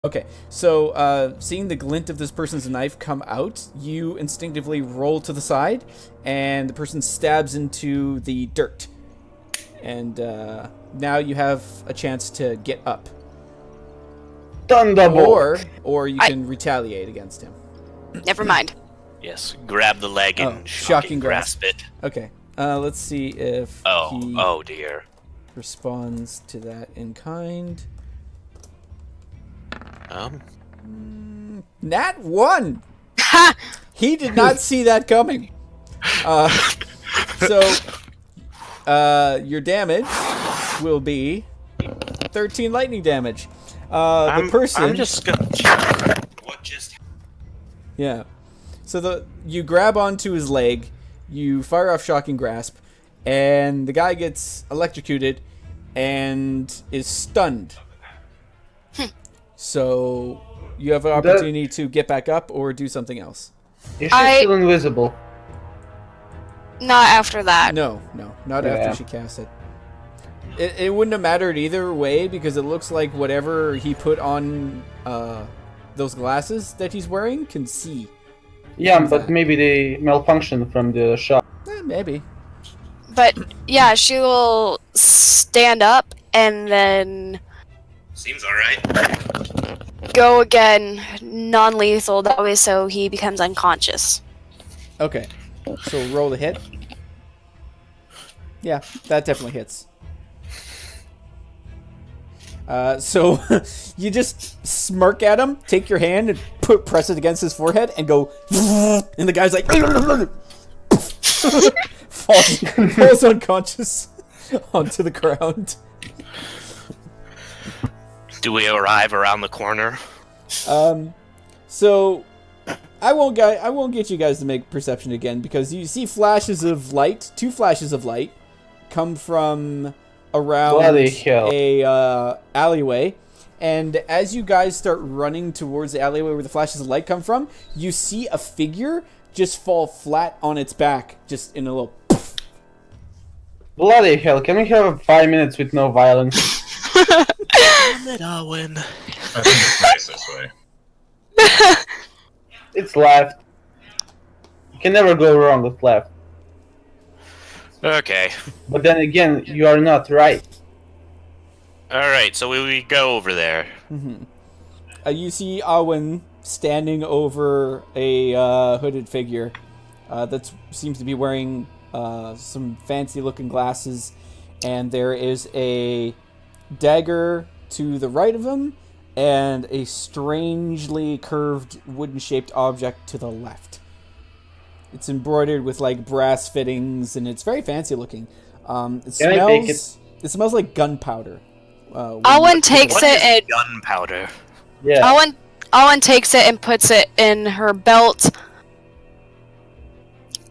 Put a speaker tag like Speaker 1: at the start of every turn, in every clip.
Speaker 1: Okay, so seeing the glint of this person's knife come out, you instinctively roll to the side, and the person stabs into the dirt. And now you have a chance to get up.
Speaker 2: Thunderbolt!
Speaker 1: Or you can retaliate against him.
Speaker 3: Never mind.
Speaker 4: Yes, grab the leg and
Speaker 1: shocking
Speaker 4: grasp it.
Speaker 1: Okay, let's see if he
Speaker 4: Oh dear.
Speaker 1: responds to that in kind. Nat 1! He did not see that coming. So, your damage will be 13 lightning damage. The person...
Speaker 4: I'm just gonna check what just...
Speaker 1: Yeah. So you grab onto his leg, you fire off Shocking Grasp, and the guy gets electrocuted and is stunned. So you have an opportunity to get back up or do something else.
Speaker 2: Is she still invisible?
Speaker 3: Not after that.
Speaker 1: No, not after she casts it. It wouldn't have mattered either way because it looks like whatever he put on those glasses that he's wearing can see.
Speaker 2: Yeah, but maybe they malfunction from the shot.
Speaker 1: Maybe.
Speaker 3: But yeah, she will stand up and then
Speaker 4: Seems alright.
Speaker 3: go again non-lethal that way so he becomes unconscious.
Speaker 1: Okay. So roll the hit. Yeah, that definitely hits. So you just smirk at him, take your hand and press it against his forehead and go, and the guy's like, falls unconscious onto the ground.
Speaker 4: Do we arrive around the corner?
Speaker 1: So I won't get you guys to make perception again because you see flashes of light, 2 flashes of light come from around a alleyway, and as you guys start running towards the alleyway where the flashes of light come from, you see a figure just fall flat on its back, just in a little poof.
Speaker 2: Bloody hell, can we have 5 minutes with no violence?
Speaker 4: Damn it, Owen.
Speaker 5: I think it's nice this way.
Speaker 2: It's left. You can never go wrong with left.
Speaker 4: Okay.
Speaker 2: But then again, you are not right.
Speaker 4: Alright, so we go over there.
Speaker 1: You see Owen standing over a hooded figure that seems to be wearing some fancy-looking glasses, and there is a dagger to the right of him and a strangely curved wooden-shaped object to the left. It's embroidered with like brass fittings, and it's very fancy-looking. It smells like gunpowder.
Speaker 3: Owen takes it and
Speaker 4: gunpowder.
Speaker 2: Yeah.
Speaker 3: Owen takes it and puts it in her belt,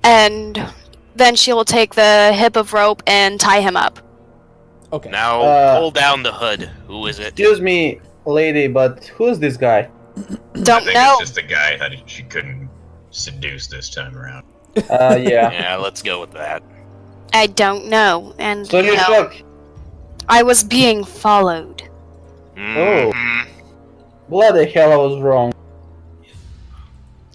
Speaker 3: and then she will take the hip of rope and tie him up.
Speaker 1: Okay.
Speaker 4: Now pull down the hood. Who is it?
Speaker 2: Excuse me, lady, but who's this guy?
Speaker 5: I
Speaker 3: Don't
Speaker 5: think
Speaker 3: know.
Speaker 5: it's just the guy that she couldn't seduce this time around.
Speaker 2: Yeah.
Speaker 4: Yeah, let's go with that.
Speaker 3: I don't know, and
Speaker 2: So you're shocked.
Speaker 3: I was being followed.
Speaker 2: Oh.
Speaker 4: Mhm.
Speaker 2: Bloody hell, I was wrong.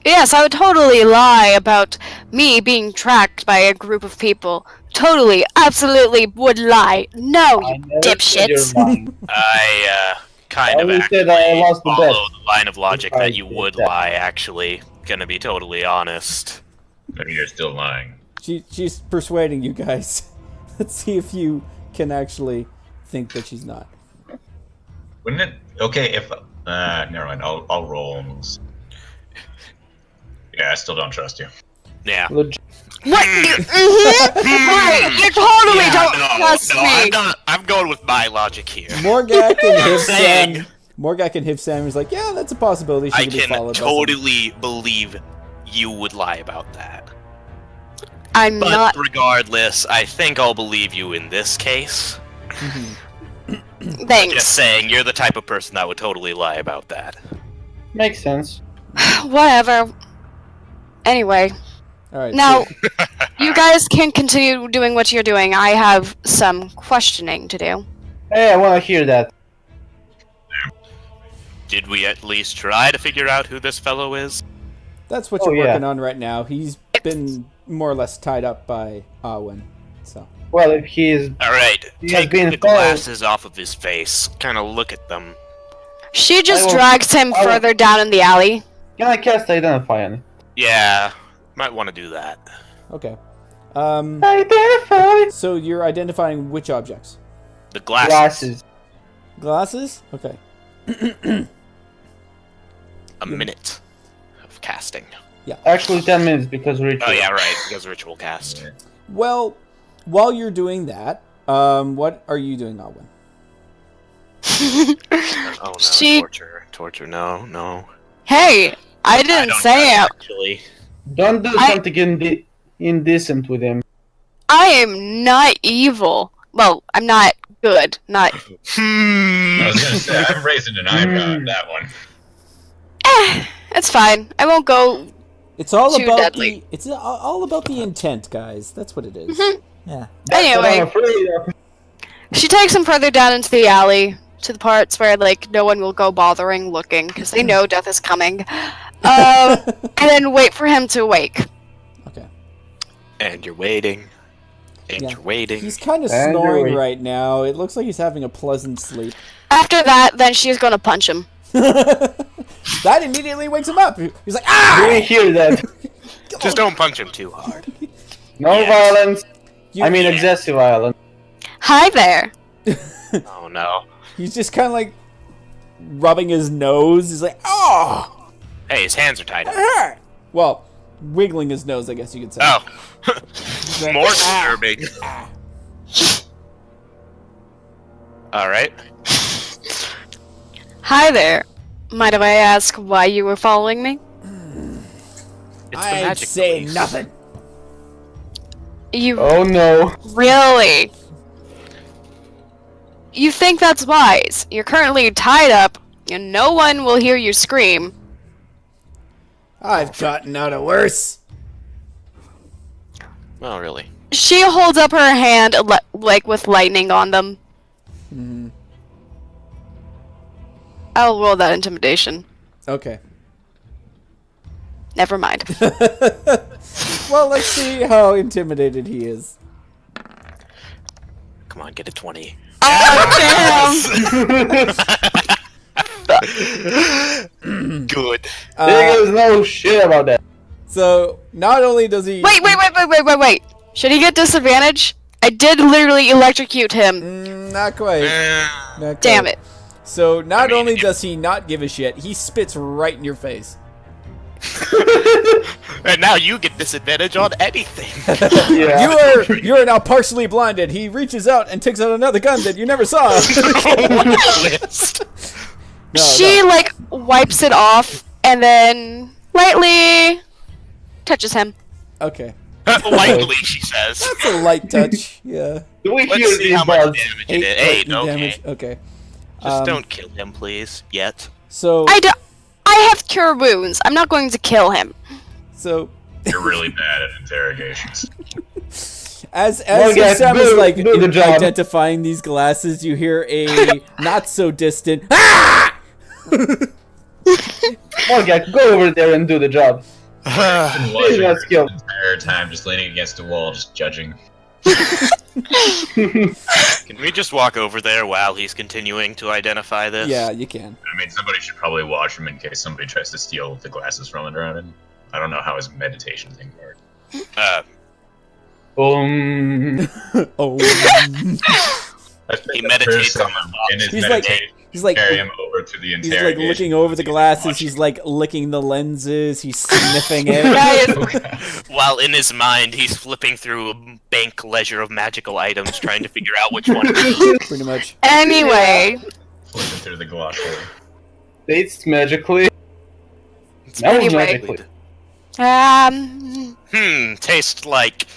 Speaker 3: Yes, I would totally lie about me being tracked by a group of people. Totally, absolutely would lie. No,
Speaker 2: I
Speaker 3: you
Speaker 2: never said you're
Speaker 3: dipshits.
Speaker 2: lying.
Speaker 4: I kind of
Speaker 2: Always said
Speaker 4: actually
Speaker 2: I lost the bet.
Speaker 4: follow the line of logic
Speaker 2: I
Speaker 4: that you
Speaker 2: did
Speaker 4: would
Speaker 2: that.
Speaker 4: lie, actually. Gonna be totally honest.
Speaker 5: I mean, you're still lying.
Speaker 1: She's persuading you guys. Let's see if you can actually think that she's not.
Speaker 5: Wouldn't it? Okay, if never mind. I'll roll. Yeah, I still don't trust you.
Speaker 4: Yeah.
Speaker 2: Legit.
Speaker 3: What? Right, you totally
Speaker 4: Yeah,
Speaker 3: don't
Speaker 4: no,
Speaker 3: trust me.
Speaker 4: I'm going with my logic here.
Speaker 1: Morgak and
Speaker 4: Saying.
Speaker 1: Hivsam. Morgak and Hivsam is like, yeah, that's a possibility. She
Speaker 4: I
Speaker 1: could be
Speaker 4: can
Speaker 1: followed by someone.
Speaker 4: totally believe you would lie about that.
Speaker 3: I'm
Speaker 4: But
Speaker 3: not.
Speaker 4: regardless, I think I'll believe you in this case.
Speaker 3: Thanks.
Speaker 4: Just saying, you're the type of person that would totally lie about that.
Speaker 2: Makes sense.
Speaker 3: Whatever. Anyway,
Speaker 1: All right.
Speaker 3: now
Speaker 1: so-
Speaker 3: you guys can continue doing what you're doing. I have some questioning to do.
Speaker 2: Hey, I wanna hear that.
Speaker 4: Did we at least try to figure out who this fellow is?
Speaker 1: That's what
Speaker 2: Oh,
Speaker 1: you're
Speaker 2: yeah.
Speaker 1: working on right now. He's been more or less tied up by Arwen. So
Speaker 2: Well, if he is...
Speaker 4: Alright,
Speaker 2: He has
Speaker 4: take
Speaker 2: been
Speaker 4: the
Speaker 2: followed.
Speaker 4: glasses off of his face. Kind of look at them.
Speaker 3: She just
Speaker 2: I will-
Speaker 3: drags him
Speaker 2: I will-
Speaker 3: further down in the alley.
Speaker 2: Can I cast Identify on it?
Speaker 4: Yeah, might want to do that.
Speaker 1: okay.
Speaker 2: Identify!
Speaker 1: So you're identifying which objects?
Speaker 4: The glasses.
Speaker 2: Glasses.
Speaker 1: Glasses? Okay.
Speaker 4: A minute of casting.
Speaker 2: Actually, 10 minutes because ritual.
Speaker 4: Oh yeah, right. Because ritual cast.
Speaker 1: Well, while you're doing that, what are you doing, Alwyn?
Speaker 4: Oh no,
Speaker 3: She-
Speaker 4: torture. No.
Speaker 3: Hey, I didn't
Speaker 4: don't
Speaker 3: say
Speaker 4: know,
Speaker 3: it.
Speaker 4: actually.
Speaker 2: Don't do
Speaker 3: I-
Speaker 2: something indecent with him.
Speaker 3: I am not evil. Well, I'm not good. Not.
Speaker 5: I was gonna say I'm raising an eyebrow at that one.
Speaker 3: It's fine. I won't go.
Speaker 1: It's all
Speaker 3: Too
Speaker 1: about
Speaker 3: deadly.
Speaker 1: it's all about the intent, guys. That's what it is.
Speaker 3: Mhm.
Speaker 1: Yeah.
Speaker 2: That's what
Speaker 3: Anyway.
Speaker 2: I'm afraid of.
Speaker 3: She takes him further down into the alley to the parts where like no one will go bothering looking because they know death is coming, and then wait for him to wake.
Speaker 1: Okay.
Speaker 4: And you're waiting. And
Speaker 1: Yeah.
Speaker 4: you're waiting.
Speaker 1: He's kind of
Speaker 2: And
Speaker 1: snoring
Speaker 2: you're-
Speaker 1: right now. It looks like he's having a pleasant sleep.
Speaker 3: After that, then she's gonna punch him.
Speaker 1: That immediately wakes him up. He's like,
Speaker 2: Do
Speaker 1: ah!
Speaker 2: you hear that?
Speaker 4: Just don't punch him too hard.
Speaker 2: No
Speaker 4: Yes.
Speaker 2: violence.
Speaker 1: You-
Speaker 2: I mean, excessive violence.
Speaker 3: Hi there.
Speaker 4: Oh no.
Speaker 1: He's just kind of like rubbing his nose. He's like, oh!
Speaker 4: Hey, his hands are tied up.
Speaker 1: Ah! Well, wiggling his nose, I guess you could say.
Speaker 4: Oh.
Speaker 1: like,
Speaker 4: More
Speaker 1: "Ah."
Speaker 4: disturbing. Alright.
Speaker 3: Hi there. Mind if I ask why you were following me?
Speaker 4: It's the
Speaker 1: I'd
Speaker 4: magic
Speaker 1: say
Speaker 4: police.
Speaker 1: nothing.
Speaker 3: You
Speaker 2: Oh no.
Speaker 3: really? You think that's wise? You're currently tied up, and no one will hear you scream.
Speaker 1: I've gotten out of worse.
Speaker 4: Well, really.
Speaker 3: She holds up her hand, like with lightning on them.
Speaker 1: Mhm.
Speaker 3: I'll roll that intimidation.
Speaker 1: Okay.
Speaker 3: Never mind.
Speaker 1: Well, let's see how intimidated he is.
Speaker 4: Come on, get a 20. Good.
Speaker 2: There is no shit about that.
Speaker 1: So, not only does he...
Speaker 3: Wait. Should he get disadvantage? I did literally electrocute him.
Speaker 1: Not quite.
Speaker 4: Eh,
Speaker 1: Not quite.
Speaker 3: Damn it.
Speaker 1: So, not
Speaker 4: mean,
Speaker 1: only
Speaker 4: if-
Speaker 1: does he not give a shit, he spits right in your face.
Speaker 4: and now you get disadvantage on anything.
Speaker 2: Yeah.
Speaker 1: You are now partially blinded. He reaches out and takes out another gun that you never saw.
Speaker 4: List.
Speaker 1: No,
Speaker 3: She like wipes it off and then lightly touches him.
Speaker 1: Okay.
Speaker 4: Lightly, she says.
Speaker 1: It's a light touch. Yeah.
Speaker 2: Do we
Speaker 4: Let's
Speaker 2: hear
Speaker 4: see
Speaker 2: these
Speaker 4: how much
Speaker 2: balls?
Speaker 4: damage it is. 8, okay.
Speaker 1: damage. Okay.
Speaker 4: Just
Speaker 1: Um,
Speaker 4: don't kill him, please. Yet.
Speaker 1: So,
Speaker 3: I have cure wounds. I'm not going to kill him.
Speaker 1: so
Speaker 5: You're really bad at interrogations.
Speaker 1: as
Speaker 2: guys,
Speaker 1: Sam is
Speaker 2: do-
Speaker 1: like
Speaker 2: do the job.
Speaker 1: identifying these glasses, you hear a not so distant ah!
Speaker 2: Morgak, go over there and do the job.
Speaker 5: Been
Speaker 2: Please
Speaker 5: watching
Speaker 2: not
Speaker 5: her
Speaker 2: skill.
Speaker 5: the entire time, just leaning against a wall, just judging.
Speaker 4: Can we just walk over there while he's continuing to identify this?
Speaker 1: Yeah, you can.
Speaker 5: I mean, somebody should probably watch him in case somebody tries to steal the glasses from it around him. I don't know how his meditation thing works.
Speaker 1: Oh.
Speaker 5: I think
Speaker 4: He
Speaker 5: the
Speaker 4: meditates
Speaker 5: person
Speaker 4: on the box.
Speaker 5: in his
Speaker 1: He's like-
Speaker 5: meditation
Speaker 1: He's like
Speaker 5: carry him over to the
Speaker 1: he's like
Speaker 5: interrogation.
Speaker 1: looking over the
Speaker 5: room.
Speaker 1: glasses. He's like licking the lenses. He's sniffing it.
Speaker 3: Guys,
Speaker 4: While in his mind, he's flipping through a bank ledger of magical items, trying to figure out which one.
Speaker 1: Pretty much.
Speaker 3: anyway,
Speaker 5: Flipping through the glossary.
Speaker 2: Dates magically.
Speaker 4: It's
Speaker 2: That was
Speaker 3: Anyway.
Speaker 2: magically.
Speaker 4: Tastes like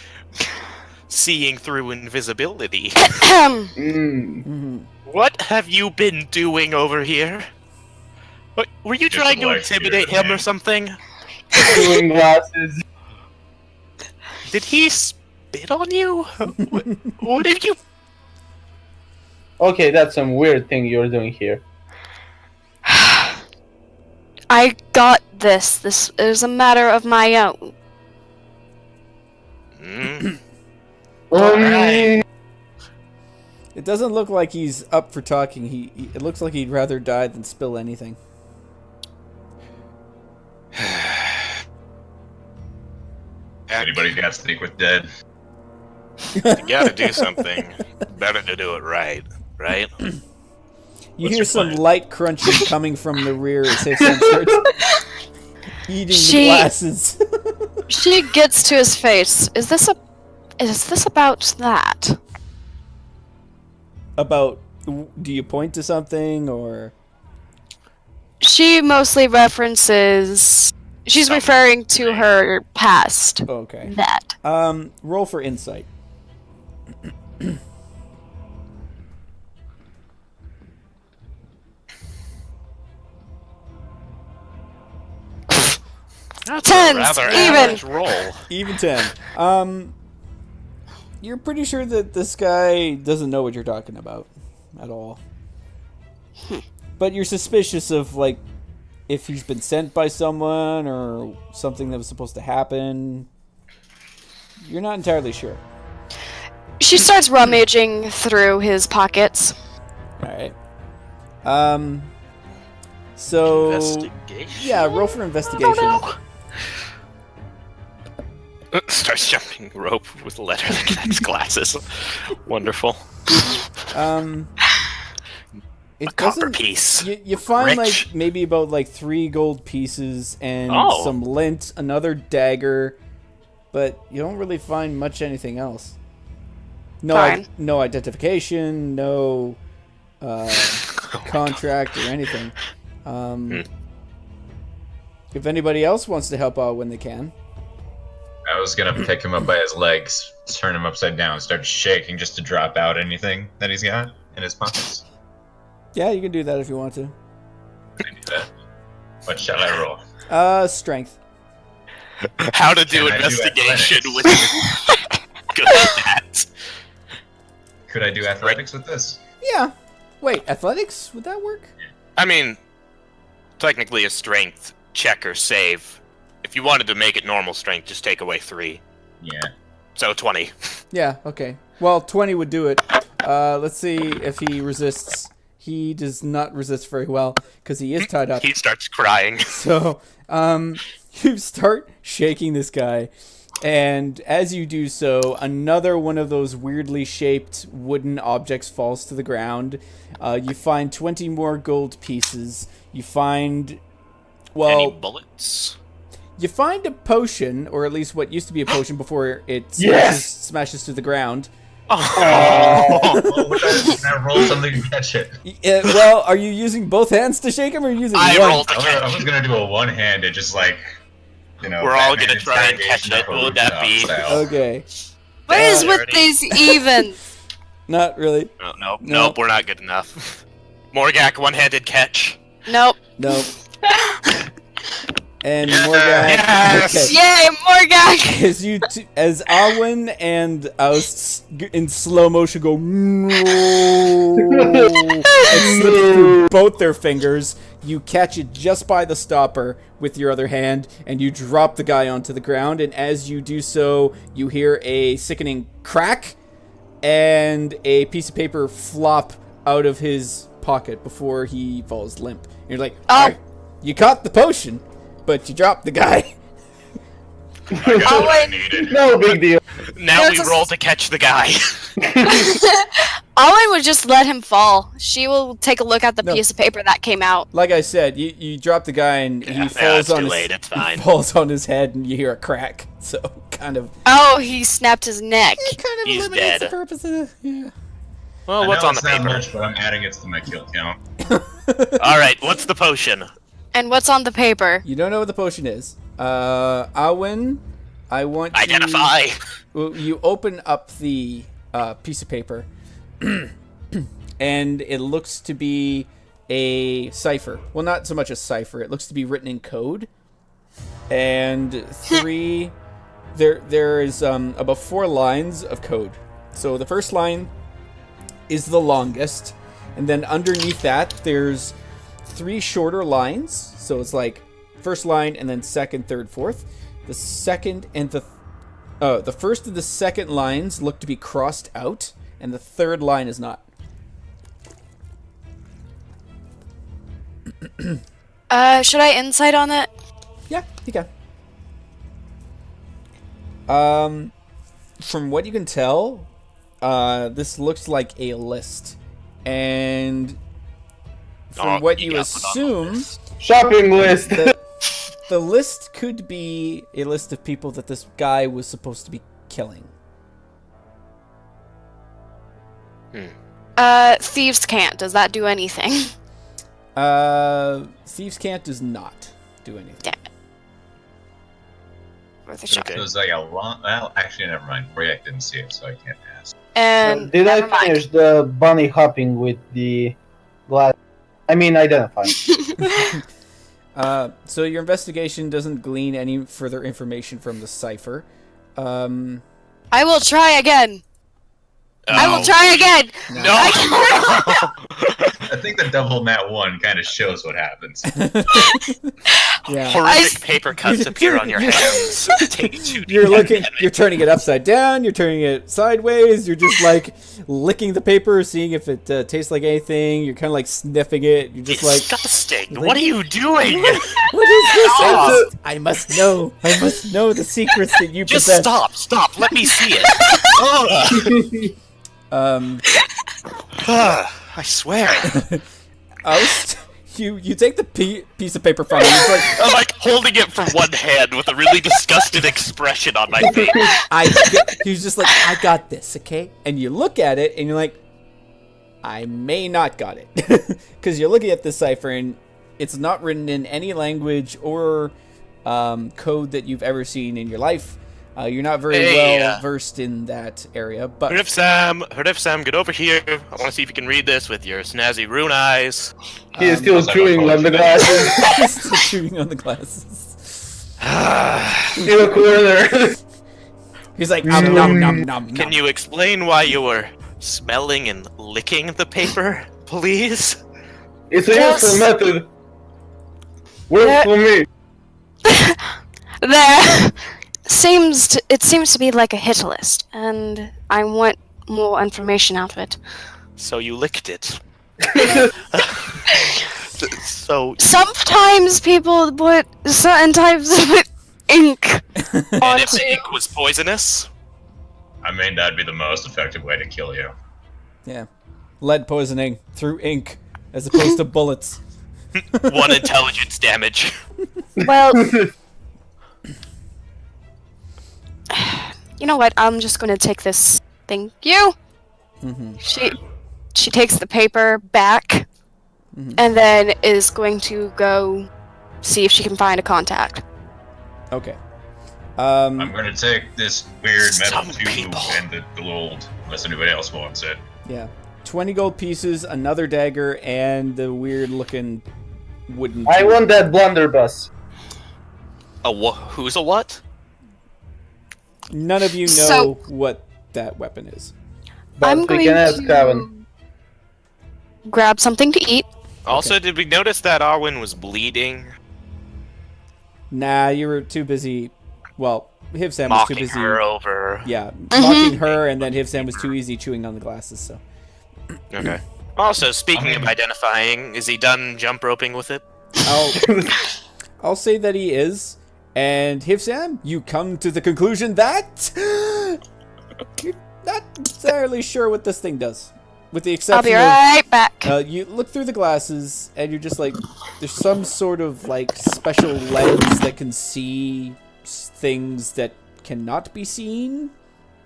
Speaker 4: seeing through invisibility.
Speaker 2: Mm.
Speaker 1: Mhm.
Speaker 4: What have you been doing over here? What, were you
Speaker 5: Just
Speaker 4: trying to
Speaker 5: like
Speaker 4: intimidate
Speaker 5: spirit
Speaker 4: him or
Speaker 5: man.
Speaker 4: something?
Speaker 2: Doing glasses.
Speaker 4: Did he spit on you? What did you?
Speaker 2: Okay, that's some weird thing you're doing here.
Speaker 3: I got this. This is a matter of my own.
Speaker 4: Mm.
Speaker 2: Alright.
Speaker 1: It doesn't look like he's up for talking. It looks like he'd rather die than spill anything.
Speaker 5: Anybody got to speak with dead?
Speaker 4: You gotta do something. Better to do it right, right?
Speaker 1: You
Speaker 5: What's
Speaker 1: hear
Speaker 5: your
Speaker 1: some
Speaker 5: plan?
Speaker 1: light crunching coming from the rear as Hifson starts eating the
Speaker 3: She-
Speaker 1: glasses.
Speaker 3: She gets to his face. Is this about that?
Speaker 1: About, do you point to something or?
Speaker 3: She mostly references. She's referring to her past.
Speaker 1: Okay.
Speaker 3: That.
Speaker 1: Roll for insight.
Speaker 4: That's
Speaker 3: Tens,
Speaker 4: a rather
Speaker 3: even.
Speaker 4: average roll.
Speaker 1: Even 10. You're pretty sure that this guy doesn't know what you're talking about at all. But you're suspicious of, like, if he's been sent by someone or something that was supposed to happen. You're not entirely sure.
Speaker 3: She starts rummaging through his pockets.
Speaker 1: Alright. So...
Speaker 4: Investigation.
Speaker 1: Yeah, roll for investigation.
Speaker 4: Starts jumping rope with letter that connects glasses. Wonderful.
Speaker 1: It
Speaker 4: A copper
Speaker 1: doesn't...
Speaker 4: piece.
Speaker 1: You find
Speaker 4: Rich.
Speaker 1: like maybe about like 3 gold pieces and
Speaker 4: Oh.
Speaker 1: some lint, another dagger, but you don't really find much anything else. No,
Speaker 3: Fine.
Speaker 1: no identification, no contract or anything. If anybody else wants to help out when they can,
Speaker 5: I was gonna pick him up by his legs, turn him upside down, start shaking just to drop out anything that he's got in his pockets.
Speaker 1: yeah, you can do that if you want to.
Speaker 5: Can I do that? What shall I roll?
Speaker 1: Strength.
Speaker 4: How to do
Speaker 5: Can I do
Speaker 4: investigation
Speaker 5: athletics?
Speaker 4: with good at that.
Speaker 5: Could I do athletics with this?
Speaker 1: Yeah. Wait, athletics? Would that work?
Speaker 4: I mean, technically a strength check or save. If you wanted to make it normal strength, just take away 3.
Speaker 5: Yeah.
Speaker 4: So 20.
Speaker 1: Yeah. Okay. Well, 20 would do it. Let's see if he resists. He does not resist very well because he is tied up.
Speaker 4: He starts crying.
Speaker 1: So, you start shaking this guy, and as you do so, another one of those weirdly shaped wooden objects falls to the ground. You find 20 more gold pieces. You find,
Speaker 4: Any
Speaker 1: well,
Speaker 4: bullets?
Speaker 1: you find a potion, or at least what used to be a potion before it
Speaker 2: Yes!
Speaker 1: smashes to the ground.
Speaker 5: Oh, can I roll something to catch it?
Speaker 1: Well, are you using both hands to shake him, or are you using
Speaker 4: I
Speaker 1: one?
Speaker 4: rolled a
Speaker 5: I
Speaker 4: catch.
Speaker 5: was gonna do a one-handed, just like, you know.
Speaker 4: We're all
Speaker 5: Batman
Speaker 4: gonna try and
Speaker 5: interrogation
Speaker 4: catch it.
Speaker 5: up a
Speaker 4: What would that
Speaker 5: rooftop
Speaker 4: be?
Speaker 5: style.
Speaker 1: Okay,
Speaker 3: What is with
Speaker 4: Dirty.
Speaker 3: these even?
Speaker 1: not really.
Speaker 4: Nope,
Speaker 1: No.
Speaker 4: nope, we're not good enough. Morgak, one-handed catch.
Speaker 3: Nope.
Speaker 1: No. And Morgan.
Speaker 4: Yes!
Speaker 1: Okay.
Speaker 3: Yay, Morgak!
Speaker 1: As Alwyn and Oust in slow motion go and slip through both their fingers, you catch it just by the stopper with your other hand, and you drop the guy onto the ground. And as you do so, you hear a sickening crack and a piece of paper flop out of his pocket before he falls limp. And you're like,
Speaker 3: Oh.
Speaker 1: "Alright, you caught the potion, but you dropped the guy."
Speaker 5: I got what I
Speaker 3: Owen.
Speaker 5: needed.
Speaker 2: No big deal.
Speaker 4: Now
Speaker 3: There's
Speaker 4: we
Speaker 3: a-
Speaker 4: roll to catch the guy.
Speaker 3: Owen would just let him fall. She will take a look at the
Speaker 1: No.
Speaker 3: piece of paper that came out.
Speaker 1: Like I said, you drop the guy and he
Speaker 4: Yeah,
Speaker 1: falls
Speaker 4: it's
Speaker 1: on
Speaker 4: too
Speaker 1: his
Speaker 4: late, it's fine.
Speaker 1: he falls on his head and you hear a crack. So kind of
Speaker 3: Oh, he snapped his neck.
Speaker 4: He's
Speaker 1: eliminates
Speaker 4: dead.
Speaker 1: the purpose of the yeah.
Speaker 4: Well,
Speaker 5: I
Speaker 4: what's
Speaker 5: know
Speaker 4: on the
Speaker 5: it's not
Speaker 4: paper?
Speaker 5: much, but I'm adding it to my kill count.
Speaker 4: Alright, what's the potion?
Speaker 3: And what's on the paper?
Speaker 1: You don't know what the potion is. Alwyn, I want you-
Speaker 4: Identify!
Speaker 1: Well, you open up the piece of paper, and it looks to be a cipher. Well, not so much a cipher. It looks to be written in code. And there is about 4 lines of code. So the first line is the longest, and then underneath that there's 3 shorter lines. So it's like first line, and then second, third, fourth. The second and the first and the second lines look to be crossed out, and the third line is not.
Speaker 3: Should I insight on it?
Speaker 1: Yeah, you can. From what you can tell, this looks like a list, and from what you assume,
Speaker 2: Shopping list.
Speaker 1: the list could be a list of people that this guy was supposed to be killing.
Speaker 3: Thieves can't. Does that do anything?
Speaker 1: Thieves Can't does not do anything.
Speaker 3: Damn it. Worth a shot.
Speaker 5: It was like a long. Well, actually, never mind. Project didn't see it, so I can't ask.
Speaker 3: And
Speaker 2: Did I
Speaker 3: never mind.
Speaker 2: finish the bunny hopping with the glass? I mean, identifying.
Speaker 1: So your investigation doesn't glean any further information from the cipher.
Speaker 3: I will try again. I will try again.
Speaker 4: No!
Speaker 5: I think the double nat 1 kind of shows what happens.
Speaker 1: Yeah.
Speaker 4: Horrific paper cuts appear on your hands. Take 2
Speaker 1: You're you're turning it upside down, you're turning it sideways, you're just like licking the paper, seeing if it tastes like anything, you're kind of like sniffing it, you're just like,
Speaker 4: disgusting. What are you doing?
Speaker 1: what is this? I must know the secrets that you
Speaker 4: Just
Speaker 1: possess.
Speaker 4: stop. Let me see it. I swear.
Speaker 1: You take the piece of paper from him. He's like,
Speaker 4: I'm like holding it from one hand with a really disgusted expression on my face.
Speaker 1: he's just like, I got this, okay? And you look at it, and you're like, I may not got it. Because you're looking at this cipher, and it's not written in any language or code that you've ever seen in your life. You're not very well versed in that area, but...
Speaker 4: Herdif Sam, get over here. I want to see if you can read this with your snazzy rune eyes.
Speaker 2: He is still chewing on the glasses
Speaker 1: He's still chewing on the glasses.
Speaker 2: in a corner.
Speaker 1: He's like, nom, nom, nom, nom.
Speaker 4: Can you explain why you were smelling and licking the paper, please?
Speaker 2: It's a
Speaker 3: Yes.
Speaker 2: useful method. Works for me.
Speaker 3: There seems to be like a hit list, and I want more information out of it.
Speaker 4: So you licked it. So
Speaker 3: Sometimes people put certain types of ink
Speaker 4: and if
Speaker 3: onto.
Speaker 4: the ink was poisonous,
Speaker 5: I mean, that'd be the most effective way to kill you.
Speaker 1: Yeah. Lead poisoning through ink as opposed to bullets.
Speaker 4: 1 intelligence damage.
Speaker 3: Well, you know what? I'm just gonna take this. Thank you. She takes the paper back, and then is going to go see if she can find a contact.
Speaker 1: Okay.
Speaker 5: I'm gonna take this weird metal
Speaker 4: Some
Speaker 5: tube
Speaker 4: people.
Speaker 5: and the gold, unless anybody else wants it.
Speaker 1: Yeah. 20 gold pieces, another dagger, and the weird looking wooden
Speaker 2: I
Speaker 1: tube.
Speaker 2: want that blunderbuss.
Speaker 4: Who's a what?
Speaker 1: None of you know
Speaker 3: So-
Speaker 1: what that weapon is.
Speaker 2: But
Speaker 3: I'm
Speaker 2: we
Speaker 3: going
Speaker 2: can ask
Speaker 3: to
Speaker 2: Kevin.
Speaker 3: grab something to eat.
Speaker 4: Also, did we notice that Arwen was bleeding?
Speaker 1: Nah, you were too busy. Well, Hivsam was too
Speaker 4: Mocking
Speaker 1: busy.
Speaker 4: her over.
Speaker 1: Yeah, mocking her, and then Hivsam was too easy chewing on the glasses, so.
Speaker 4: Okay. Also, speaking of identifying, is he done jump roping with it?
Speaker 1: I'll say that he is. And Hivsam, you come to the conclusion that you're not entirely sure what this thing does. With the
Speaker 3: I'll
Speaker 1: exception
Speaker 3: be right back.
Speaker 1: of you look through the glasses and you're just like, there's some sort of like special lens that can see things that cannot be seen,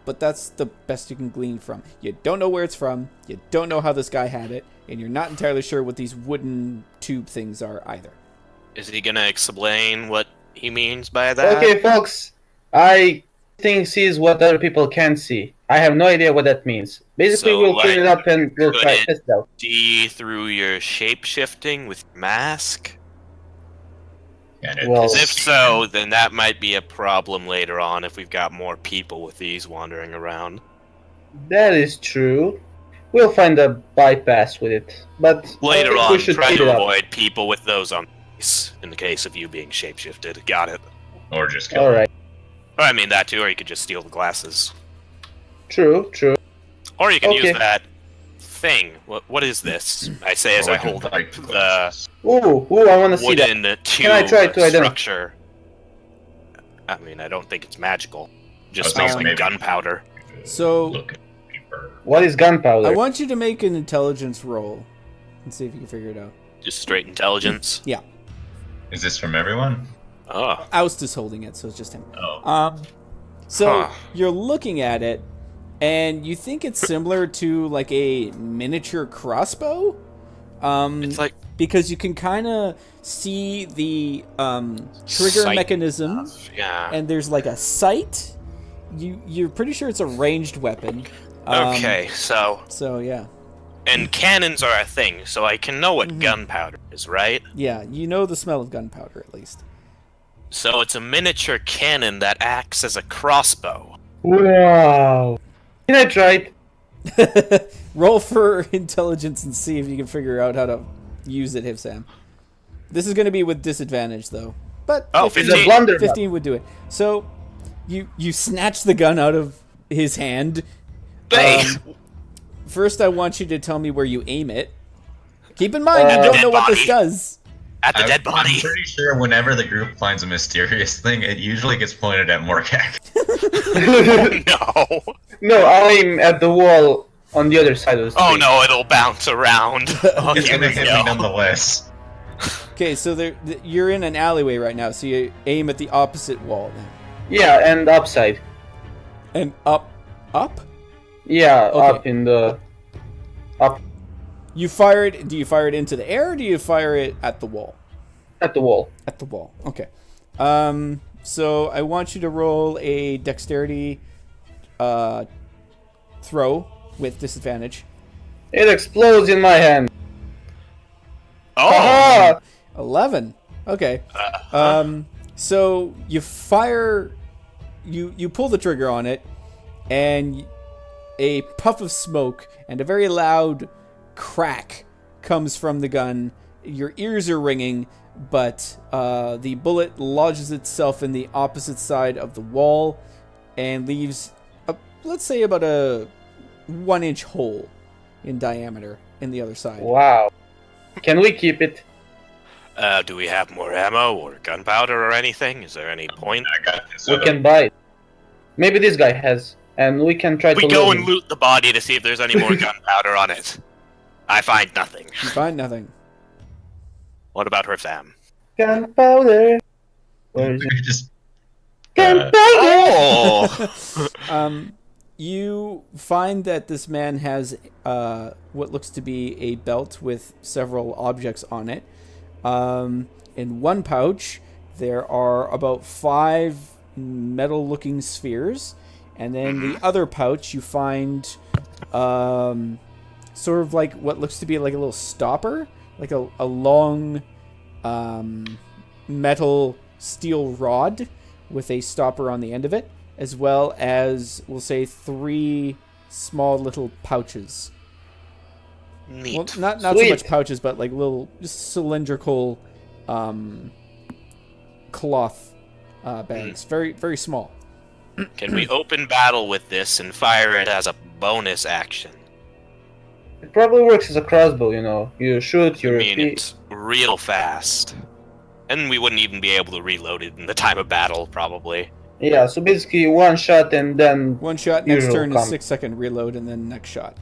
Speaker 1: but that's the best you can glean from. You don't know where it's from, you don't know how this guy had it, and you're not entirely sure what these wooden tube things are either.
Speaker 4: Is he gonna explain what he means by that?
Speaker 2: Okay, folks. I think sees what other people can't see. I have no idea what that means. Basically,
Speaker 4: So,
Speaker 2: we'll clean it
Speaker 4: like,
Speaker 2: up and we'll try to
Speaker 4: could
Speaker 2: test it out.
Speaker 4: See through your shape shifting with your mask?
Speaker 5: And it
Speaker 2: Well-
Speaker 4: 'Cause if so, then that might be a problem later on if we've got more people with these wandering around.
Speaker 2: That is true. We'll find a bypass with it. But I
Speaker 4: Later
Speaker 2: think
Speaker 4: on,
Speaker 2: we should
Speaker 4: try
Speaker 2: clean
Speaker 4: to
Speaker 2: it up.
Speaker 4: avoid people with those on case. In the case of you being shapeshifted. Got it.
Speaker 5: Or just kill
Speaker 2: All
Speaker 5: him.
Speaker 2: right.
Speaker 4: Or I mean that too, or you could just steal the glasses.
Speaker 2: True.
Speaker 4: Or you can
Speaker 2: Okay.
Speaker 4: use that thing. What is this? I say as
Speaker 5: Or
Speaker 4: I
Speaker 5: we can
Speaker 4: hold up
Speaker 5: break the
Speaker 4: the
Speaker 5: glasses.
Speaker 2: Ooh, I want to see that.
Speaker 4: wooden tube
Speaker 2: Can I try to identify?
Speaker 4: structure. I mean, I don't think it's magical. Just
Speaker 5: I
Speaker 4: smells
Speaker 5: think
Speaker 4: like
Speaker 5: maybe-
Speaker 4: gunpowder.
Speaker 1: So-
Speaker 5: Look deeper.
Speaker 2: What is gunpowder?
Speaker 1: I want you to make an intelligence roll and see if you can figure it out.
Speaker 4: Just straight intelligence.
Speaker 5: Is this from everyone?
Speaker 4: Oh.
Speaker 1: Oust is holding it, so it's just him.
Speaker 5: Oh.
Speaker 1: So
Speaker 4: Huh.
Speaker 1: you're looking at it, and you think it's similar to like a miniature crossbow.
Speaker 4: It's like
Speaker 1: Because you can kind of see the trigger
Speaker 4: Sight.
Speaker 1: mechanism,
Speaker 4: yeah.
Speaker 1: and there's like a sight. You're pretty sure it's a ranged weapon.
Speaker 4: Okay, so
Speaker 1: So yeah,
Speaker 4: and cannons are a thing, so I can know what
Speaker 1: Mhm.
Speaker 4: gunpowder is, right?
Speaker 1: yeah, you know the smell of gunpowder at least.
Speaker 4: So it's a miniature cannon that acts as a crossbow.
Speaker 2: Wow. Can I try it?
Speaker 1: Roll for intelligence and see if you can figure out how to use it, Hivsam. This is going to be with disadvantage, though. But
Speaker 4: Oh,
Speaker 2: 'Tis a
Speaker 4: 15.
Speaker 2: blunder.
Speaker 1: 15 would do it. So, you snatch the gun out of his hand.
Speaker 4: Hey!
Speaker 1: First, I want you to tell me where you aim it. Keep in mind, you
Speaker 2: At
Speaker 1: don't
Speaker 4: the
Speaker 1: know what this
Speaker 4: body.
Speaker 1: does.
Speaker 4: At the
Speaker 5: I'm-
Speaker 4: dead
Speaker 5: I'm
Speaker 4: body.
Speaker 5: pretty sure whenever the group finds a mysterious thing, it usually gets pointed at Morkak.
Speaker 4: No.
Speaker 2: No, I'm at the wall on the other side of the street.
Speaker 4: Oh no, it'll bounce around. Oh,
Speaker 5: He's
Speaker 4: here
Speaker 5: gonna
Speaker 4: we
Speaker 5: hit me
Speaker 4: go.
Speaker 5: nonetheless.
Speaker 1: Okay, so you're in an alleyway right now, so you aim at the opposite wall then.
Speaker 2: Yeah, and upside.
Speaker 1: And up?
Speaker 2: Yeah,
Speaker 1: Okay.
Speaker 2: up in the...
Speaker 1: You fire it, do you fire it into the air, or do you fire it at the wall?
Speaker 2: At the wall.
Speaker 1: At the wall. Okay. So I want you to roll a dexterity throw with disadvantage.
Speaker 2: It explodes in my hand.
Speaker 4: Oh,
Speaker 2: Haha!
Speaker 1: 11. Okay. So you fire, you pull the trigger on it, and a puff of smoke and a very loud crack comes from the gun. Your ears are ringing, but the bullet lodges itself in the opposite side of the wall and leaves, let's say, about a 1-inch hole in diameter in the other side.
Speaker 2: Wow. Can we keep it?
Speaker 4: do we have more ammo or gunpowder or anything? Is there any point?
Speaker 5: I got this.
Speaker 2: We can buy it. Maybe this guy has. And we can try
Speaker 4: We
Speaker 2: to
Speaker 4: go
Speaker 2: loot
Speaker 4: and
Speaker 2: him.
Speaker 4: loot the body to see if there's any more gunpowder on it. I find nothing.
Speaker 1: You find nothing.
Speaker 4: What about her fam?
Speaker 2: Gunpowder. Where is it?
Speaker 5: Just
Speaker 2: Gunpowder!
Speaker 4: Oh!
Speaker 1: You find that this man has what looks to be a belt with several objects on it. In one pouch, there are about 5 metal-looking spheres, and then the other pouch you find sort of like what looks to be like a little stopper, like a long metal steel rod with a stopper on the end of it, as well as, we'll say, 3 small little pouches.
Speaker 4: Neat.
Speaker 1: Well, not so
Speaker 2: Sweet.
Speaker 1: much pouches, but like little, just cylindrical cloth bags. Very, very small.
Speaker 4: Can we open battle with this and fire it as a bonus action?
Speaker 2: It probably works as a crossbow, you know. You shoot, you
Speaker 4: I mean,
Speaker 2: repeat.
Speaker 4: it's real fast. And we wouldn't even be able to reload it in the time of battle, probably.
Speaker 2: Yeah, so basically one shot and then...
Speaker 1: One shot, next
Speaker 2: Usual
Speaker 1: turn is
Speaker 2: combo.
Speaker 1: 6-second reload, and then next shot.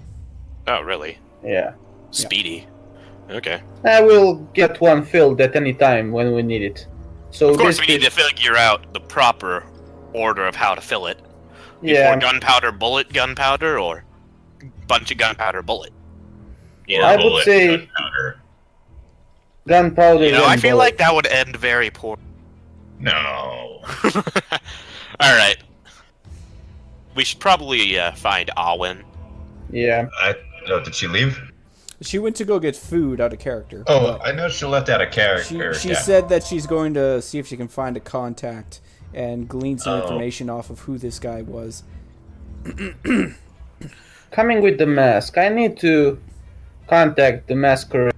Speaker 4: Oh, really?
Speaker 2: Yeah.
Speaker 4: Speedy. Okay.
Speaker 2: I will get one filled at any time when we need it. So
Speaker 4: Of course, we
Speaker 2: basically-
Speaker 4: need to figure out the proper order of how to fill it. Before
Speaker 2: Yeah,
Speaker 4: gunpowder, bullet, gunpowder, or bunch of gunpowder, bullet. You
Speaker 2: I
Speaker 4: know,
Speaker 2: would
Speaker 5: bullet,
Speaker 2: say-
Speaker 5: gunpowder.
Speaker 2: gunpowder.
Speaker 4: you know I
Speaker 2: and
Speaker 4: feel
Speaker 2: bullet.
Speaker 4: like that would end very poor.
Speaker 5: No.
Speaker 4: All right. We should probably find Awen.
Speaker 2: Yeah.
Speaker 5: Oh, did she leave?
Speaker 1: She went to go get food out of character.
Speaker 5: Oh,
Speaker 1: but
Speaker 5: I know she left out a character.
Speaker 1: she
Speaker 5: yeah.
Speaker 1: said that she's going to see if she can find a contact and glean some
Speaker 5: Oh.
Speaker 1: information off of who this guy was.
Speaker 2: Coming with the mask, I need to contact the masquerade.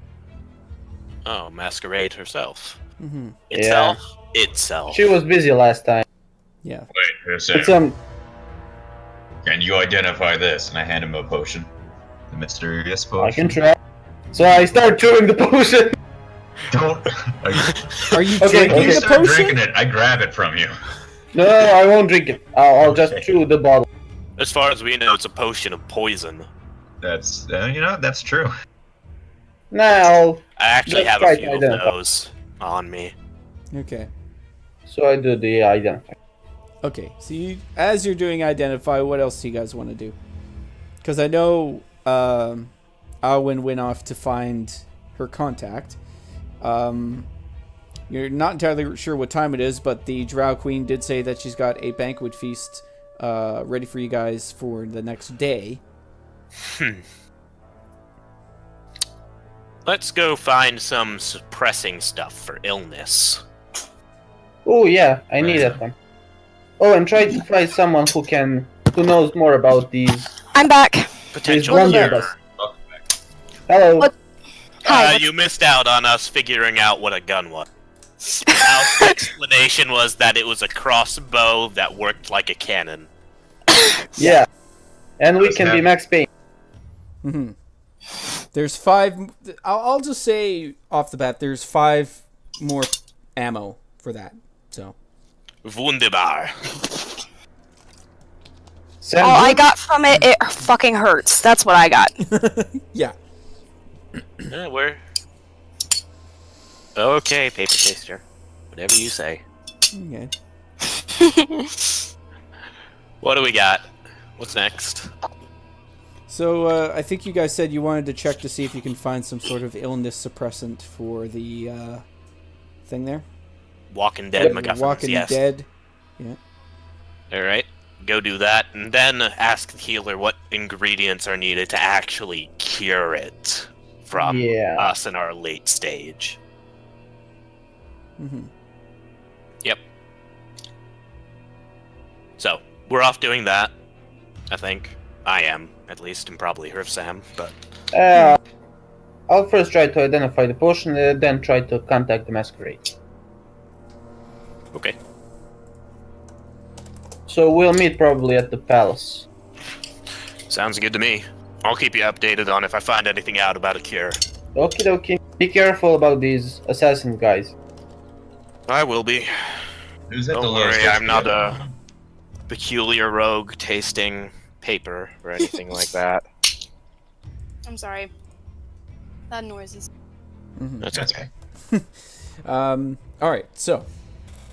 Speaker 4: Oh, Masquerade herself. Itself.
Speaker 2: She was busy last time.
Speaker 1: Yeah.
Speaker 5: Wait, here,
Speaker 2: It's
Speaker 5: Sam. Can you identify this? And I hand him a potion. The mysterious potion.
Speaker 2: I can try. So I start chewing the potion.
Speaker 5: Don't.
Speaker 1: Are you
Speaker 2: Okay,
Speaker 1: drinking
Speaker 5: You
Speaker 1: the
Speaker 5: start
Speaker 1: potion?
Speaker 5: drinking it. I grab it from you.
Speaker 2: No, I won't drink it. I'll just chew the bottle.
Speaker 4: As far as we know, it's a potion of poison.
Speaker 5: That's that's true.
Speaker 2: Now,
Speaker 4: I actually
Speaker 2: Let's
Speaker 4: have
Speaker 2: try
Speaker 4: a
Speaker 2: to
Speaker 4: few of
Speaker 2: identify.
Speaker 4: those on me.
Speaker 1: Okay.
Speaker 2: so I do the identify.
Speaker 1: Okay. So as you're doing identify, what else do you guys want to do? Because I know Alwyn went off to find her contact. You're not entirely sure what time it is, but the Drow Queen did say that she's got a banquet feast ready for you guys for the next day.
Speaker 4: Let's go find some suppressing stuff for illness.
Speaker 2: Oh yeah, I need that one. Oh, and try to find someone who knows more about these.
Speaker 3: I'm back.
Speaker 4: Potential
Speaker 2: one
Speaker 4: cure.
Speaker 2: members. Hello.
Speaker 3: What? Hi.
Speaker 4: You missed out on us figuring out what a gun was. Al's explanation was that it was a crossbow that worked like a cannon.
Speaker 2: Yeah. And we
Speaker 5: Does
Speaker 2: can
Speaker 5: that-
Speaker 2: be Max Payne.
Speaker 1: Mm-hmm. There's 5. I'll just say off the bat, there's 5 more ammo for that. So.
Speaker 4: Wunderbar.
Speaker 2: Sam,
Speaker 3: All I got from it, it fucking hurts. That's what I got.
Speaker 1: Yeah.
Speaker 4: Where? Okay, paper taster. Whatever you say.
Speaker 1: Okay.
Speaker 4: What do we got? What's next?
Speaker 1: So I think you guys said you wanted to check to see if you can find some sort of illness suppressant for the thing there.
Speaker 4: Walking Dead
Speaker 1: The
Speaker 4: MacGuffins,
Speaker 1: Walking
Speaker 4: yes.
Speaker 1: Dead. Yeah.
Speaker 4: Alright, go do that, and then ask the healer what ingredients are needed to actually cure it from
Speaker 2: Yeah.
Speaker 4: us in our late stage.
Speaker 1: Mm-hmm.
Speaker 4: Yep. So, we're off doing that, I think. I am, at least, and probably her Sam, but...
Speaker 2: I'll first try to identify the potion, then try to contact the masquerade.
Speaker 4: Okay.
Speaker 2: So we'll meet probably at the palace.
Speaker 4: Sounds good to me. I'll keep you updated on if I find anything out about a cure.
Speaker 2: Okie dokie. Be careful about these assassin guys.
Speaker 4: I will be.
Speaker 5: Who's at the
Speaker 4: Don't
Speaker 5: lowest
Speaker 4: worry, I'm
Speaker 5: HP
Speaker 4: not
Speaker 5: at
Speaker 4: a peculiar rogue tasting paper or anything like that.
Speaker 3: I'm sorry. That noises.
Speaker 1: Mm-hmm.
Speaker 4: That's
Speaker 5: That's
Speaker 4: okay.
Speaker 5: okay.
Speaker 1: All right. So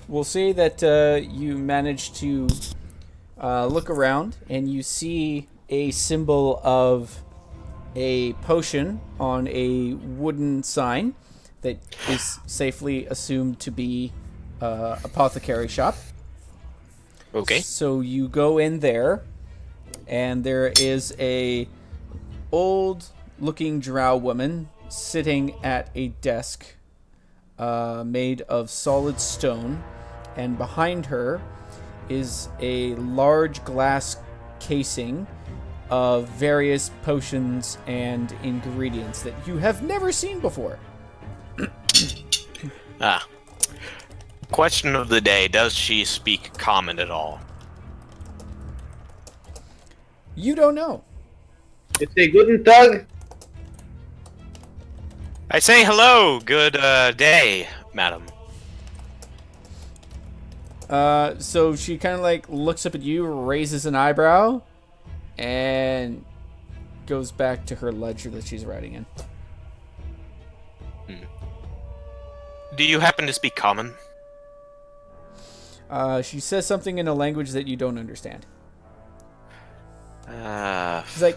Speaker 1: we'll say that you managed to look around and you see a symbol of a potion on a wooden sign that is safely assumed to be apothecary shop.
Speaker 4: Okay.
Speaker 1: So you go in there, and there is a old-looking drow woman sitting at a desk made of solid stone, and behind her is a large glass casing of various potions and ingredients that you have never seen before.
Speaker 4: Question of the day, does she speak common at all?
Speaker 1: You don't know.
Speaker 2: You say Guten Tag?
Speaker 4: I say hello, good day, madam.
Speaker 1: So she kind of like looks up at you, raises an eyebrow, and goes back to her ledger that she's writing in.
Speaker 4: Do you happen to speak common?
Speaker 1: She says something in a language that you don't understand.
Speaker 4: Uh,
Speaker 1: She's like,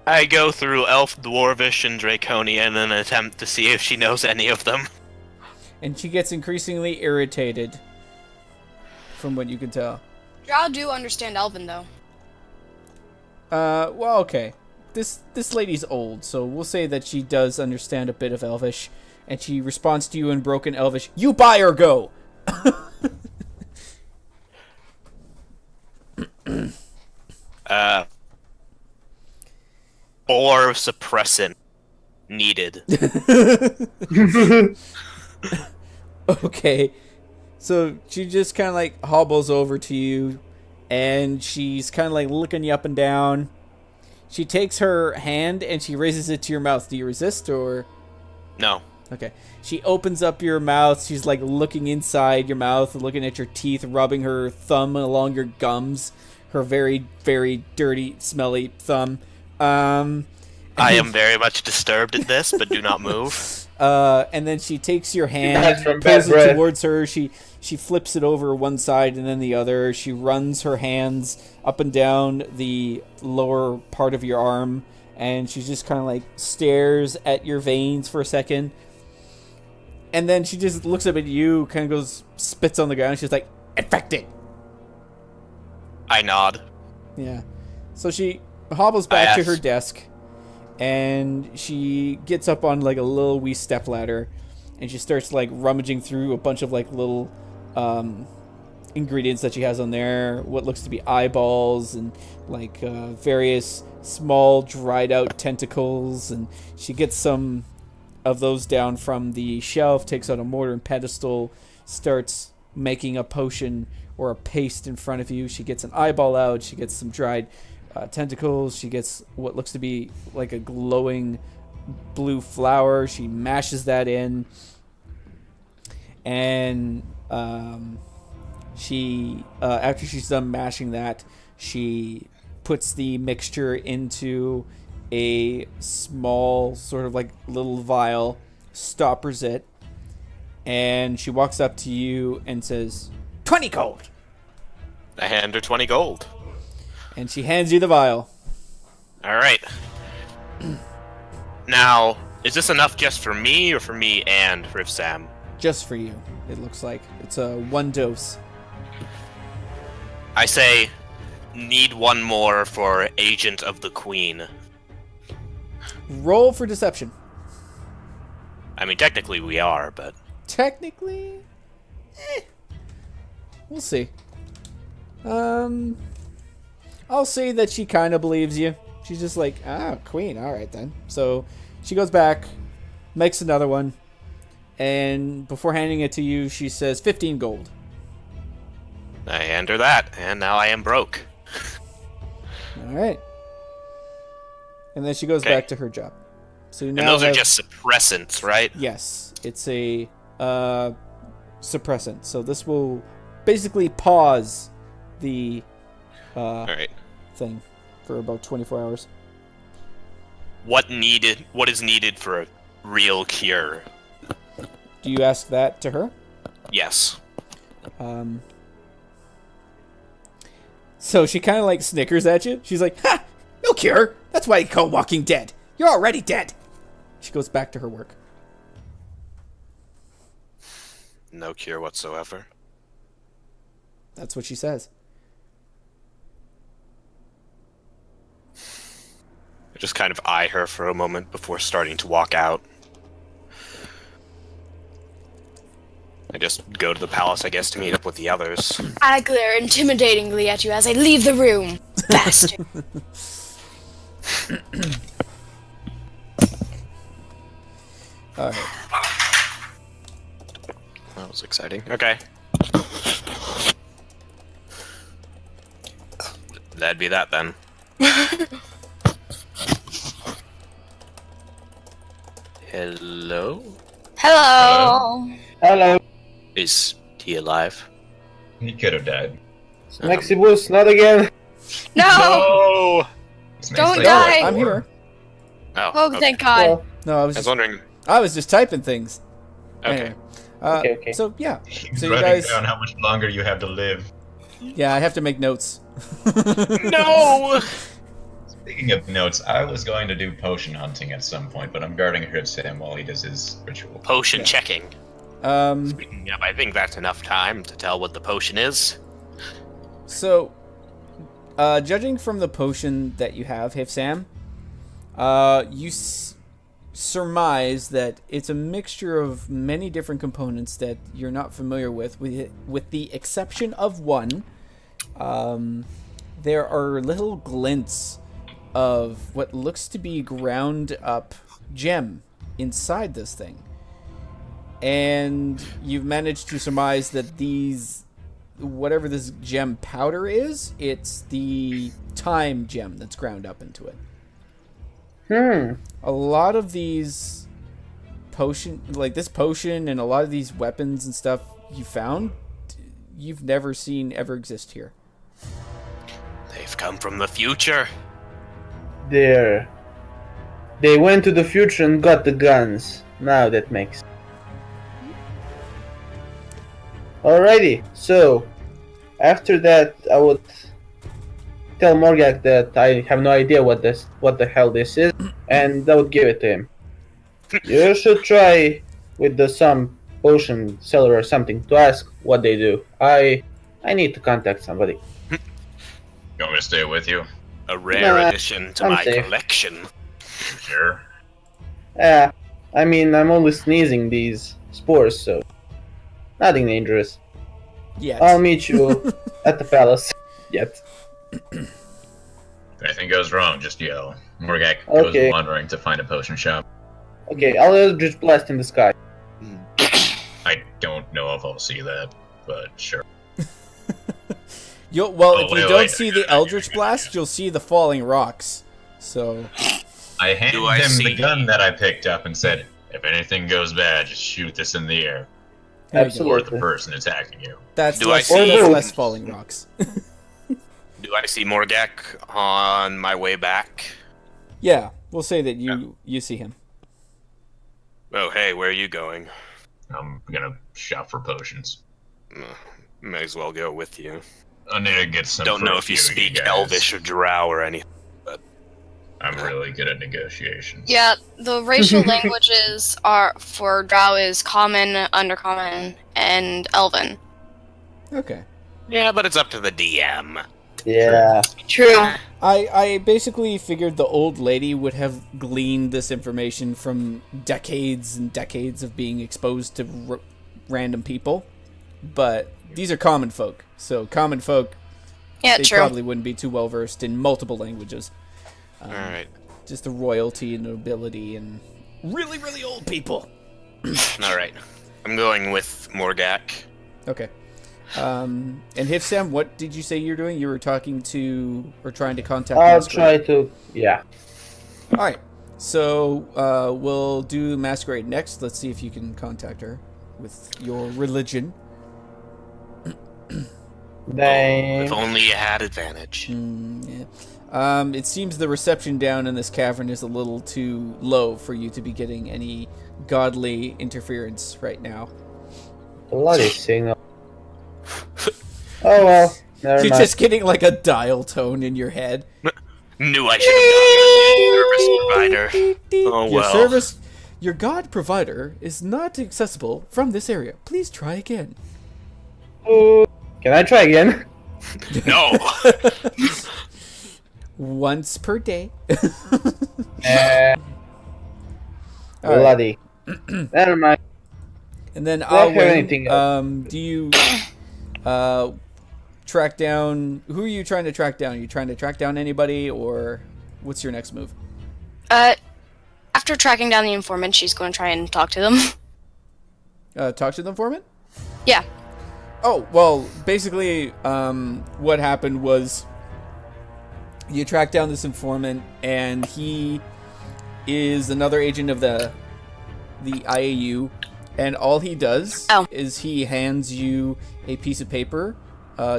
Speaker 4: I go through Elf, Dwarvish, and Draconian in an attempt to see if she knows any of them.
Speaker 1: and she gets increasingly irritated from what you can tell.
Speaker 3: Drow do understand Elven, though.
Speaker 1: Well, okay. This lady's old, so we'll say that she does understand a bit of Elvish, and she responds to you in broken Elvish, "You buy or go!"
Speaker 4: Or suppressant. needed.
Speaker 1: Okay. So she just kind of like hobbles over to you, and she's kind of like looking you up and down. She takes her hand and she raises it to your mouth. Do you resist or?
Speaker 4: No.
Speaker 1: Okay. She opens up your mouth. She's like looking inside your mouth, looking at your teeth, rubbing her thumb along your gums. Her very, very dirty, smelly thumb.
Speaker 4: I am very much disturbed at this, but do not move.
Speaker 1: And then she takes your hand,
Speaker 2: That's from
Speaker 1: pulls
Speaker 2: bad
Speaker 1: it
Speaker 2: breath.
Speaker 1: towards her. She flips it over one side and then the other. She runs her hands up and down the lower part of your arm, and she just kind of like stares at your veins for a second. And then she just looks up at you, kind of goes, spits on the ground. She's like, infected.
Speaker 4: I nod.
Speaker 1: Yeah. So she hobbles back to
Speaker 4: ask-
Speaker 1: her desk, and she gets up on like a little wee step ladder, and she starts like rummaging through a bunch of like little ingredients that she has on there. What looks to be eyeballs and like various small dried out tentacles, and she gets some of those down from the shelf, takes out a mortar and pestle, starts making a potion or a paste in front of you. She gets an eyeball out, she gets some dried tentacles, she gets what looks to be like a glowing blue flower. She mashes that in, and she after she's done mashing that, she puts the mixture into a small sort of like little vial, stoppers it, and she walks up to you and says, 20 gold.
Speaker 4: I hand her 20 gold.
Speaker 1: And she hands you the vial.
Speaker 4: Alright. Now, is this enough just for me or for me and for Sam?
Speaker 1: Just for you, it looks like. It's a 1 dose.
Speaker 4: I say, need one more for Agent of the Queen.
Speaker 1: Roll for deception.
Speaker 4: I mean, technically we are, but...
Speaker 1: Technically, we'll see. I'll say that she kind of believes you. She's just like, queen, alright then. So she goes back, makes another one, and before handing it to you, she says 15 gold.
Speaker 4: I hand her that, and now I am broke.
Speaker 1: Alright. And then she goes
Speaker 4: Okay.
Speaker 1: back to her job. So you now
Speaker 4: And those are
Speaker 1: have-
Speaker 4: just suppressants, right?
Speaker 1: Yes, it's a suppressant. So this will basically pause the
Speaker 4: Alright.
Speaker 1: thing for about 24 hours.
Speaker 4: What is needed for a real cure?
Speaker 1: Do you ask that to her?
Speaker 4: Yes.
Speaker 1: So she kind of like snickers at you. She's like, ha! No cure! That's why you call Walking Dead. You're already dead. She goes back to her work.
Speaker 4: No cure whatsoever.
Speaker 1: That's what she says.
Speaker 4: I just kind of eye her for a moment before starting to walk out. I just go to the palace, I guess, to meet up with the others.
Speaker 6: I glare intimidatingly at you as I leave the room. Bastard.
Speaker 1: Alright.
Speaker 4: That was exciting. Okay. That'd be that then. Hello?
Speaker 6: Hello.
Speaker 2: Hello.
Speaker 4: Is he alive?
Speaker 5: He could have died.
Speaker 2: Maxibus, not again.
Speaker 6: No.
Speaker 4: Oh!
Speaker 5: This
Speaker 6: Don't
Speaker 5: makes
Speaker 6: die.
Speaker 1: I'm here.
Speaker 6: Oh,
Speaker 4: okay.
Speaker 6: thank God.
Speaker 2: Well,
Speaker 1: No,
Speaker 4: I was wondering.
Speaker 1: I was just typing things.
Speaker 4: Okay.
Speaker 1: Anyway.
Speaker 2: Okay.
Speaker 1: So yeah.
Speaker 5: He's
Speaker 1: So you
Speaker 5: writing
Speaker 1: guys,
Speaker 5: down how much longer you have to live.
Speaker 1: yeah, I have to make notes.
Speaker 4: No!
Speaker 5: Speaking of notes, I was going to do potion hunting at some point, but I'm guarding Sam while he does his ritual.
Speaker 4: Potion checking.
Speaker 1: Um,
Speaker 4: Speaking of, I think that's enough time to tell what the potion is.
Speaker 1: so, judging from the potion that you have, Sam, you surmise that it's a mixture of many different components that you're not familiar with the exception of one. There are little glints of what looks to be ground up gem inside this thing. And you've managed to surmise that whatever this gem powder is, it's the time gem that's ground up into it. A lot of these this potion and a lot of these weapons and stuff you found, you've never seen ever exist here.
Speaker 4: They've come from the future.
Speaker 2: They went to the future and got the guns. Now that makes. Alrighty, so after that, I would tell Morgak that I have no idea what the hell this is, and I would give it to him. You should try with some potion seller or something to ask what they do. I need to contact somebody.
Speaker 5: You want me to stay with you?
Speaker 4: A rare
Speaker 2: Nah,
Speaker 4: addition to
Speaker 2: I'm
Speaker 4: my
Speaker 2: safe.
Speaker 4: collection.
Speaker 5: Sure.
Speaker 2: Yeah, I mean, I'm only sneezing these spores, so nothing dangerous.
Speaker 1: Yes.
Speaker 2: I'll meet you at the palace. Yet.
Speaker 5: If anything goes wrong, just yell. Morgak goes
Speaker 2: Okay.
Speaker 5: wandering to find a potion shop.
Speaker 2: Okay, I'll Eldritch Blast in the sky.
Speaker 5: I don't know if I'll see that, but sure.
Speaker 1: If you
Speaker 5: wait,
Speaker 1: don't
Speaker 5: wait,
Speaker 1: see
Speaker 5: no,
Speaker 1: the
Speaker 5: no,
Speaker 1: Eldritch
Speaker 5: no, no,
Speaker 1: Blast, you'll see the falling rocks. So,
Speaker 5: I hand
Speaker 4: Do I
Speaker 5: him
Speaker 4: see-
Speaker 5: the gun that I picked up and said, if anything goes bad, just shoot this in the air.
Speaker 1: there you go.
Speaker 5: Or the
Speaker 2: Absolutely.
Speaker 5: person attacking you.
Speaker 1: That's
Speaker 4: Do I
Speaker 1: less,
Speaker 4: see-
Speaker 1: that's less falling rocks.
Speaker 4: Do I see Morgak on my way back?
Speaker 1: Yeah, we'll say that you see him.
Speaker 4: Oh, hey, where are you going?
Speaker 5: I'm gonna shop for potions.
Speaker 4: May as well go with you.
Speaker 5: I need to get some.
Speaker 4: Don't
Speaker 5: for
Speaker 4: know
Speaker 5: a
Speaker 4: if you
Speaker 5: few of
Speaker 4: speak
Speaker 5: guys.
Speaker 4: Elvish or Drow or anything.
Speaker 5: I'm really good at negotiations.
Speaker 3: Yeah, the racial languages are for Drow is Common, Undercommon, and Elven.
Speaker 1: Okay.
Speaker 4: Yeah, but it's up to the DM.
Speaker 2: Yeah.
Speaker 3: True.
Speaker 1: I basically figured the old lady would have gleaned this information from decades and decades of being exposed to random people, but these are common folk. So common folk,
Speaker 3: Yeah,
Speaker 1: they
Speaker 3: true.
Speaker 1: probably wouldn't be too well versed in multiple languages.
Speaker 4: Alright.
Speaker 1: Just the royalty and nobility and really, really old people.
Speaker 4: Alright. I'm going with Morgak.
Speaker 1: Okay. And Hifsam, what did you say you're doing? You were talking to or trying to contact
Speaker 2: I'll
Speaker 1: Masquerade.
Speaker 2: try to. Yeah.
Speaker 1: All right. So we'll do Masquerade next. Let's see if you can contact her with your religion.
Speaker 4: If only you had advantage.
Speaker 1: Yeah. It seems the reception down in this cavern is a little too low for you to be getting any godly interference right now.
Speaker 2: Bloody signal. Oh well. Never
Speaker 1: You're
Speaker 2: mind.
Speaker 1: just getting like a dial tone in your head.
Speaker 4: Knew I should have gone with the service provider. Oh well.
Speaker 1: Your god provider is not accessible from this area. Please try again.
Speaker 2: Can I try again?
Speaker 4: No.
Speaker 1: Once per day.
Speaker 2: Eh,
Speaker 1: All right.
Speaker 2: bloody. Never mind.
Speaker 1: And then
Speaker 2: I have
Speaker 1: Alwyn,
Speaker 2: anything else?
Speaker 1: do you track down? Who are you trying to track down? Are you trying to track down anybody, or what's your next move?
Speaker 3: After tracking down the informant, she's going to try and talk to them.
Speaker 1: Talk to the informant?
Speaker 3: Yeah.
Speaker 1: Oh, well, basically, what happened was you track down this informant, and he is another agent of the IAU, and all he does is he hands you a piece of paper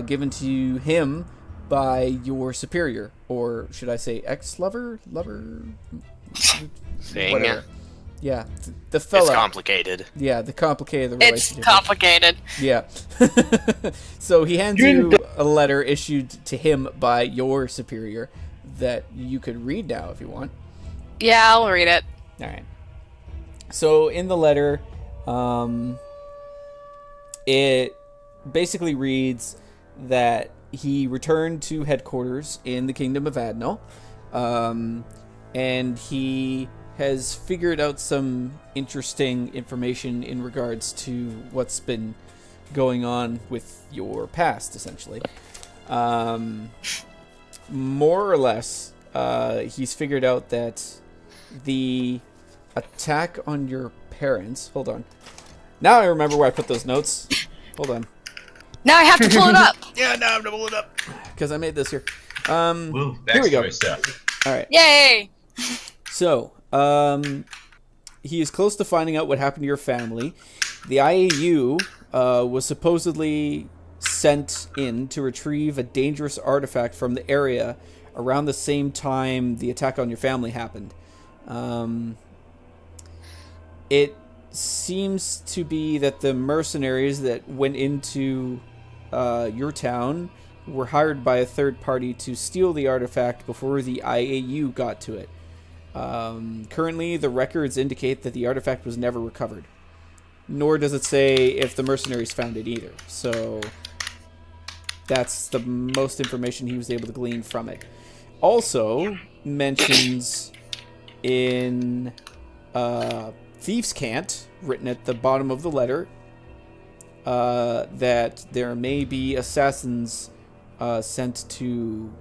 Speaker 1: given to him by your superior, or should I say ex-lover?
Speaker 4: Thing.
Speaker 1: Whatever. Yeah, the fella.
Speaker 4: It's complicated.
Speaker 1: Yeah, the complicated
Speaker 3: It's
Speaker 1: relationship.
Speaker 3: complicated.
Speaker 1: Yeah. So he hands you a letter issued to him by your superior that you could read now if you want.
Speaker 3: Yeah, I'll read it.
Speaker 1: All right. So in the letter, it basically reads that he returned to headquarters in the Kingdom of Adnal, and he has figured out some interesting information in regards to what's been going on with your past, essentially. More or less, he's figured out that the attack on your parents. Hold on. Now I remember where I put those notes. Hold on.
Speaker 3: Now I have to pull it up.
Speaker 4: Yeah, now I'm double it up.
Speaker 1: Because I made this here.
Speaker 5: Woo,
Speaker 1: Here we go.
Speaker 5: backstory stuff.
Speaker 1: All right.
Speaker 3: Yay!
Speaker 1: So, he is close to finding out what happened to your family. The IAU was supposedly sent in to retrieve a dangerous artifact from the area around the same time the attack on your family happened. It seems to be that the mercenaries that went into your town were hired by a third party to steal the artifact before the IAU got to it. Currently, the records indicate that the artifact was never recovered. Nor does it say if the mercenaries found it either. So, that's the most information he was able to glean from it. Also, mentions in Thieves' Cant, written at the bottom of the letter, that there may be assassins sent to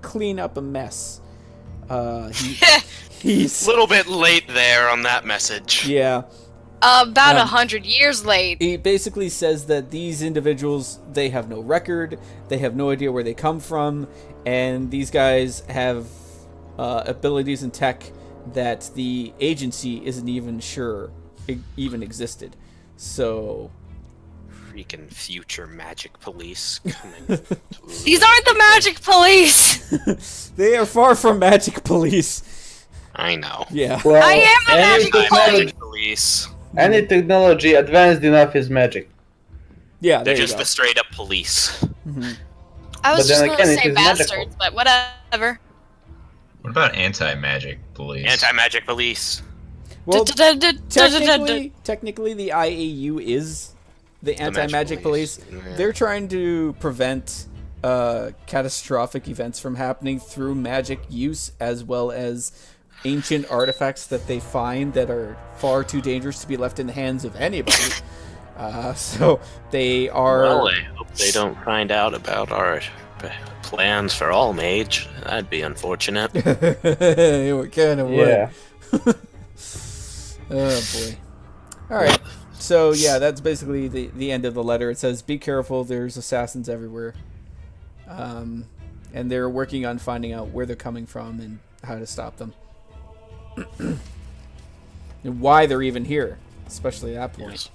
Speaker 1: clean up a mess. He's
Speaker 4: A little bit late there on that message.
Speaker 1: yeah.
Speaker 3: About 100 years late.
Speaker 1: He basically says that these individuals, they have no record, they have no idea where they come from, and these guys have abilities and tech that the agency isn't even sure even existed. So,
Speaker 4: Freaking future magic police coming.
Speaker 3: These aren't the magic police!
Speaker 1: they are far from magic police.
Speaker 4: I know.
Speaker 1: Yeah.
Speaker 2: Well,
Speaker 3: I am the
Speaker 2: any
Speaker 3: magical
Speaker 2: technology,
Speaker 4: Magic police.
Speaker 2: any technology advanced enough is magic.
Speaker 1: Yeah, there
Speaker 4: They're
Speaker 1: you
Speaker 4: just
Speaker 1: go.
Speaker 4: the straight up police.
Speaker 3: I was
Speaker 2: But
Speaker 3: just
Speaker 2: then
Speaker 3: gonna
Speaker 2: again, it
Speaker 3: say
Speaker 2: is magical.
Speaker 3: bastards, but whatever.
Speaker 5: What about anti-magic police?
Speaker 4: Anti-magic police.
Speaker 1: Well,
Speaker 3: Technically,
Speaker 1: technically, the IAU is the anti-magic
Speaker 4: magic
Speaker 1: police.
Speaker 4: police, yeah.
Speaker 1: They're trying to prevent catastrophic events from happening through magic use, as well as ancient artifacts that they find that are far too dangerous to be left in the hands of anybody. So they are.
Speaker 4: Well, I hope they don't find out about our plans for All Mage. That'd be unfortunate.
Speaker 1: It kind of would.
Speaker 2: Yeah.
Speaker 1: Oh boy. All right. So yeah, that's basically the end of the letter. It says, "Be careful. There's assassins everywhere." And they're working on finding out where they're coming from and how to stop them, and why they're even here, especially at that point.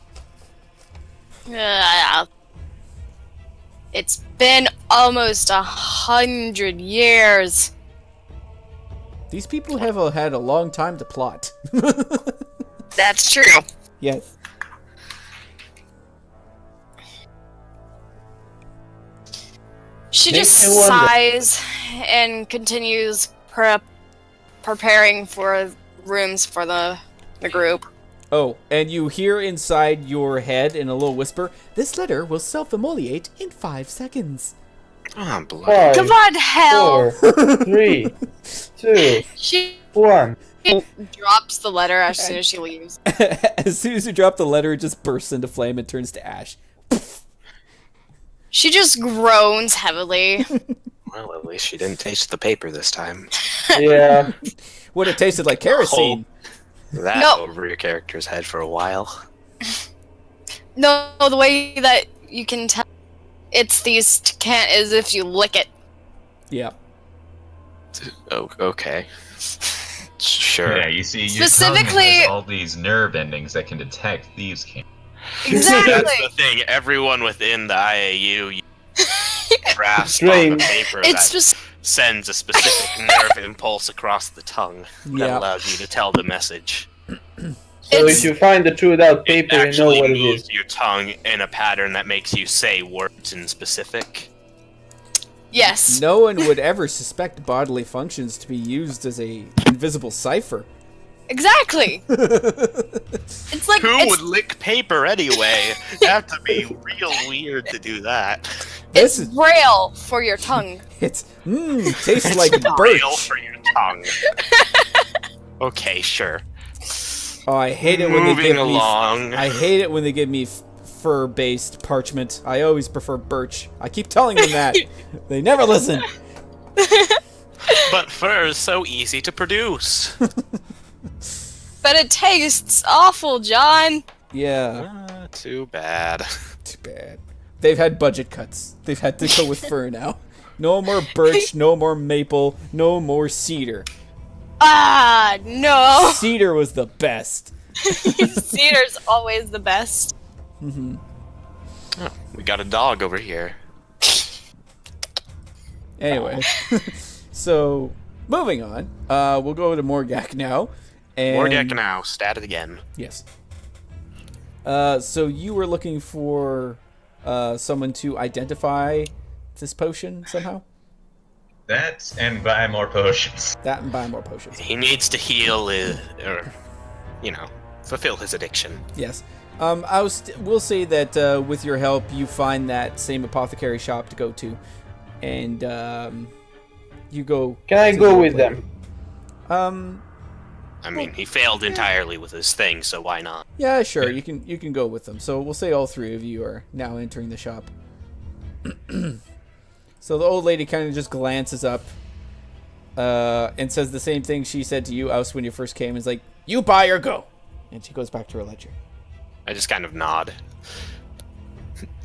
Speaker 3: it's been almost 100 years.
Speaker 1: These people have had a long time to plot.
Speaker 3: That's true.
Speaker 1: Yes.
Speaker 3: She
Speaker 2: Makes
Speaker 3: just
Speaker 2: me wonder.
Speaker 3: sighs and continues preparing for rooms for the group.
Speaker 1: Oh, and you hear inside your head in a little whisper, "This letter will self-immolate in 5 seconds."
Speaker 4: Oh, bloody.
Speaker 2: 5,
Speaker 3: Come on, hell!
Speaker 2: 4, 3, 2,
Speaker 3: She
Speaker 2: 1.
Speaker 3: drops the letter as soon as she leaves.
Speaker 1: As soon as you drop the letter, it just bursts into flame and turns to ash.
Speaker 3: She just groans heavily.
Speaker 4: Well, at least she didn't taste the paper this time.
Speaker 2: Yeah.
Speaker 1: Would have tasted like kerosene.
Speaker 4: That
Speaker 3: No.
Speaker 4: over your character's head for a while.
Speaker 3: No, the way that you can tell it's these can't is if you lick it.
Speaker 1: Yeah.
Speaker 4: Oh, okay. Sure.
Speaker 5: Yeah, you see, your
Speaker 3: Specifically-
Speaker 5: tongue has all these nerve endings that can detect thieves' cant.
Speaker 3: Exactly.
Speaker 4: That's the thing. Everyone within the IAU grasps on
Speaker 2: Strange.
Speaker 4: the paper
Speaker 3: It's
Speaker 4: that
Speaker 3: just
Speaker 4: sends a specific nerve impulse across the tongue that
Speaker 1: Yeah.
Speaker 4: allows you to tell the message.
Speaker 2: So
Speaker 3: It's-
Speaker 2: if you find the truth out paper, you know
Speaker 4: Actually
Speaker 2: what it
Speaker 4: moves
Speaker 2: is.
Speaker 4: your tongue in a pattern that makes you say words in specific.
Speaker 3: yes.
Speaker 1: No one would ever suspect bodily functions to be used as a invisible cipher.
Speaker 3: Exactly. It's like
Speaker 4: Who
Speaker 3: it's,
Speaker 4: would lick paper anyway? It'd have to be real weird to do that.
Speaker 1: This
Speaker 3: it's
Speaker 1: is
Speaker 3: braille for your tongue.
Speaker 1: it's tastes like
Speaker 4: Real
Speaker 1: birch.
Speaker 4: for your tongue. Okay, sure.
Speaker 1: Oh, I hate it when they
Speaker 4: Moving
Speaker 1: give
Speaker 4: along.
Speaker 1: me. I hate it when they give me fur-based parchment. I always prefer birch. I keep telling them that. They never listen.
Speaker 4: But fur is so easy to produce.
Speaker 6: But it tastes awful, John.
Speaker 1: Yeah,
Speaker 4: Too bad.
Speaker 1: too bad. They've had budget cuts. They've had to go with fir now. No more birch, no more maple, no more cedar.
Speaker 6: Ah, no.
Speaker 1: Cedar was the best.
Speaker 6: Cedar's always the best.
Speaker 4: We got a dog over here.
Speaker 1: Anyway, so moving on, we'll go to Morgak now. And
Speaker 4: Morgak now, stat it again.
Speaker 1: Yes. So you were looking for someone to identify this potion somehow?
Speaker 5: That and buy more potions.
Speaker 1: That and buy more potions.
Speaker 4: He needs to heal, or, fulfill his addiction.
Speaker 1: Yes. We'll say that with your help, you find that same apothecary shop to go to, and you go.
Speaker 2: Can I
Speaker 1: to
Speaker 2: go
Speaker 1: the
Speaker 2: with
Speaker 1: place.
Speaker 2: them?
Speaker 4: I mean, he failed entirely with his thing, so why not?
Speaker 1: Yeah, sure. You can go with them. So we'll say all three of you are now entering the shop. So the old lady kind of just glances up and says the same thing she said to you, Oust, when you first came. Is like, "You buy or go," and she goes back to her ledger.
Speaker 4: I just kind of nod.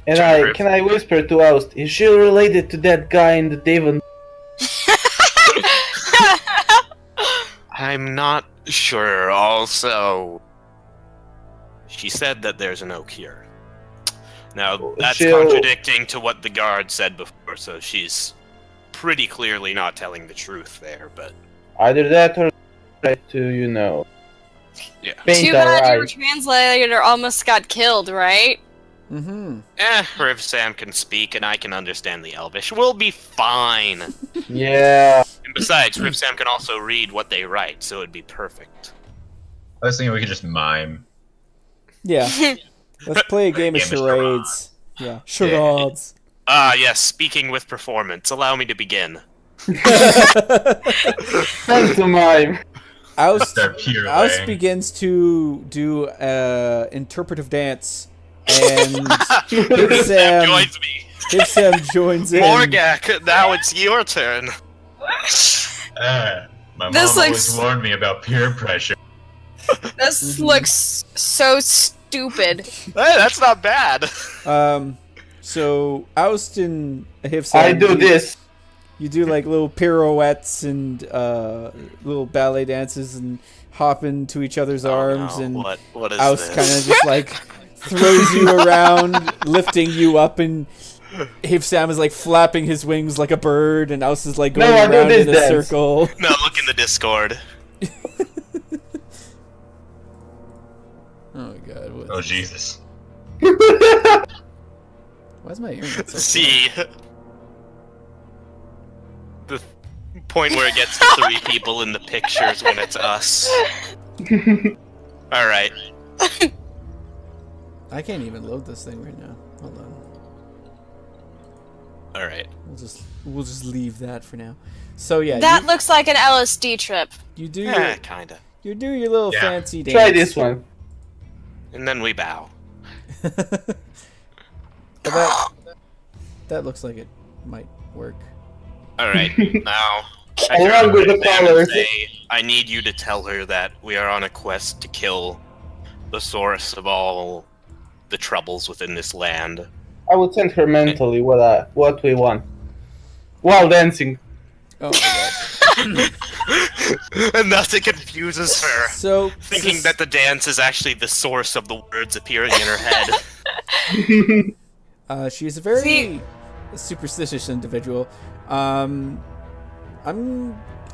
Speaker 2: And can I whisper to Oust, is she related to that guy in the Devon?
Speaker 4: I'm not sure. Also, she said that there's no cure. Now, that's contradicting to what the guard said before, so she's pretty clearly not telling the truth there, but...
Speaker 2: Either that or to,
Speaker 4: Yeah.
Speaker 2: paint
Speaker 6: Too
Speaker 2: our
Speaker 6: bad your
Speaker 2: eyes.
Speaker 6: translator almost got killed, right?
Speaker 1: Mm-hmm.
Speaker 4: Riv Sam can speak, and I can understand the Elvish. We'll be fine!
Speaker 2: Yeah.
Speaker 4: And besides, Riv Sam can also read what they write, so it'd be perfect.
Speaker 5: I was thinking we could just mime.
Speaker 1: Yeah. Let's play a game of
Speaker 5: Game of
Speaker 1: charades. Yeah. Charades.
Speaker 4: Ah, yes, speaking with performance. Allow me to begin.
Speaker 2: Pantomime.
Speaker 1: Oust
Speaker 5: They're pure
Speaker 1: Oust
Speaker 5: way.
Speaker 1: begins to do interpretive dance, and Hipsam
Speaker 4: Joins me.
Speaker 1: joins in.
Speaker 4: Morgak, now it's your turn.
Speaker 5: My mom
Speaker 6: This
Speaker 5: always
Speaker 6: looks-
Speaker 5: warned me about peer pressure.
Speaker 6: This looks so stupid.
Speaker 4: Hey, that's not bad.
Speaker 1: So Oust and Hipsam,
Speaker 2: I do this.
Speaker 1: You do like little pirouettes and little ballet dances and hop into each other's arms,
Speaker 4: no.
Speaker 1: and
Speaker 4: What is
Speaker 1: Oust
Speaker 4: this?
Speaker 1: kind of just like throws you around, lifting you up, and Hipsam is like flapping his wings like a bird, and Oust is like going
Speaker 2: No, I do
Speaker 1: around
Speaker 2: this
Speaker 1: in a
Speaker 2: dance.
Speaker 1: circle.
Speaker 4: No, look in the Discord.
Speaker 1: Oh my god! What
Speaker 5: Oh
Speaker 1: is this?
Speaker 5: Jesus.
Speaker 1: Why is my internet so
Speaker 4: See, the point where it gets to 3 people in the pictures when it's us. All right.
Speaker 1: slow? I can't even load this thing right now. Hold on.
Speaker 4: All right.
Speaker 1: We'll just leave that for now. So yeah,
Speaker 6: That looks like an LSD trip.
Speaker 1: you do
Speaker 4: Yeah,
Speaker 1: your,
Speaker 4: kinda.
Speaker 1: you do your little
Speaker 5: Yeah.
Speaker 1: fancy dance.
Speaker 2: Try this one.
Speaker 4: And then we bow.
Speaker 1: But that looks like it might work.
Speaker 4: All right. Now, I
Speaker 2: Along
Speaker 4: turn
Speaker 2: with
Speaker 4: to
Speaker 2: the
Speaker 4: Sam and
Speaker 2: colors.
Speaker 4: say, I need you to tell her that we are on a quest to kill the source of all the troubles within this land.
Speaker 2: I would send her mentally what we want. While dancing.
Speaker 1: Oh my god.
Speaker 4: And thus it confuses her,
Speaker 1: So
Speaker 4: thinking that the dance is actually the source of the words appearing in her head.
Speaker 1: she's a very
Speaker 6: See-
Speaker 1: superstitious individual. I'm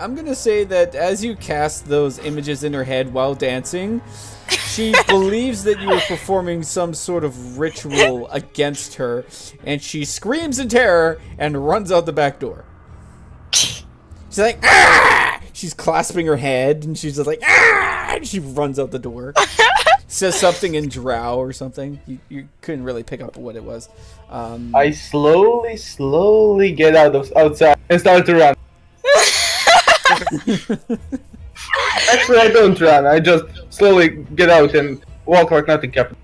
Speaker 1: gonna say that as you cast those images in her head while dancing, she believes that you are performing some sort of ritual against her, and she screams in terror and runs out the back door. She's like, ah! She's clasping her head, and she's just like, ah! And she runs out the door. Says something in Drow or something. You couldn't really pick up what it was.
Speaker 2: I slowly get outside and start to run. Actually, I don't run. I just slowly get out and walk like nothing happened.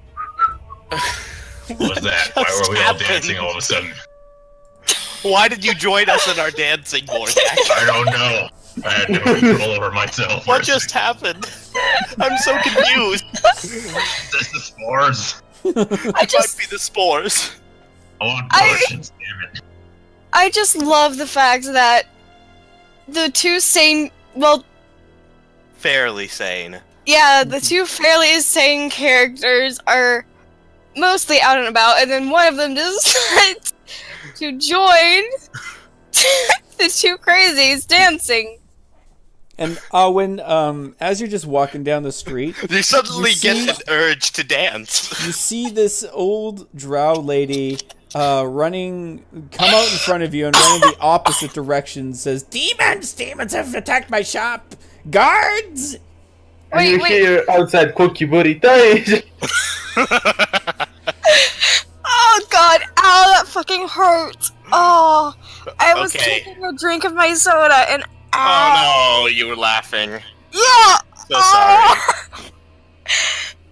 Speaker 5: What was that? Why were we all dancing all of a sudden?
Speaker 4: Why did you join us in our dancing, Morgak?
Speaker 5: I don't know. I had no control over myself.
Speaker 4: What just happened? I'm so confused.
Speaker 5: This the spores.
Speaker 4: It might be the spores.
Speaker 5: I want potions, damn it.
Speaker 3: I just love the fact that the two sane, well,
Speaker 4: Fairly sane.
Speaker 3: yeah, the two fairly sane characters are mostly out and about, and then one of them decides to join the two crazies dancing.
Speaker 1: And Awen, as you're just walking down the street,
Speaker 4: You suddenly
Speaker 1: You see-
Speaker 4: get an urge to dance.
Speaker 1: you see this old drow lady come out in front of you and run in the opposite direction. Says, "Demons! Demons have attacked my shop! Guards!"
Speaker 2: And you
Speaker 3: Wait.
Speaker 2: hear outside Cookie Booty die.
Speaker 3: Oh god, ow, that fucking hurts. Oh, I was
Speaker 4: Okay.
Speaker 3: taking a drink of my soda and ow.
Speaker 4: Oh no, you were laughing.
Speaker 3: Yeah!
Speaker 4: So sorry.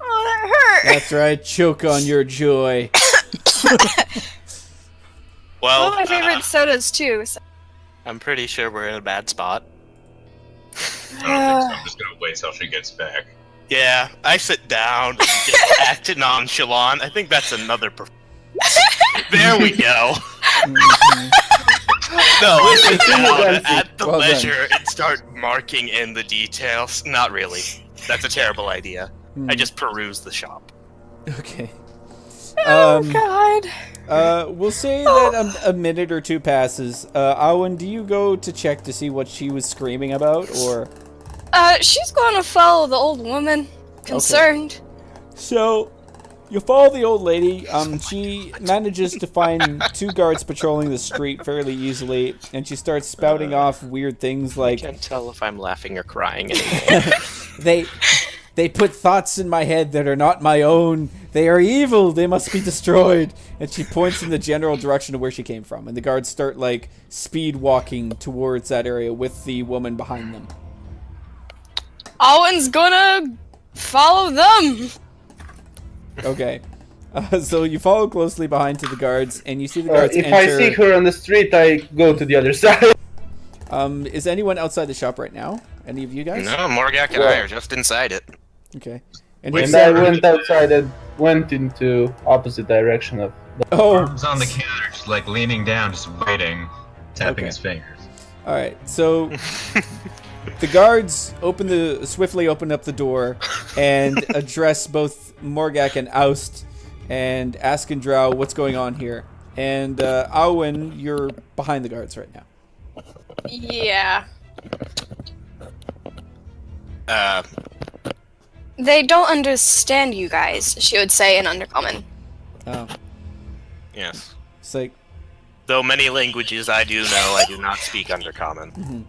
Speaker 3: Oh, that hurt.
Speaker 1: That's right. Choke on your joy.
Speaker 4: Well,
Speaker 3: One of my favorite sodas too. So.
Speaker 4: I'm pretty sure we're in a bad spot.
Speaker 5: I don't think so. I'm just gonna wait till she gets back.
Speaker 4: Yeah, I sit down and just act nonchalant. I think that's another There we go.
Speaker 1: Mhm.
Speaker 4: No, I sit
Speaker 2: Continue
Speaker 4: down
Speaker 2: dancing.
Speaker 4: at the
Speaker 1: Well done.
Speaker 4: leisure and start marking in the details. Not really. That's a terrible idea. I just peruse the shop.
Speaker 1: Okay.
Speaker 3: Oh god.
Speaker 1: We'll say that a minute or two passes. Awen, do you go to check to see what she was screaming about, or?
Speaker 3: She's gonna follow the old woman. Concerned.
Speaker 1: So, you follow the old lady. She manages to find two guards patrolling the street fairly easily, and she starts spouting off weird things
Speaker 4: I
Speaker 1: like,
Speaker 4: can't tell if I'm laughing or crying anymore.
Speaker 1: They put thoughts in my head that are not my own. They are evil. They must be destroyed. And she points in the general direction of where she came from, and the guards start like speed walking towards that area with the woman behind them.
Speaker 3: Owen's gonna follow them.
Speaker 1: Okay. So you follow closely behind to the guards, and you see the guards
Speaker 2: If
Speaker 1: enter.
Speaker 2: I see her on the street, I go to the other side.
Speaker 1: Is anyone outside the shop right now? Any of you guys?
Speaker 4: No, Morgak and I are just inside it.
Speaker 1: Okay. And
Speaker 5: Wait,
Speaker 1: he
Speaker 2: And
Speaker 1: said,
Speaker 2: I went outside and went into opposite direction of.
Speaker 1: "Oh,
Speaker 5: Arms on the counter, just like leaning down, just waiting, tapping
Speaker 1: Okay.
Speaker 5: his fingers.
Speaker 1: all right." So the guards swiftly open up the door and address both Morgak and Oust and ask in Drow what's going on here. And Awen, you're behind the guards right now.
Speaker 3: Yeah.
Speaker 4: Uh,
Speaker 3: They don't understand you guys, she would say in Undercommon.
Speaker 1: Oh,
Speaker 4: yes.
Speaker 1: it's like,
Speaker 4: Though many languages I do know, I do not speak Undercommon.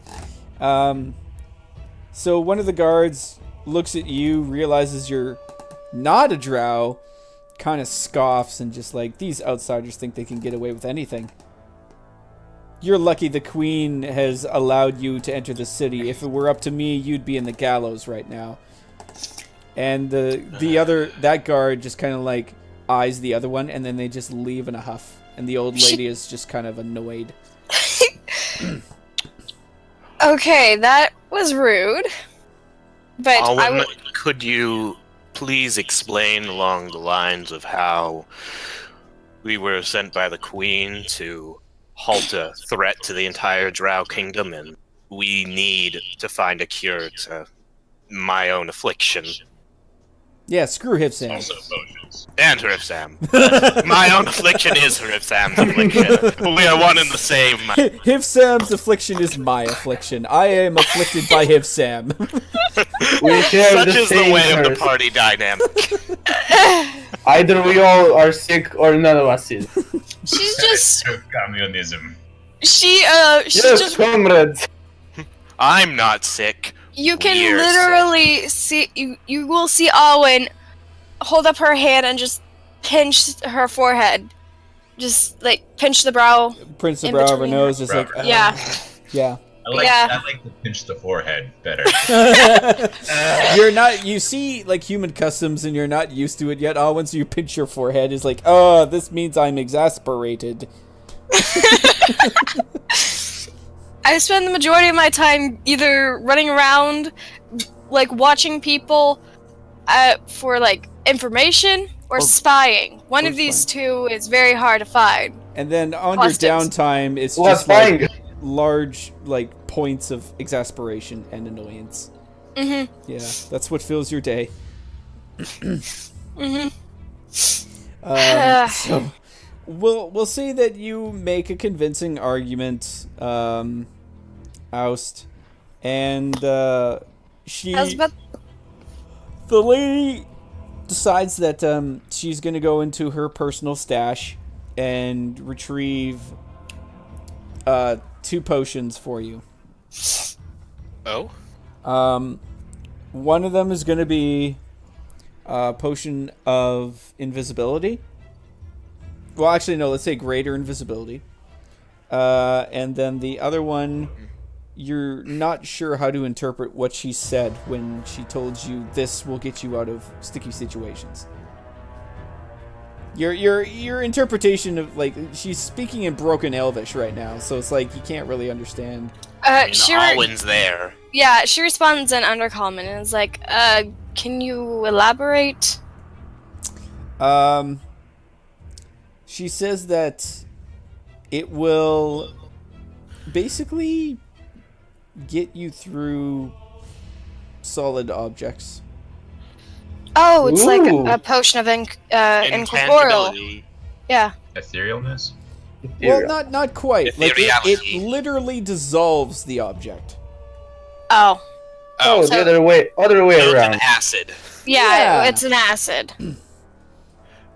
Speaker 1: so one of the guards looks at you, realizes you're not a Drow, kind of scoffs and just like, these outsiders think they can get away with anything. You're lucky the queen has allowed you to enter the city. If it were up to me, you'd be in the gallows right now. And that guard just kind of like eyes the other one, and then they just leave in a huff. And the old lady is just kind of annoyed.
Speaker 3: Okay, that was rude. But I
Speaker 4: Alwyn,
Speaker 3: would.
Speaker 4: could you please explain along the lines of how we were sent by the Queen to halt a threat to the entire Drow Kingdom, and we need to find a cure to my own affliction
Speaker 1: Yeah, screw Hifsam.
Speaker 5: Also potions.
Speaker 4: and Hrifsam. My own affliction is Hrifsam's affliction. We are one and the same.
Speaker 1: Hifsam's affliction is my affliction. I am afflicted by Hifsam.
Speaker 2: We share
Speaker 4: Such
Speaker 2: the
Speaker 4: is the
Speaker 2: same
Speaker 4: way of the
Speaker 2: curse.
Speaker 4: party dynamic.
Speaker 2: Either we all are sick or none of us is.
Speaker 3: She's just.
Speaker 5: Communism.
Speaker 3: She
Speaker 2: Yes,
Speaker 3: just.
Speaker 2: comrades.
Speaker 4: I'm not sick.
Speaker 3: You can
Speaker 4: We're
Speaker 3: literally see. You will see Owen hold up her hand and just pinch her forehead. Just, like, pinch the brow.
Speaker 1: Prince of
Speaker 3: In
Speaker 1: Brow of her
Speaker 3: between
Speaker 1: nose is like,
Speaker 3: Yeah.
Speaker 1: yeah.
Speaker 3: Yeah.
Speaker 5: I like to pinch the forehead better.
Speaker 1: You're not, you see, like, human customs and you're not used to it yet. Oh, once you pinch your forehead, it's like, oh, this means I'm exasperated.
Speaker 3: I spend the majority of my time either running around, like watching people for like information or spying. One
Speaker 1: or
Speaker 3: of these two is very hard to find.
Speaker 1: And then on
Speaker 3: Customs.
Speaker 1: your downtime, it's
Speaker 2: What's
Speaker 1: just like
Speaker 2: buying?
Speaker 1: large like points of exasperation and annoyance.
Speaker 3: Mm-hmm.
Speaker 1: Yeah, that's what fills your day.
Speaker 3: Mm-hmm.
Speaker 1: So we'll say that you make a convincing argument, Oust, and she,
Speaker 3: I was about
Speaker 1: the lady, decides that she's gonna go into her personal stash and retrieve 2 potions for you.
Speaker 4: Oh?
Speaker 1: One of them is gonna be a potion of invisibility. Well, actually, no. Let's say greater invisibility. And then the other one, you're not sure how to interpret what she said when she told you this will get you out of sticky situations. Your interpretation of, like, she's speaking in broken Elvish right now, so it's like you can't really understand.
Speaker 4: I mean, Alwyn's there.
Speaker 3: Yeah, she responds in Undercommon and is like, can you elaborate?
Speaker 1: She says that it will basically get you through solid objects.
Speaker 3: Oh, it's like
Speaker 2: Ooh.
Speaker 3: a potion of incorporeal.
Speaker 4: Intangibility.
Speaker 3: Yeah.
Speaker 5: Etherealness?
Speaker 1: Well, not quite. Like it
Speaker 4: Ethereality.
Speaker 1: literally dissolves the object.
Speaker 3: Oh.
Speaker 2: Oh,
Speaker 3: so-
Speaker 2: the other way
Speaker 4: So it's
Speaker 2: around.
Speaker 4: an acid.
Speaker 3: Yeah,
Speaker 1: Yeah.
Speaker 3: it's an acid.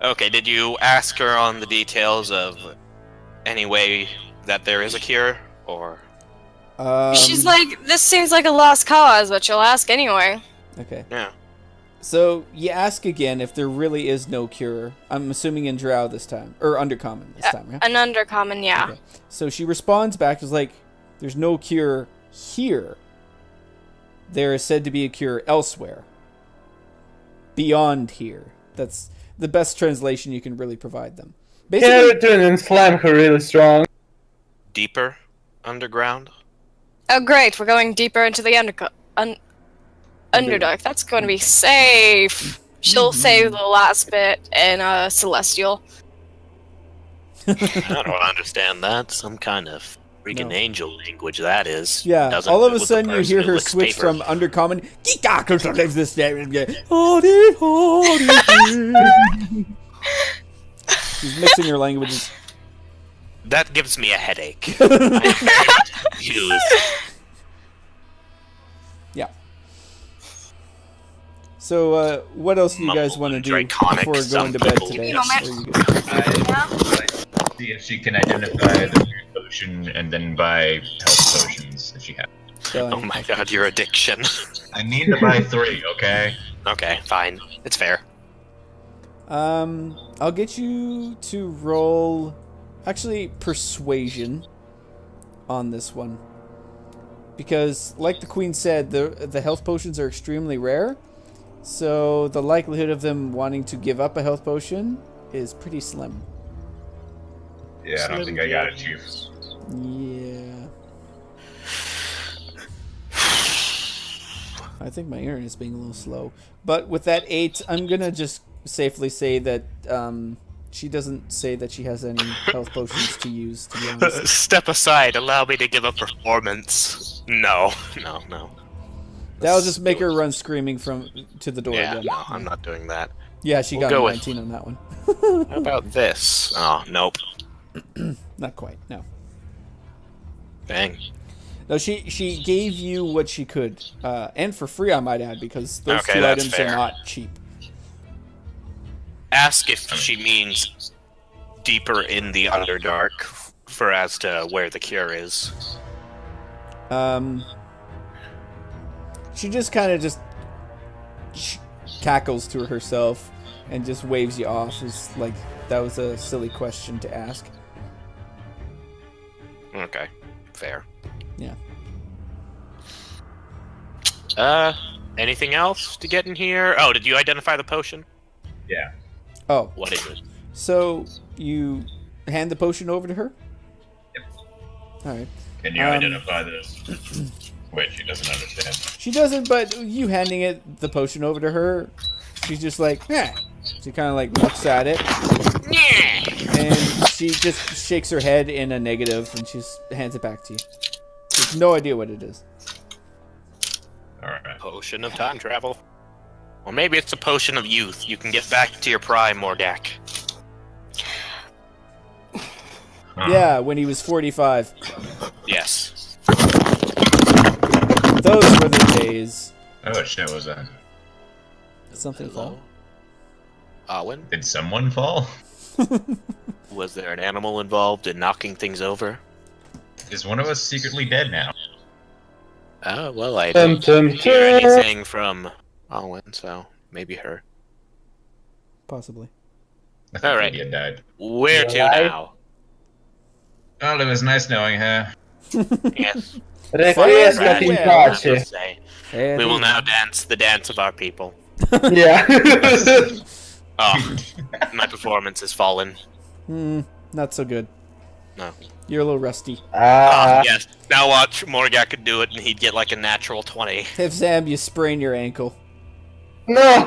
Speaker 4: Okay, did you ask her on the details of any way that there is a cure, or?
Speaker 3: She's like, this seems like a lost cause, but she'll ask anyway.
Speaker 1: Okay.
Speaker 4: Yeah.
Speaker 1: So you ask again if there really is no cure. I'm assuming in Drow this time, or Undercommon this time, yeah?
Speaker 3: An Undercommon, yeah.
Speaker 1: Okay. So she responds back, is like, there's no cure here. There is said to be a cure elsewhere. Beyond here. That's the best translation you can really provide them.
Speaker 2: Can I
Speaker 1: Basically,
Speaker 2: return and slam her really strong?
Speaker 4: Deeper underground?
Speaker 3: Oh, great, we're going deeper into the Underdark. That's going to be safe. She'll say the last bit in Celestial.
Speaker 4: I don't understand that. Some kind of freaking
Speaker 1: No.
Speaker 4: angel language that is.
Speaker 1: yeah,
Speaker 4: Doesn't
Speaker 1: all of
Speaker 4: fit
Speaker 1: a
Speaker 4: with the
Speaker 1: sudden you
Speaker 4: person
Speaker 1: hear
Speaker 4: who
Speaker 1: her
Speaker 4: licks
Speaker 1: switch
Speaker 4: paper.
Speaker 1: from Undercommon. She's mixing her languages.
Speaker 4: That gives me a headache. I'm very confused.
Speaker 1: Yeah. So, what else do you guys
Speaker 4: Mumble
Speaker 1: want to
Speaker 4: and
Speaker 1: do
Speaker 4: draconic,
Speaker 1: before going to
Speaker 4: some
Speaker 1: bed
Speaker 4: people.
Speaker 1: today?
Speaker 3: You know,
Speaker 1: What are you guys-
Speaker 5: See if she can identify the weird potion and then buy health potions if she has.
Speaker 4: Oh my god, your addiction.
Speaker 5: I need to buy 3, okay?
Speaker 4: Okay, fine. It's fair.
Speaker 1: I'll get you to roll, actually, persuasion on this one, because, like the queen said, the health potions are extremely rare, so the likelihood of them wanting to give up a health potion is pretty slim.
Speaker 5: Yeah, I don't think I got it too.
Speaker 1: Yeah. I think my internet's being a little slow, but with that 8, I'm gonna just safely say that she doesn't say that she has any health potions to use, to be honest.
Speaker 4: Step aside, allow me to give a performance. No.
Speaker 1: That'll just make her run screaming to the door
Speaker 4: Yeah,
Speaker 1: again.
Speaker 4: no, I'm not doing that.
Speaker 1: Yeah, she
Speaker 4: We'll
Speaker 1: got a
Speaker 4: go with-
Speaker 1: 19 on that one.
Speaker 4: How about this? Oh, nope.
Speaker 1: Not quite, no.
Speaker 4: Dang.
Speaker 1: No, she gave you what she could, and for free, I might add, because those
Speaker 4: Okay,
Speaker 1: 2
Speaker 4: that's
Speaker 1: items
Speaker 4: fair.
Speaker 1: are not cheap.
Speaker 4: Ask if she means deeper in the Underdark for as to where the cure is.
Speaker 1: She just kind of cackles to herself and just waves you off. As like that was a silly question to ask.
Speaker 4: Okay, fair.
Speaker 1: Yeah.
Speaker 4: Anything else to get in here? Oh, did you identify the potion?
Speaker 5: Yeah.
Speaker 1: Oh,
Speaker 4: What is it?
Speaker 1: so you hand the potion over to her?
Speaker 5: Yep.
Speaker 1: All right.
Speaker 5: Can you identify this? Wait, she doesn't understand.
Speaker 1: She doesn't, but you handing the potion over to her, she's just like, eh. She kind of like looks at it, and she just shakes her head in a negative, and she just hands it back to you. She has no idea what it is.
Speaker 5: Alright.
Speaker 4: Potion of time travel. Or maybe it's a potion of youth. You can get back to your prime, Morgak.
Speaker 5: Huh.
Speaker 1: Yeah, when he was 45.
Speaker 4: Yes.
Speaker 1: Those were the days.
Speaker 5: Oh, what shit was that?
Speaker 1: Something fell.
Speaker 4: Owen?
Speaker 5: Did someone fall?
Speaker 4: Was there an animal involved in knocking things over?
Speaker 5: Is one of us secretly dead now?
Speaker 4: Oh, well, I
Speaker 2: Tum,
Speaker 4: didn't
Speaker 2: tum,
Speaker 4: hear
Speaker 2: tum.
Speaker 4: anything from Owen, so maybe her.
Speaker 1: Possibly.
Speaker 5: I think
Speaker 4: Alright.
Speaker 5: Lydia died.
Speaker 4: Where to
Speaker 2: Alive?
Speaker 4: now?
Speaker 5: Well, it was nice knowing her.
Speaker 4: Yes.
Speaker 2: Requiescat in
Speaker 1: Yeah.
Speaker 2: pace.
Speaker 4: Say.
Speaker 1: Hey,
Speaker 4: We will now dance the dance of our people.
Speaker 2: Yeah.
Speaker 4: Oh, my performance has fallen.
Speaker 1: Not so good.
Speaker 4: No.
Speaker 1: You're a little rusty.
Speaker 4: Yes. Now watch, Morgak could do it and he'd get like a natural 20.
Speaker 1: If Sam, you sprain your ankle.
Speaker 2: No!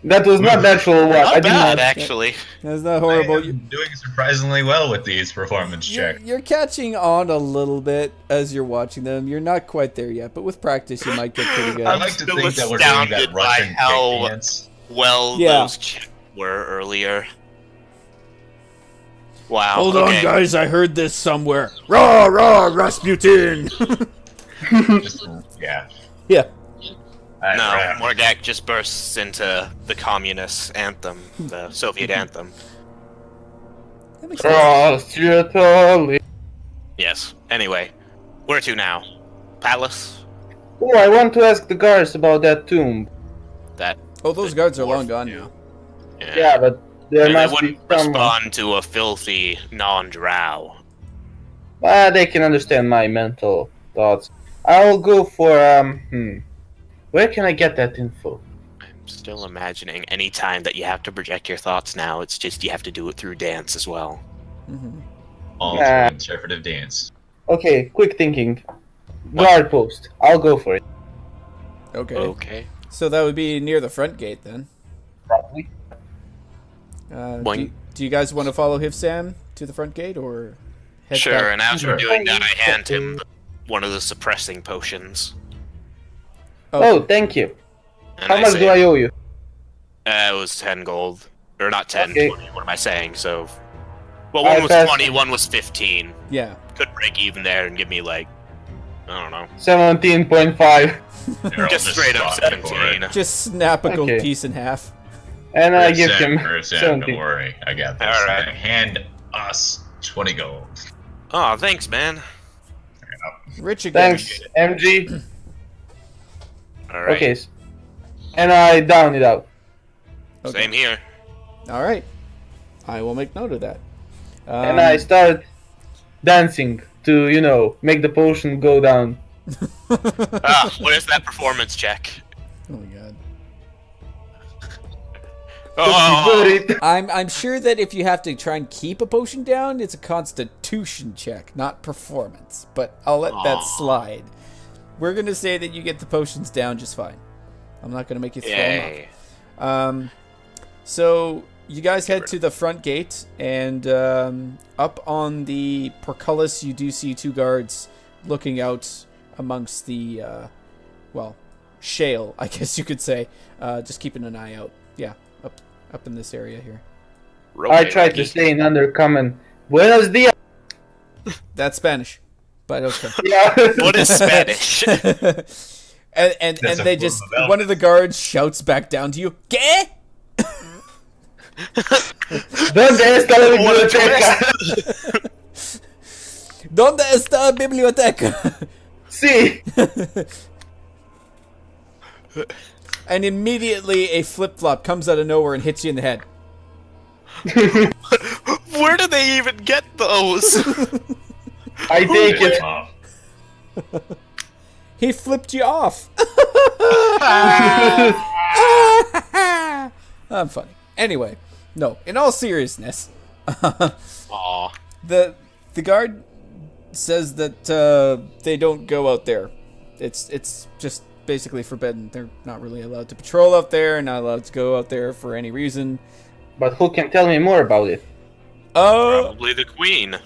Speaker 2: That was not natural one. I
Speaker 4: Not
Speaker 2: did
Speaker 4: bad,
Speaker 2: not.
Speaker 4: actually.
Speaker 1: That's not horrible.
Speaker 5: I'm doing surprisingly well with these performance checks.
Speaker 1: You're catching on a little bit as you're watching them. You're not quite there yet, but with practice, you might get pretty good.
Speaker 5: I like to
Speaker 4: still
Speaker 5: think that we're doing that
Speaker 4: astounded by
Speaker 5: Russian
Speaker 4: how-
Speaker 5: kick dance.
Speaker 4: Well,
Speaker 1: Yeah.
Speaker 4: those chicks were earlier. Wow.
Speaker 1: Hold
Speaker 4: okay.
Speaker 1: on, guys. I heard this somewhere. Rah, rah, Rasputin.
Speaker 5: Just, yeah.
Speaker 1: Yeah.
Speaker 4: No,
Speaker 5: Alright.
Speaker 4: Morgak just bursts into the communist anthem, the Soviet anthem.
Speaker 1: That makes sense.
Speaker 2: Prostitutely.
Speaker 4: Yes. Anyway, where to now? Palace?
Speaker 2: Oh, I want to ask the guards about that tomb.
Speaker 4: That.
Speaker 1: Oh, those guards are long gone now.
Speaker 2: Yeah, but there
Speaker 4: And they
Speaker 2: must be
Speaker 4: wouldn't
Speaker 2: someone.
Speaker 4: respond to a filthy non-drow.
Speaker 2: They can understand my mental thoughts. I'll go for Where can I get that info?
Speaker 4: I'm still imagining any time that you have to project your thoughts now, it's just you have to do it through dance as well.
Speaker 1: Mm-hmm.
Speaker 5: All
Speaker 2: Nah.
Speaker 5: through interpretive dance.
Speaker 2: Okay, quick thinking. Guard post. I'll go for it.
Speaker 1: Okay.
Speaker 4: Okay.
Speaker 1: So that would be near the front gate then.
Speaker 2: Probably.
Speaker 4: Boing.
Speaker 1: Do you guys want to follow Hivsam to the front gate or head
Speaker 4: Sure,
Speaker 1: back?
Speaker 4: and as
Speaker 5: Sure.
Speaker 4: we're doing that, I hand him one of the suppressing potions.
Speaker 2: Oh, thank you.
Speaker 4: And
Speaker 2: How much
Speaker 4: say,
Speaker 2: do I owe you?
Speaker 4: It was 10 gold. Or not 10,
Speaker 2: Okay.
Speaker 4: 20. What am I saying? So. Well,
Speaker 2: I
Speaker 4: one was
Speaker 2: passed-
Speaker 4: 20, one was 15.
Speaker 1: Yeah.
Speaker 4: Could break even there and give me, like, I don't know.
Speaker 2: 17.5.
Speaker 5: They're all
Speaker 4: Just straight up
Speaker 5: spotted for
Speaker 4: 17.
Speaker 5: it.
Speaker 1: Just snap a gold
Speaker 2: Okay.
Speaker 1: piece in half.
Speaker 2: And I give
Speaker 5: Sam,
Speaker 2: him
Speaker 5: for Sam,
Speaker 2: 17.
Speaker 5: don't worry, I got this.
Speaker 4: Alright.
Speaker 5: Hand us 20 gold.
Speaker 4: Oh, thanks, man.
Speaker 1: Rich again.
Speaker 2: Thanks, MG.
Speaker 4: Alright.
Speaker 2: Okay. And I down it out.
Speaker 1: Okay.
Speaker 4: Same here.
Speaker 1: All right. I will make note of that.
Speaker 2: And I start dancing to, make the potion go down.
Speaker 4: Where's that performance check?
Speaker 1: Oh my god.
Speaker 4: Oh,
Speaker 1: I'm sure that if you have to try and keep a potion down, it's a constitution check, not performance. But I'll let that
Speaker 4: Aw.
Speaker 1: slide. We're gonna say that you get the potions down just fine. I'm not gonna make you throw them
Speaker 4: yay.
Speaker 1: up. So you guys head to the front gate, and up on the portcullis, you do see two guards looking out amongst the, shale, I guess you could say. Just keeping an eye out. Yeah, up in this area here.
Speaker 2: I
Speaker 4: Rotate
Speaker 2: tried to
Speaker 4: Lucky.
Speaker 2: say in undercommon, Buenos dias!
Speaker 1: That's Spanish, but okay.
Speaker 2: Yeah.
Speaker 4: What is Spanish?
Speaker 1: and
Speaker 5: That's a
Speaker 1: they
Speaker 5: form
Speaker 1: just
Speaker 5: of Elf.
Speaker 1: one of the guards shouts back down to you, ¿Qué?
Speaker 2: ¿Dónde está la
Speaker 4: What a
Speaker 2: biblioteca?
Speaker 1: ¿Dónde está la biblioteca?
Speaker 2: Sí.
Speaker 1: And immediately a flip-flop comes out of nowhere and hits you in the head.
Speaker 4: Where do they even get those?
Speaker 2: I take it.
Speaker 5: Off.
Speaker 1: He flipped you off. I'm funny. Anyway, no. In all seriousness,
Speaker 4: Aw.
Speaker 1: the guard says that they don't go out there. It's just basically forbidden. They're not really allowed to patrol out there, not allowed to go out there for any reason.
Speaker 2: But who can tell me more about it?
Speaker 4: Probably the queen.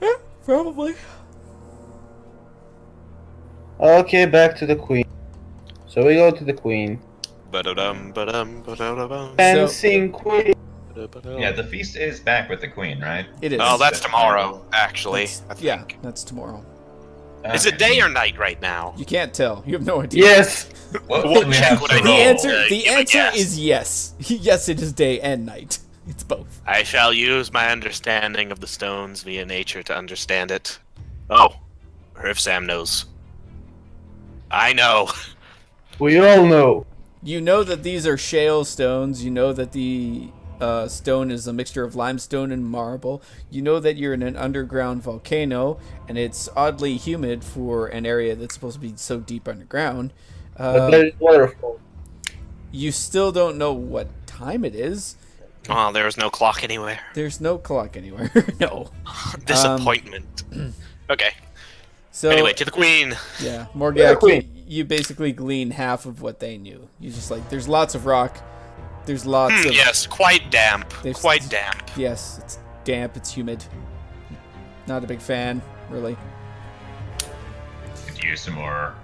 Speaker 1: Yeah, probably.
Speaker 2: Okay, back to the queen. So we go to the queen.
Speaker 4: Ba-da-dum, ba-dum, ba-da-da-bum.
Speaker 2: Dancing queen.
Speaker 5: Yeah, the feast is back with the queen, right?
Speaker 1: It is.
Speaker 4: Oh, that's tomorrow, actually.
Speaker 1: That's-
Speaker 4: I
Speaker 1: yeah,
Speaker 4: think.
Speaker 1: that's tomorrow.
Speaker 4: Is it day or night right now?
Speaker 1: You can't tell. You have no idea.
Speaker 2: Yes.
Speaker 5: What
Speaker 4: What
Speaker 5: do we
Speaker 4: check
Speaker 5: have
Speaker 4: would
Speaker 5: to
Speaker 4: I
Speaker 1: The
Speaker 5: roll?
Speaker 1: answer. The
Speaker 4: give a
Speaker 1: answer
Speaker 4: guess.
Speaker 1: is yes. Yes, it is day and night. It's both.
Speaker 4: I shall use my understanding of the stones via nature to understand it. Oh, or if Sam knows. I know.
Speaker 2: We all know.
Speaker 1: You know that these are shale stones. You know that the stone is a mixture of limestone and marble. You know that you're in an underground volcano, and it's oddly humid for an area that's supposed to be so deep underground.
Speaker 2: But there is waterfall.
Speaker 1: You still don't know what time it is.
Speaker 4: Oh, there was no clock anywhere.
Speaker 1: There's no clock anywhere. No.
Speaker 4: Disappointment. Okay.
Speaker 1: So
Speaker 4: Anyway, to the queen.
Speaker 1: yeah,
Speaker 2: Yeah,
Speaker 1: Morgak,
Speaker 2: queen.
Speaker 1: you basically glean half of what they knew. You just like there's lots of rock. There's lots of
Speaker 4: Yes, quite damp.
Speaker 1: There's-
Speaker 4: Quite damp.
Speaker 1: Yes, it's damp, it's humid. Not a big fan, really.
Speaker 5: Could use some more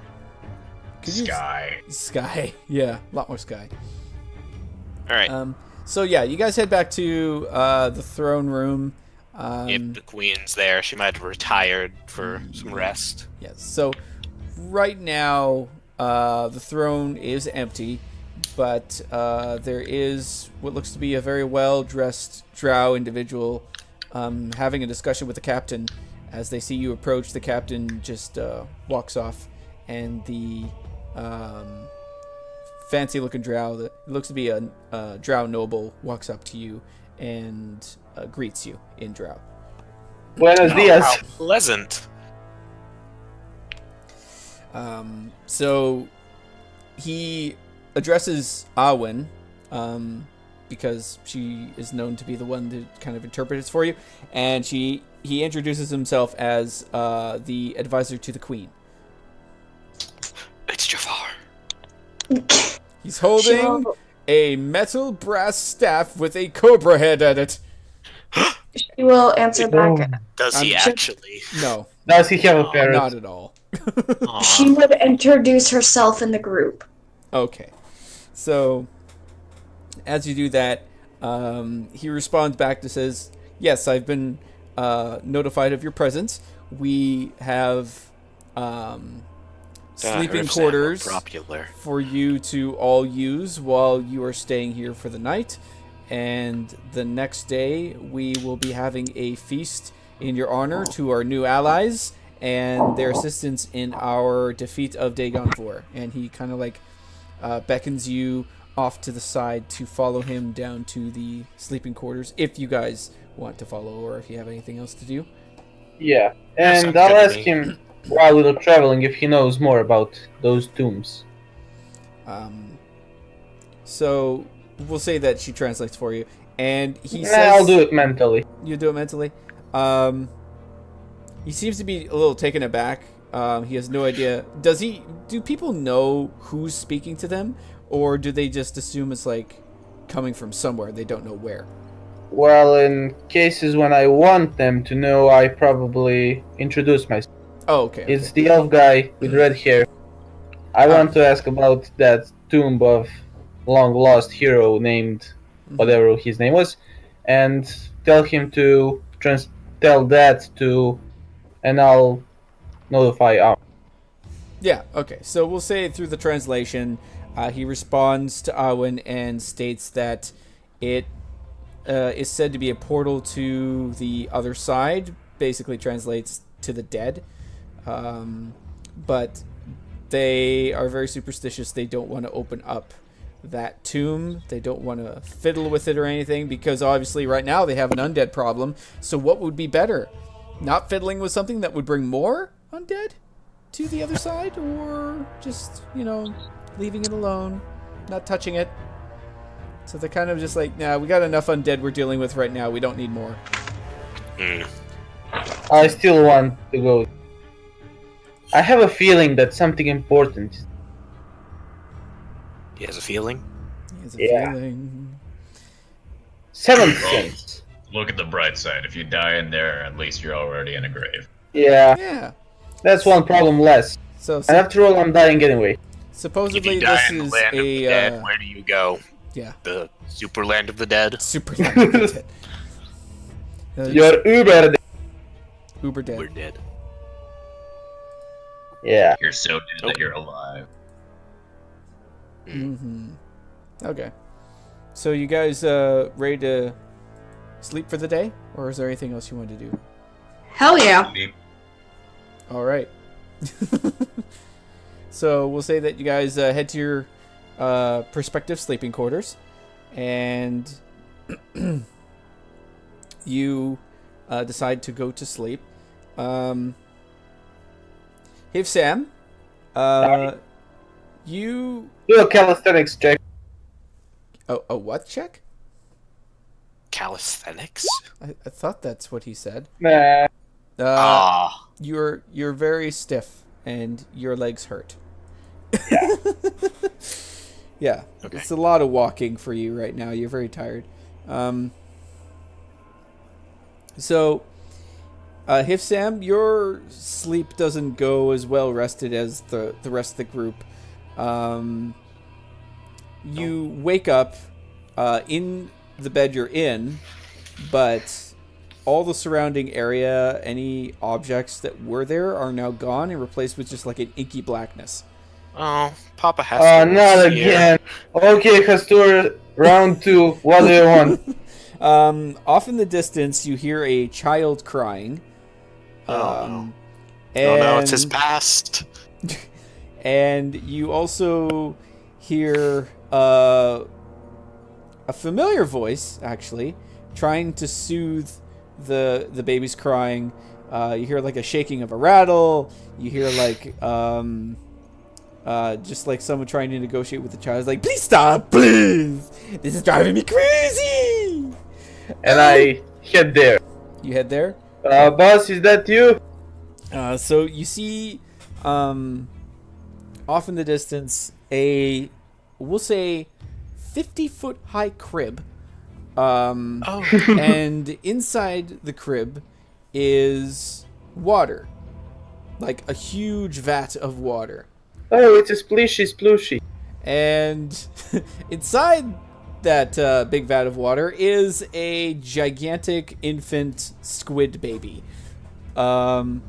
Speaker 1: Could use-
Speaker 5: sky.
Speaker 1: Sky. Yeah, a lot more sky.
Speaker 4: All right.
Speaker 1: So yeah, you guys head back to the throne room.
Speaker 4: If the queen's there, she might have retired for some rest.
Speaker 1: Yes. So right now, the throne is empty, but there is what looks to be a very well-dressed drow individual having a discussion with the captain. As they see you approach, the captain just walks off, and the fancy-looking drow that looks to be a drow noble walks up to you and greets you in drow.
Speaker 2: Buenos
Speaker 4: Oh,
Speaker 2: dias.
Speaker 4: how pleasant.
Speaker 1: So he addresses Awen, because she is known to be the one to kind of interpret it for you, and he introduces himself as the advisor to the queen.
Speaker 4: It's Jafar.
Speaker 1: He's holding a metal brass staff with a cobra head at it.
Speaker 7: She will answer back.
Speaker 4: Does he
Speaker 1: I'm-
Speaker 4: actually?
Speaker 1: No,
Speaker 2: Does he have a parrot?
Speaker 1: not at all.
Speaker 4: Aw.
Speaker 7: She would introduce herself in the group.
Speaker 1: Okay. So, as you do that, he responds back to says, yes, I've been notified of your presence. We have sleeping quarters
Speaker 4: Popular.
Speaker 1: for you to all use while you are staying here for the night. And the next day, we will be having a feast in your honor to our new allies and their assistance in our defeat of Dagon Vor. And he kind of like beckons you off to the side to follow him down to the sleeping quarters if you guys want to follow, or if you have anything else to do.
Speaker 2: Yeah.
Speaker 4: That
Speaker 2: And
Speaker 4: sounds
Speaker 2: I'll
Speaker 4: good to
Speaker 2: ask
Speaker 4: me.
Speaker 2: him while we were traveling if he knows more about those tombs.
Speaker 1: So we'll say that she translates for you, and he says,
Speaker 2: I'll do it mentally.
Speaker 1: You do it mentally. He seems to be a little taken aback. He has no idea. Do people know who's speaking to them, or do they just assume it's like coming from somewhere they don't know where?
Speaker 2: Well, in cases when I want them to know, I probably introduce myself.
Speaker 1: Oh, okay.
Speaker 2: It's the elf guy with red hair. I want to ask about that tomb of long lost hero named whatever his name was, and tell him to tell that to, and I'll notify our.
Speaker 1: Yeah, okay. So we'll say through the translation, he responds to Awen and states that it is said to be a portal to the other side, basically translates to the dead. But they are very superstitious. They don't want to open up that tomb. They don't want to fiddle with it or anything, because obviously right now they have an undead problem. So what would be better? Not fiddling with something that would bring more undead to the other side, or just, leaving it alone, not touching it. So they're kind of just like, nah, we got enough undead we're dealing with right now. We don't need more.
Speaker 2: I still want to go. I have a feeling that something important.
Speaker 4: He has a feeling.
Speaker 1: He has a
Speaker 2: Yeah.
Speaker 1: feeling.
Speaker 2: Seventh sense.
Speaker 5: Look at the bright side. If you die in there, at least you're already in a grave.
Speaker 2: Yeah,
Speaker 1: Yeah.
Speaker 2: that's one problem less.
Speaker 1: So
Speaker 2: And after all, I'm dying anyway.
Speaker 4: If
Speaker 1: supposedly
Speaker 4: you die
Speaker 1: this
Speaker 4: in the
Speaker 1: is
Speaker 4: land of the dead,
Speaker 1: a
Speaker 4: where do you go?
Speaker 1: yeah,
Speaker 4: The super land of the dead?
Speaker 1: super dead.
Speaker 2: You're uber.
Speaker 1: uber dead.
Speaker 4: We're dead.
Speaker 2: Yeah.
Speaker 5: You're so dead that you're alive.
Speaker 1: Mm-hmm. Okay. So you guys ready to sleep for the day, or is there anything else you want to do?
Speaker 7: Hell yeah.
Speaker 1: All right. So we'll say that you guys head to your prospective sleeping quarters, and you decide to go to sleep. Hey Sam, you
Speaker 2: Do a calisthenics check.
Speaker 1: a what check?
Speaker 4: Calisthenics?
Speaker 1: I thought that's what he said.
Speaker 2: Nah.
Speaker 4: Ah.
Speaker 1: You're very stiff and your legs hurt.
Speaker 2: Yeah.
Speaker 1: Yeah.
Speaker 4: Okay.
Speaker 1: It's a lot of walking for you right now. You're very tired. So, Hif Sam, your sleep doesn't go as well rested as the rest of the group. You wake up in the bed you're in, but all the surrounding area, any objects that were there are now gone and replaced with just like an inky blackness.
Speaker 4: Oh, Papa has
Speaker 2: Oh, not again. Okay, Hastur, round 2. What do you want?
Speaker 1: Off in the distance, you hear a child crying.
Speaker 4: Oh
Speaker 1: And,
Speaker 4: no, it's his past.
Speaker 1: And you also hear a familiar voice, actually, trying to soothe the baby's crying. You hear like a shaking of a rattle. You hear like just like someone trying to negotiate with the child. It's like, please stop, please. This is driving me crazy.
Speaker 2: And I head there.
Speaker 1: You head there.
Speaker 2: Boss, is that you?
Speaker 1: So you see, off in the distance, we'll say, 50-foot high crib. And inside the crib is water, like a huge vat of water.
Speaker 2: Oh, it's a splooshy.
Speaker 1: And inside that big vat of water is a gigantic infant squid baby. And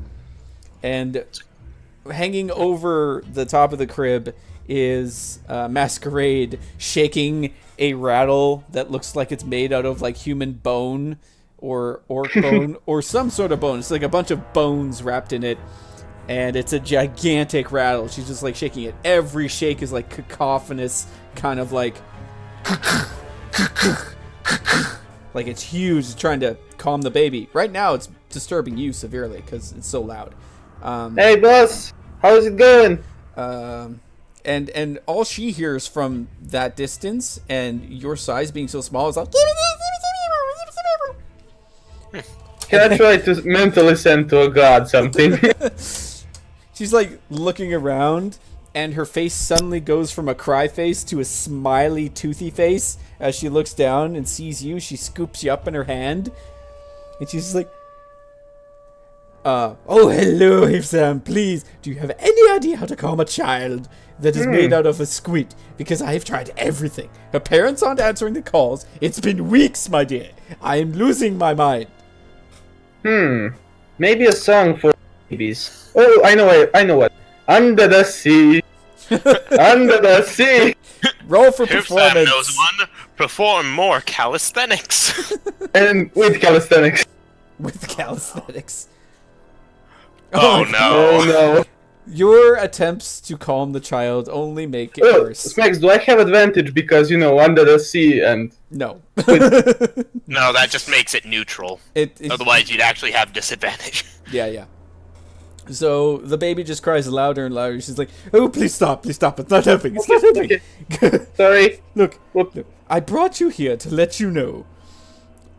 Speaker 1: hanging over the top of the crib is Masquerade shaking a rattle that looks like it's made out of like human bone or orc bone or some sort of bone. It's like a bunch of bones wrapped in it. And it's a gigantic rattle. She's just like shaking it. Every shake is like cacophonous, kind of like like it's huge. It's trying to calm the baby. Right now, it's disturbing you severely because it's so loud.
Speaker 2: Hey, boss, how's it going?
Speaker 1: And all she hears from that distance and your size being so small is like.
Speaker 2: Can I try to mentally send to a god something?
Speaker 1: She's like looking around, and her face suddenly goes from a cry face to a smiley, toothy face. As she looks down and sees you, she scoops you up in her hand, and she's just like, oh, hello, Hifsam, please, do you have any idea how to calm a child that is made out of a squid? Because I have tried everything. Her parents aren't answering the calls. It's been weeks, my dear. I am losing my mind.
Speaker 2: Maybe a song for babies. Oh, I know what. Under the sea. Under the sea.
Speaker 1: Roll for
Speaker 4: If Sam
Speaker 1: performance.
Speaker 4: knows one, perform more calisthenics.
Speaker 2: And with calisthenics.
Speaker 1: With calisthenics.
Speaker 4: Oh no.
Speaker 2: Oh no.
Speaker 1: Your attempts to calm the child only make it
Speaker 2: Oh,
Speaker 1: worse.
Speaker 2: Smacks, do I have advantage because, under the sea and...
Speaker 1: No.
Speaker 4: No, that just makes it neutral.
Speaker 1: It
Speaker 4: Otherwise, you'd actually have disadvantage.
Speaker 1: Yeah. So the baby just cries louder and louder. She's like, "Oh, please stop! It's not helping! It's not helping!"
Speaker 2: Sorry.
Speaker 1: Look,
Speaker 2: Whoop.
Speaker 1: I brought you here to let you know.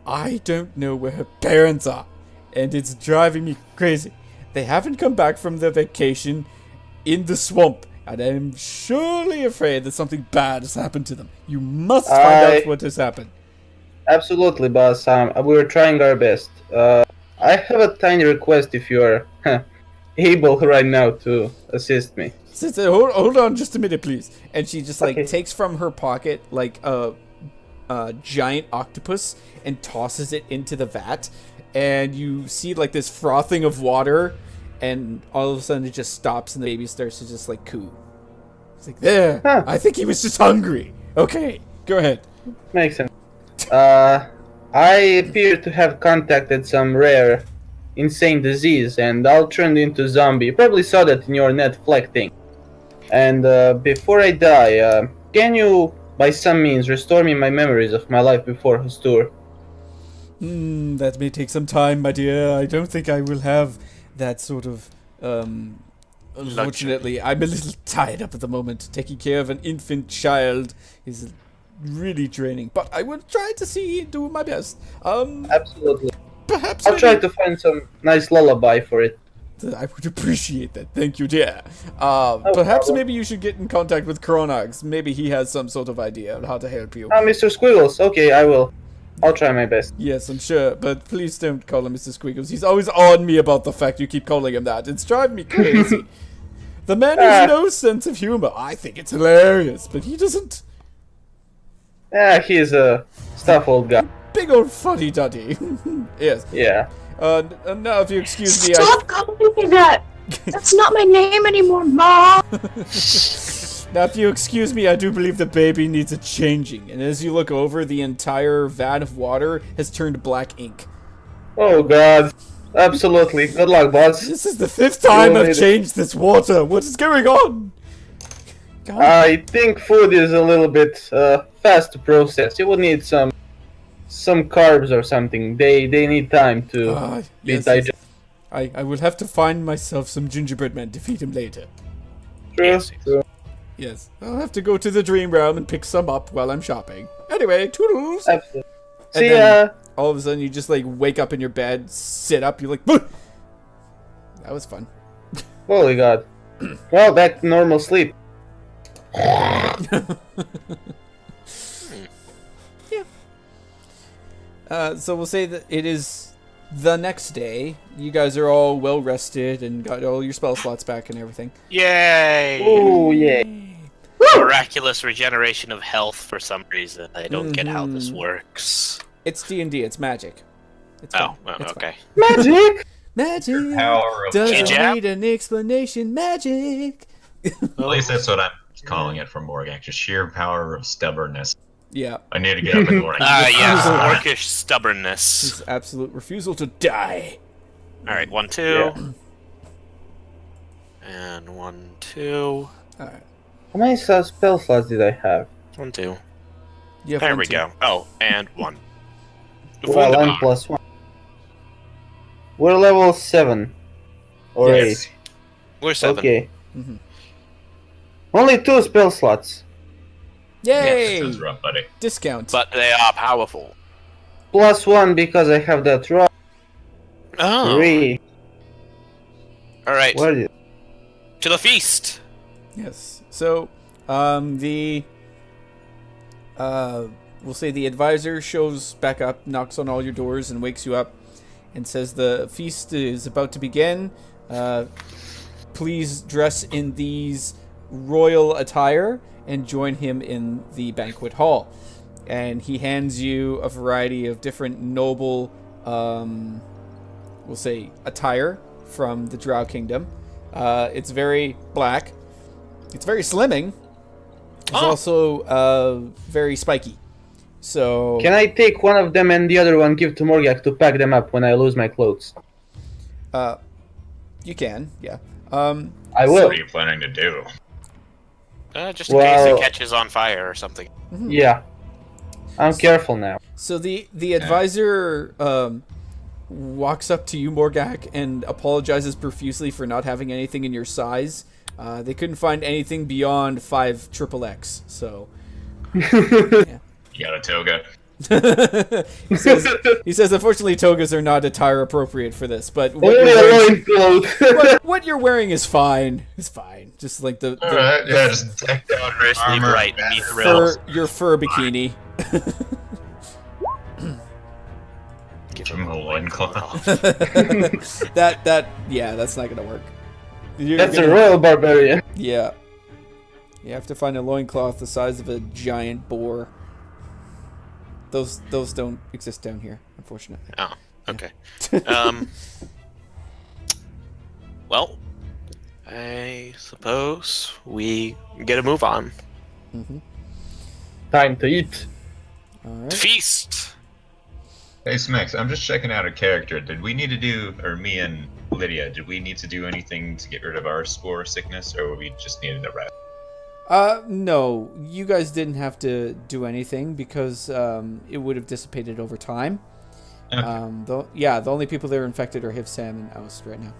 Speaker 1: I don't know where her parents are, and it's driving me crazy. They haven't come back from their vacation in the swamp, and I'm surely afraid that something bad has happened to them. You must find out what has happened.
Speaker 2: Absolutely, boss. We're trying our best. I have a tiny request if you're able right now to assist me.
Speaker 1: Hold on just a minute, please. And she just takes from her pocket like a giant octopus and tosses it into the vat, and you see like this frothing of water, and all of a sudden it just stops and the baby starts to just like coo. It's like, there, I think he was just hungry. Okay, go ahead.
Speaker 2: Makes sense. I appear to have contacted some rare insane disease, and I'll turn into zombie. You probably saw that in your Netflix thing. And before I die, can you by some means restore me my memories of my life before Hastur?
Speaker 1: That may take some time, my dear. I don't think I will have that sort of, unfortunately, I'm a little tied up at the moment. Taking care of an infant child is really draining, but I will try to do my best.
Speaker 2: Absolutely.
Speaker 1: Perhaps
Speaker 2: I'll try to find some nice lullaby for it.
Speaker 1: I would appreciate that. Thank you, dear. Perhaps maybe you should get in contact with Kronox. Maybe he has some sort of idea on how to help you.
Speaker 2: Mr. Squiggles. Okay, I will. I'll try my best.
Speaker 1: Yes, I'm sure, but please don't call him Mr. Squiggles. He's always on me about the fact you keep calling him that. It's driving me crazy. The man has no sense of humor. I think it's hilarious, but he doesn't.
Speaker 2: Yeah, he's a stuff old guy.
Speaker 1: Big old fuddy-duddy. Yes.
Speaker 2: Yeah.
Speaker 1: Now, if you excuse me,
Speaker 7: Stop calling me that! That's not my name anymore, Mom!
Speaker 1: Now, if you excuse me, I do believe the baby needs a changing. And as you look over, the entire vat of water has turned black ink.
Speaker 2: Oh, God. Absolutely. Good luck, boss.
Speaker 1: This is the 5th time I've changed this water. What is going on? God.
Speaker 2: I think food is a little bit fast to process. You would need some carbs or something. They need time to be digested.
Speaker 1: I will have to find myself some gingerbread men to feed him later.
Speaker 2: True.
Speaker 1: Yes, I'll have to go to the dream realm and pick some up while I'm shopping. Anyway, toodles!
Speaker 2: Absolutely.
Speaker 1: And
Speaker 2: See
Speaker 1: then all of a sudden you just like wake up in your bed, sit up, you're like, "Bah!" That was fun.
Speaker 2: Holy God. Well, back to normal sleep.
Speaker 1: So we'll say that it is the next day. You guys are all well rested and got all your spell slots back and everything.
Speaker 4: Yay!
Speaker 2: Oh, yeah.
Speaker 4: Miraculous regeneration of health for some reason. I don't get how this works.
Speaker 1: It's D&D. It's magic. It's
Speaker 4: Oh,
Speaker 1: fine. It's
Speaker 4: okay.
Speaker 2: Magic!
Speaker 1: Magic
Speaker 5: Power of
Speaker 1: doesn't
Speaker 4: Jab.
Speaker 1: need an explanation. Magic.
Speaker 5: At least that's what I'm calling it from Morgan. Just sheer power of stubbornness.
Speaker 1: Yeah.
Speaker 5: I need to get up in the morning.
Speaker 4: Yes, orcish stubbornness.
Speaker 1: His absolute refusal to die.
Speaker 4: Alright, 1, 2.
Speaker 2: Yeah.
Speaker 4: And 1, 2.
Speaker 1: All right.
Speaker 2: How many spell slots did I have?
Speaker 4: 1, 2.
Speaker 1: You have
Speaker 4: There
Speaker 1: one,
Speaker 4: we
Speaker 1: two.
Speaker 4: go. Oh, and 1.
Speaker 2: Well,
Speaker 4: Wunderbar.
Speaker 2: I'm plus 1. We're level 7. Or
Speaker 5: Yes.
Speaker 2: 8.
Speaker 4: We're 7.
Speaker 2: Okay.
Speaker 1: Mhm.
Speaker 2: Only 2 spell slots.
Speaker 1: Yay!
Speaker 5: Sounds rough, buddy.
Speaker 1: Discount.
Speaker 4: But they are powerful.
Speaker 2: Plus 1 because I have that rock.
Speaker 4: Oh.
Speaker 2: 3.
Speaker 4: Alright,
Speaker 2: Where did
Speaker 4: to the feast.
Speaker 1: Yes. So, we'll say the advisor shows back up, knocks on all your doors, and wakes you up, and says the feast is about to begin. Please dress in these royal attire and join him in the banquet hall. And he hands you a variety of different noble, we'll say, attire from the Drow Kingdom. It's very black. It's very slimming. It's also very spiky. So
Speaker 2: Can I take one of them and the other one give to Morgak to pack them up when I lose my clothes?
Speaker 1: you can, yeah.
Speaker 2: I will.
Speaker 5: What are you planning to do?
Speaker 4: Just in case
Speaker 2: Well-
Speaker 4: it catches on fire or something.
Speaker 2: Yeah. I'm careful now.
Speaker 1: So the advisor walks up to you, Morgak, and apologizes profusely for not having anything in your size. They couldn't find anything beyond 5 XXX. So
Speaker 5: You got a toga?
Speaker 1: he says, unfortunately, togas are not attire appropriate for this, but
Speaker 2: Only a loincloth.
Speaker 1: what you're wearing is fine. It's fine. Just like the
Speaker 5: Alright, yeah, just decked out in
Speaker 4: Grizzly
Speaker 5: armor.
Speaker 4: bright mithril.
Speaker 1: your fur bikini.
Speaker 4: Give
Speaker 5: Give him a loincloth.
Speaker 1: That's not gonna work.
Speaker 2: That's a royal barbarian.
Speaker 1: Yeah. You have to find a loincloth the size of a giant boar. Those don't exist down here, unfortunately.
Speaker 4: Oh, okay. Well, I suppose we get a move on.
Speaker 2: Time to eat.
Speaker 1: Alright.
Speaker 4: Feast!
Speaker 5: Hey Smex, I'm just checking out a character. Did we need to do, or me and Lydia, did we need to do anything to get rid of our spore sickness, or we just needed a rest?
Speaker 1: No, you guys didn't have to do anything because it would have dissipated over time.
Speaker 5: Okay.
Speaker 1: The only people that are infected are Hiv, Sam, and Oust right now.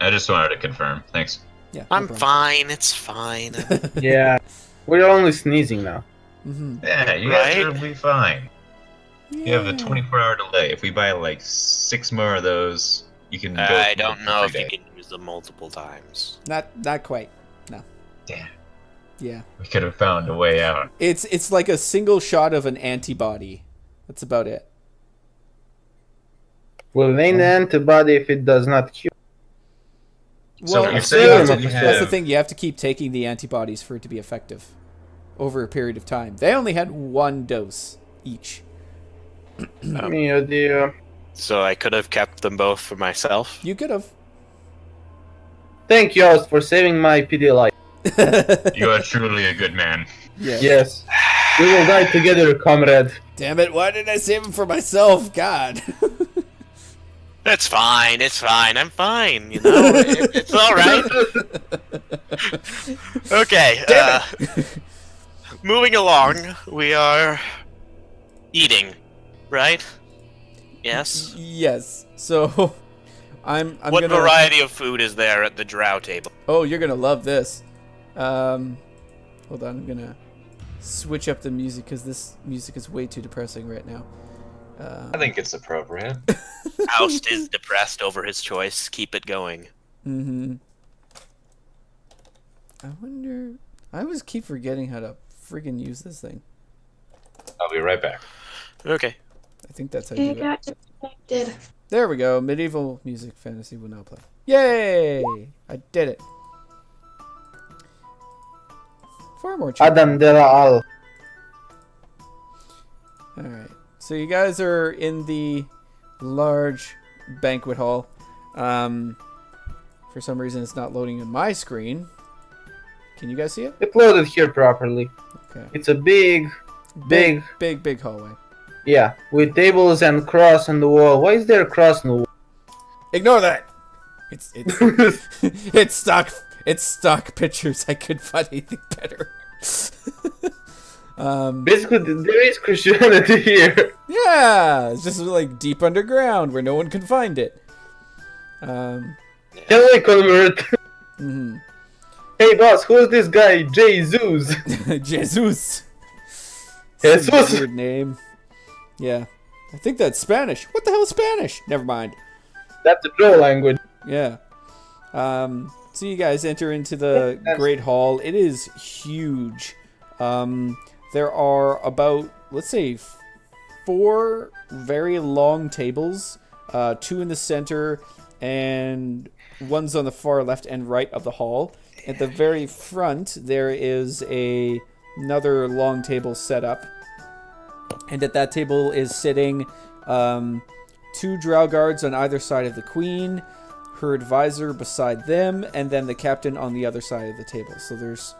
Speaker 5: I just wanted to confirm. Thanks.
Speaker 1: Yeah, no
Speaker 4: I'm
Speaker 1: problem.
Speaker 4: fine, it's fine.
Speaker 2: Yeah. We're only sneezing now.
Speaker 5: Yeah, you guys
Speaker 4: Right?
Speaker 5: will be fine. You have a 24-hour delay. If we buy like 6 more of those, you can go.
Speaker 4: I don't know if
Speaker 5: every
Speaker 4: you
Speaker 5: day.
Speaker 4: can use them multiple times.
Speaker 1: Not quite. No.
Speaker 5: Damn.
Speaker 1: Yeah.
Speaker 5: We could have found a way out.
Speaker 1: It's like a single shot of an antibody. That's about it.
Speaker 2: Will remain an antibody if it does not cure.
Speaker 5: So
Speaker 1: Well,
Speaker 5: you're
Speaker 1: that's
Speaker 5: saying
Speaker 2: that
Speaker 5: we
Speaker 2: you
Speaker 1: the
Speaker 5: have-
Speaker 1: thing. You have to keep taking the antibodies for it to be effective over a period of time. They only had 1 dose each.
Speaker 2: Me, oh dear.
Speaker 4: So I could have kept them both for myself.
Speaker 1: You could have.
Speaker 2: Thank you, Oust, for saving my PD life.
Speaker 5: You are truly a good man.
Speaker 1: Yeah.
Speaker 2: Yes. We will die together, comrade.
Speaker 1: Damn it! Why did I save him for myself? God.
Speaker 4: It's fine, I'm fine, you know? It's alright. Okay, moving along, we are eating, right? Yes?
Speaker 1: Yes. So, I'm
Speaker 4: What
Speaker 1: gonna.
Speaker 4: variety of food is there at the drow table?
Speaker 1: Oh, you're gonna love this. Hold on, I'm gonna switch up the music because this music is way too depressing right now.
Speaker 5: I think it's appropriate.
Speaker 4: Oust is depressed over his choice. Keep it going.
Speaker 1: I wonder. I always keep forgetting how to friggin' use this thing.
Speaker 5: I'll be right back.
Speaker 4: Okay.
Speaker 1: I think that's how you
Speaker 7: It
Speaker 1: do it.
Speaker 7: got disconnected.
Speaker 1: There we go. Medieval music fantasy will now play. Yay! I did it. Far more cheap.
Speaker 2: Adam de la Al.
Speaker 1: Alright. So you guys are in the large banquet hall. For some reason it's not loading on my screen. Can you guys see it?
Speaker 2: It loaded here properly.
Speaker 1: Okay.
Speaker 2: It's a big, big,
Speaker 1: Big hallway.
Speaker 2: yeah, with tables and cross on the wall. Why is there a cross on the wall?
Speaker 1: Ignore that! It's it's stock pictures. I couldn't find anything better.
Speaker 2: Basically, there is Christianity here.
Speaker 1: Yeah, it's just like deep underground where no one can find it.
Speaker 2: Hello, convert. Hey, boss, who is this guy? Jesus.
Speaker 1: Jesus.
Speaker 2: Jesus.
Speaker 1: Some weird name. Yeah, I think that's Spanish. What the hell is Spanish? Never mind.
Speaker 2: That's the troll language.
Speaker 1: Yeah. So you guys enter into the Great Hall. It is huge. There are about, let's say, 4 very long tables, 2 in the center, and one's on the far left and right of the hall. At the very front, there is another long table set up. And at that table is sitting 2 drow guards on either side of the queen, her advisor beside them, and then the captain on the other side of the table. So there's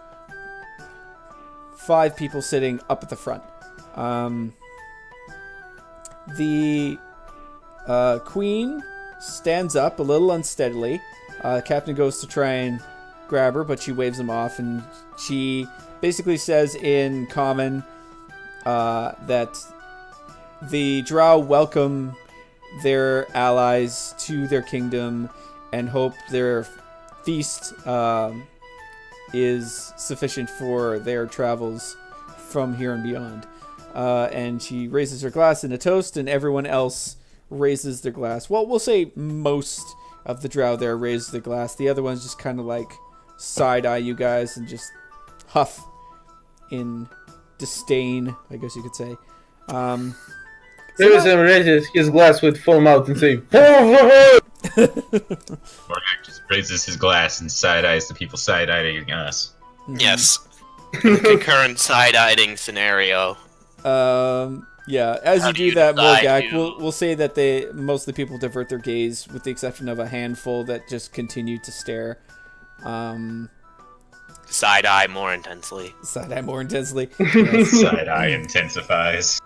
Speaker 1: 5 people sitting up at the front. The queen stands up a little unsteadily. Captain goes to try and grab her, but she waves him off, and she basically says in common that the drow welcome their allies to their kingdom and hope their feast is sufficient for their travels from here and beyond. and she raises her glass in a toast, and everyone else raises their glass. Well, we'll say most of the drow there raise their glass. The other ones just kind of like side-eye you guys and just huff in disdain, I guess you could say.
Speaker 2: Harrison raises his glass with full mouth and say,
Speaker 5: Morgak just raises his glass and side-eyes the people side-eyeing us.
Speaker 4: Yes. Concurrent side-eyeing scenario.
Speaker 1: Yeah, as
Speaker 4: How
Speaker 1: you
Speaker 4: do
Speaker 1: do
Speaker 4: you
Speaker 1: that,
Speaker 4: decide
Speaker 1: Morgak,
Speaker 4: to-
Speaker 1: we'll say that most of the people divert their gaze, with the exception of a handful that just continue to stare.
Speaker 4: Side-eye more intensely.
Speaker 1: Side-eye more intensely. Yes.
Speaker 5: Side-eye intensifies.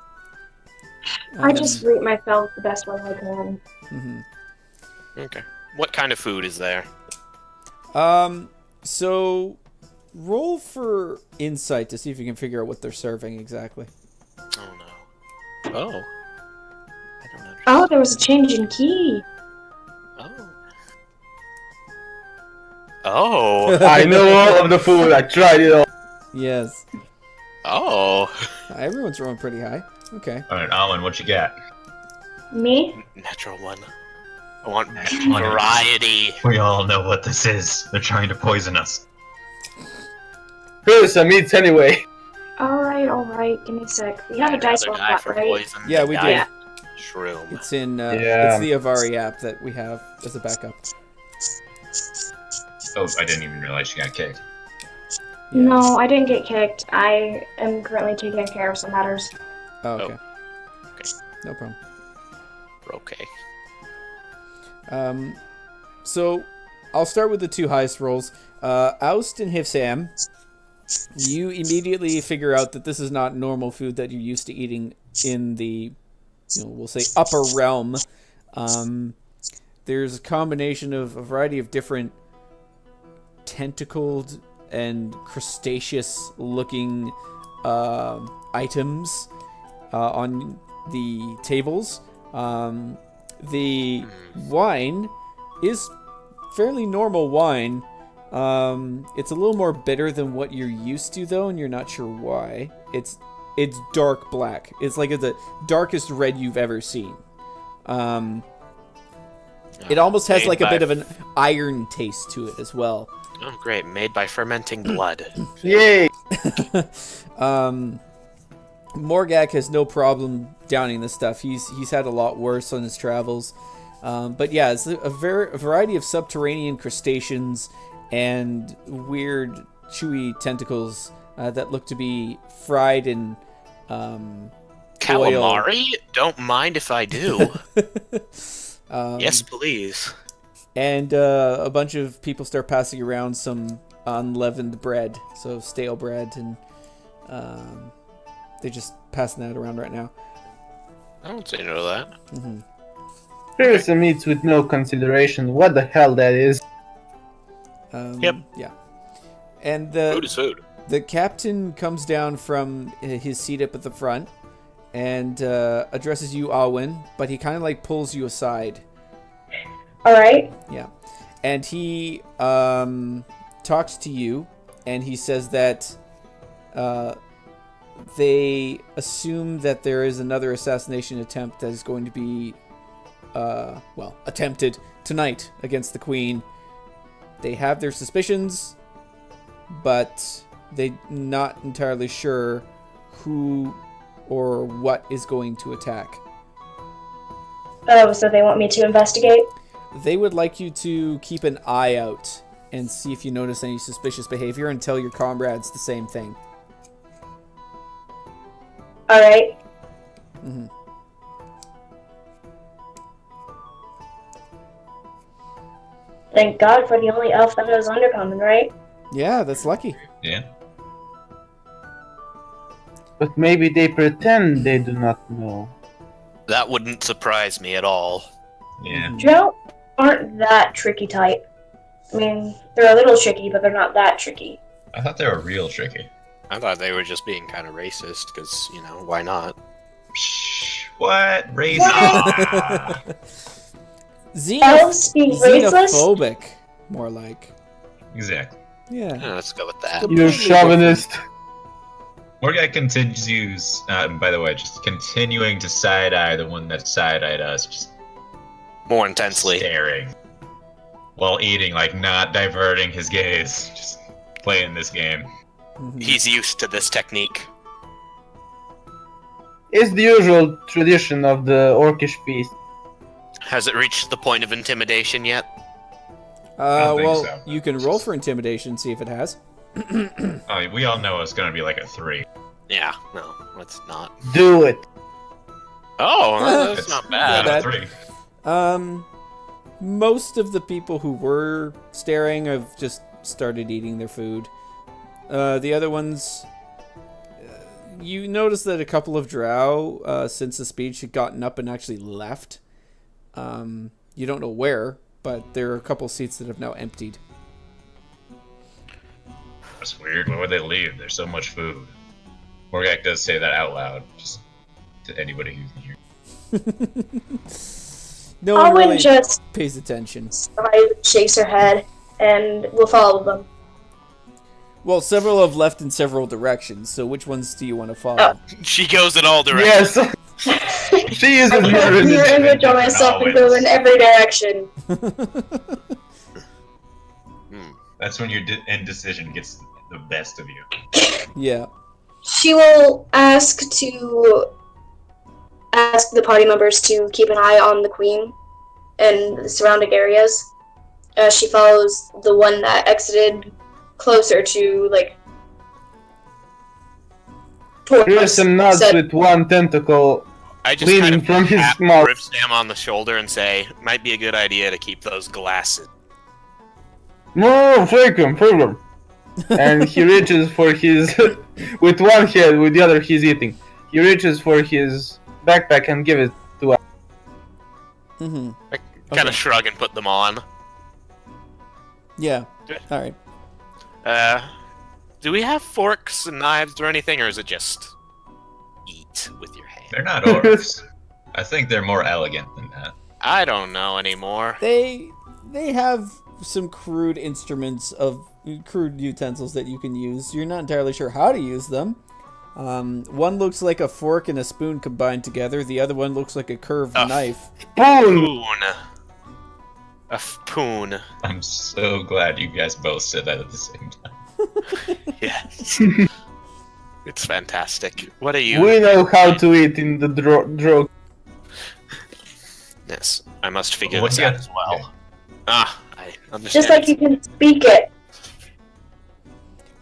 Speaker 7: I just rate myself the best way I can.
Speaker 1: Mhm.
Speaker 4: Okay. What kind of food is there?
Speaker 1: So roll for insight to see if you can figure out what they're serving exactly.
Speaker 4: Oh no. Oh. I don't know.
Speaker 7: Oh, there was a change in key.
Speaker 4: Oh. Oh.
Speaker 2: I know all of the food. I tried it all.
Speaker 1: Yes.
Speaker 4: Oh.
Speaker 1: Everyone's rolling pretty high. Okay.
Speaker 5: Alright, Alwyn, what you got?
Speaker 7: Me?
Speaker 4: Natural one. I want variety.
Speaker 5: We all know what this is. They're trying to poison us.
Speaker 2: Harrison eats anyway.
Speaker 7: Alright. Give me a sec. We have a dice roll
Speaker 4: Die
Speaker 7: that,
Speaker 4: for
Speaker 7: right?
Speaker 4: poison.
Speaker 1: Yeah, we
Speaker 4: Die
Speaker 1: do.
Speaker 4: for Shroom.
Speaker 1: It's in
Speaker 2: Yeah.
Speaker 1: it's the Avari app that we have as a backup.
Speaker 5: Oh, I didn't even realize she got kicked.
Speaker 7: No, I didn't get kicked. I am currently taking care of some matters.
Speaker 1: Oh, okay.
Speaker 4: Okay.
Speaker 1: No problem.
Speaker 4: Okay.
Speaker 1: So I'll start with the two highest rolls. Oust and Hifsam, you immediately figure out that this is not normal food that you're used to eating in the, we'll say upper realm. There's a combination of a variety of different tentacled and crustaceous-looking items on the tables. The wine is fairly normal wine. It's a little more bitter than what you're used to, though, and you're not sure why. It's dark black. It's like the darkest red you've ever seen. It almost has
Speaker 4: Made
Speaker 1: like a
Speaker 4: by-
Speaker 1: bit of an iron taste to it as well.
Speaker 4: Oh, great. Made by fermenting blood.
Speaker 2: Yay!
Speaker 1: Morgak has no problem downing this stuff. He's had a lot worse on his travels. But yeah, it's a variety of subterranean crustaceans and weird chewy tentacles that look to be fried in
Speaker 4: Calamari? Don't mind if I do.
Speaker 1: oil.
Speaker 4: Yes, please.
Speaker 1: And a bunch of people start passing around some unleavened bread, so stale bread, and they're just passing that around right now.
Speaker 4: I don't say no to that.
Speaker 2: Harrison eats with no consideration. What the hell that is?
Speaker 4: Yep.
Speaker 1: Yeah. And
Speaker 4: Food is food.
Speaker 1: the captain comes down from his seat up at the front and addresses you, Alwyn, but he kind of like pulls you aside.
Speaker 7: Alright.
Speaker 1: Yeah. And he talks to you, and he says that they assume that there is another assassination attempt that is going to be, attempted tonight against the Queen. They have their suspicions, but they're not entirely sure who or what is going to attack.
Speaker 7: Oh, so they want me to investigate?
Speaker 1: They would like you to keep an eye out and see if you notice any suspicious behavior and tell your comrades the same thing.
Speaker 7: Alright. Thank God for the only elf that knows Undercommon, right?
Speaker 1: Yeah, that's lucky.
Speaker 5: Yeah.
Speaker 2: But maybe they pretend they do not know.
Speaker 4: That wouldn't surprise me at all.
Speaker 5: Yeah.
Speaker 7: Drow aren't that tricky type. I mean, they're a little tricky, but they're not that tricky.
Speaker 5: I thought they were real tricky.
Speaker 4: I thought they were just being kind of racist, because, why not?
Speaker 5: Psh, what? Racist?
Speaker 7: Elves speak racist?
Speaker 1: Xenophobic, more like.
Speaker 5: Exactly.
Speaker 1: Yeah.
Speaker 4: Yeah, let's go with that.
Speaker 1: Good.
Speaker 2: You chauvinist.
Speaker 5: Morgai continues, by the way, just continuing to side-eye the one that side-eyed us, just
Speaker 4: More intensely.
Speaker 5: staring. While eating, like, not diverting his gaze, just playing this game.
Speaker 1: Mhm.
Speaker 4: He's used to this technique.
Speaker 2: It's the usual tradition of the orcish feast.
Speaker 4: Has it reached the point of intimidation yet?
Speaker 5: don't think
Speaker 1: Well,
Speaker 5: so.
Speaker 1: you can roll for intimidation, see if it has.
Speaker 5: We all know it's gonna be like a 3.
Speaker 4: Yeah, no, it's not.
Speaker 2: Do it.
Speaker 4: Oh, that's not
Speaker 1: Not
Speaker 4: bad.
Speaker 1: bad.
Speaker 5: 3.
Speaker 1: Most of the people who were staring have just started eating their food. The other ones, you notice that a couple of drow, since the speech, had gotten up and actually left. You don't know where, but there are a couple seats that have now emptied.
Speaker 5: That's weird. Why would they leave? There's so much food. Morgak does say that out loud, just to anybody who's here.
Speaker 1: No one
Speaker 7: Owen
Speaker 1: really
Speaker 7: just
Speaker 1: pays attention.
Speaker 7: shakes her head and will follow them.
Speaker 1: Well, several have left in several directions, so which ones do you want to follow?
Speaker 4: She goes in all directions.
Speaker 2: Yes. She is
Speaker 7: I
Speaker 2: a
Speaker 7: can't
Speaker 2: mirror
Speaker 7: mirror image on myself and go in every direction.
Speaker 5: That's when your indecision gets the best of you.
Speaker 1: Yeah.
Speaker 7: She will ask the party members to keep an eye on the queen and the surrounding areas. She follows the one that exited closer to, like, towards
Speaker 2: Here are some nuts
Speaker 7: said-
Speaker 2: with one tentacle.
Speaker 4: I just
Speaker 2: Leaning
Speaker 4: kind of
Speaker 2: from his
Speaker 4: tap
Speaker 2: mouth.
Speaker 4: Rivstam on the shoulder and say, might be a good idea to keep those glasses.
Speaker 2: No, take him. And he reaches for his, with one hand, with the other he's eating. He reaches for his backpack and give it to us.
Speaker 1: Mm-hmm.
Speaker 4: I kind
Speaker 1: Okay.
Speaker 4: of shrug and put them on.
Speaker 1: Yeah. All right.
Speaker 4: Do we have forks and knives or anything, or is it just eat with your hand?
Speaker 5: They're not orcs. I think they're more elegant than that.
Speaker 4: I don't know anymore.
Speaker 1: They have some crude instruments of crude utensils that you can use. You're not entirely sure how to use them. One looks like a fork and a spoon combined together. The other one looks like a curved
Speaker 4: A
Speaker 1: knife.
Speaker 2: Boom!
Speaker 4: Poon. A poon.
Speaker 5: I'm so glad you guys both said that at the same time.
Speaker 4: Yes. It's fantastic. What are you?
Speaker 2: We know how to eat in the drog.
Speaker 4: Yes, I must figure
Speaker 5: What's
Speaker 4: this out
Speaker 5: that?
Speaker 4: as well. Ah, I understand.
Speaker 7: Just like you can speak it.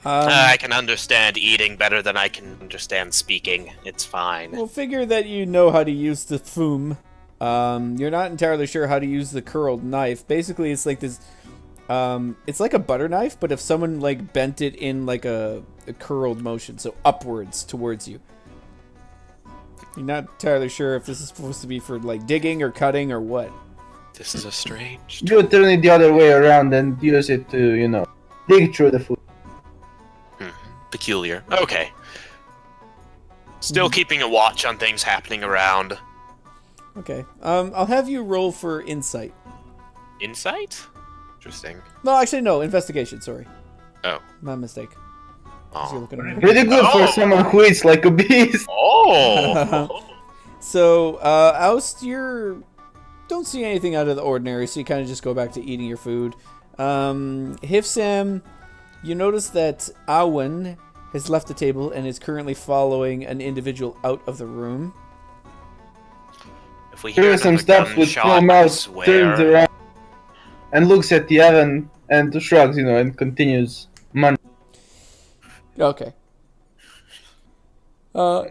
Speaker 4: I can understand eating better than I can understand speaking. It's fine.
Speaker 1: We'll figure that you know how to use the thum. You're not entirely sure how to use the curled knife. Basically, it's like this. It's like a butter knife, but if someone like bent it in like a curled motion, so upwards towards you. You're not entirely sure if this is supposed to be for like digging or cutting or what.
Speaker 4: This is a strange.
Speaker 2: You turn it the other way around and use it to, dig through the food.
Speaker 4: Peculiar. Okay. Still keeping a watch on things happening around.
Speaker 1: Okay. I'll have you roll for insight.
Speaker 4: Insight? Interesting.
Speaker 1: No, actually, no. Investigation. Sorry.
Speaker 4: Oh.
Speaker 1: My mistake. 'Cause you're
Speaker 4: Oh.
Speaker 1: looking at-
Speaker 2: Pretty good for
Speaker 4: Oh.
Speaker 2: someone who eats like a beast.
Speaker 4: Oh!
Speaker 1: So, Oust, you don't see anything out of the ordinary, so you kind of just go back to eating your food. Hifsam, you notice that Awen has left the table and is currently following an individual out of the room.
Speaker 4: If we hear
Speaker 2: Here are some
Speaker 4: another
Speaker 2: steps with
Speaker 4: gunshot,
Speaker 2: no
Speaker 4: I
Speaker 2: mouth,
Speaker 4: swear.
Speaker 2: turns around and looks at the oven and shrugs, and continues munching.
Speaker 1: Okay.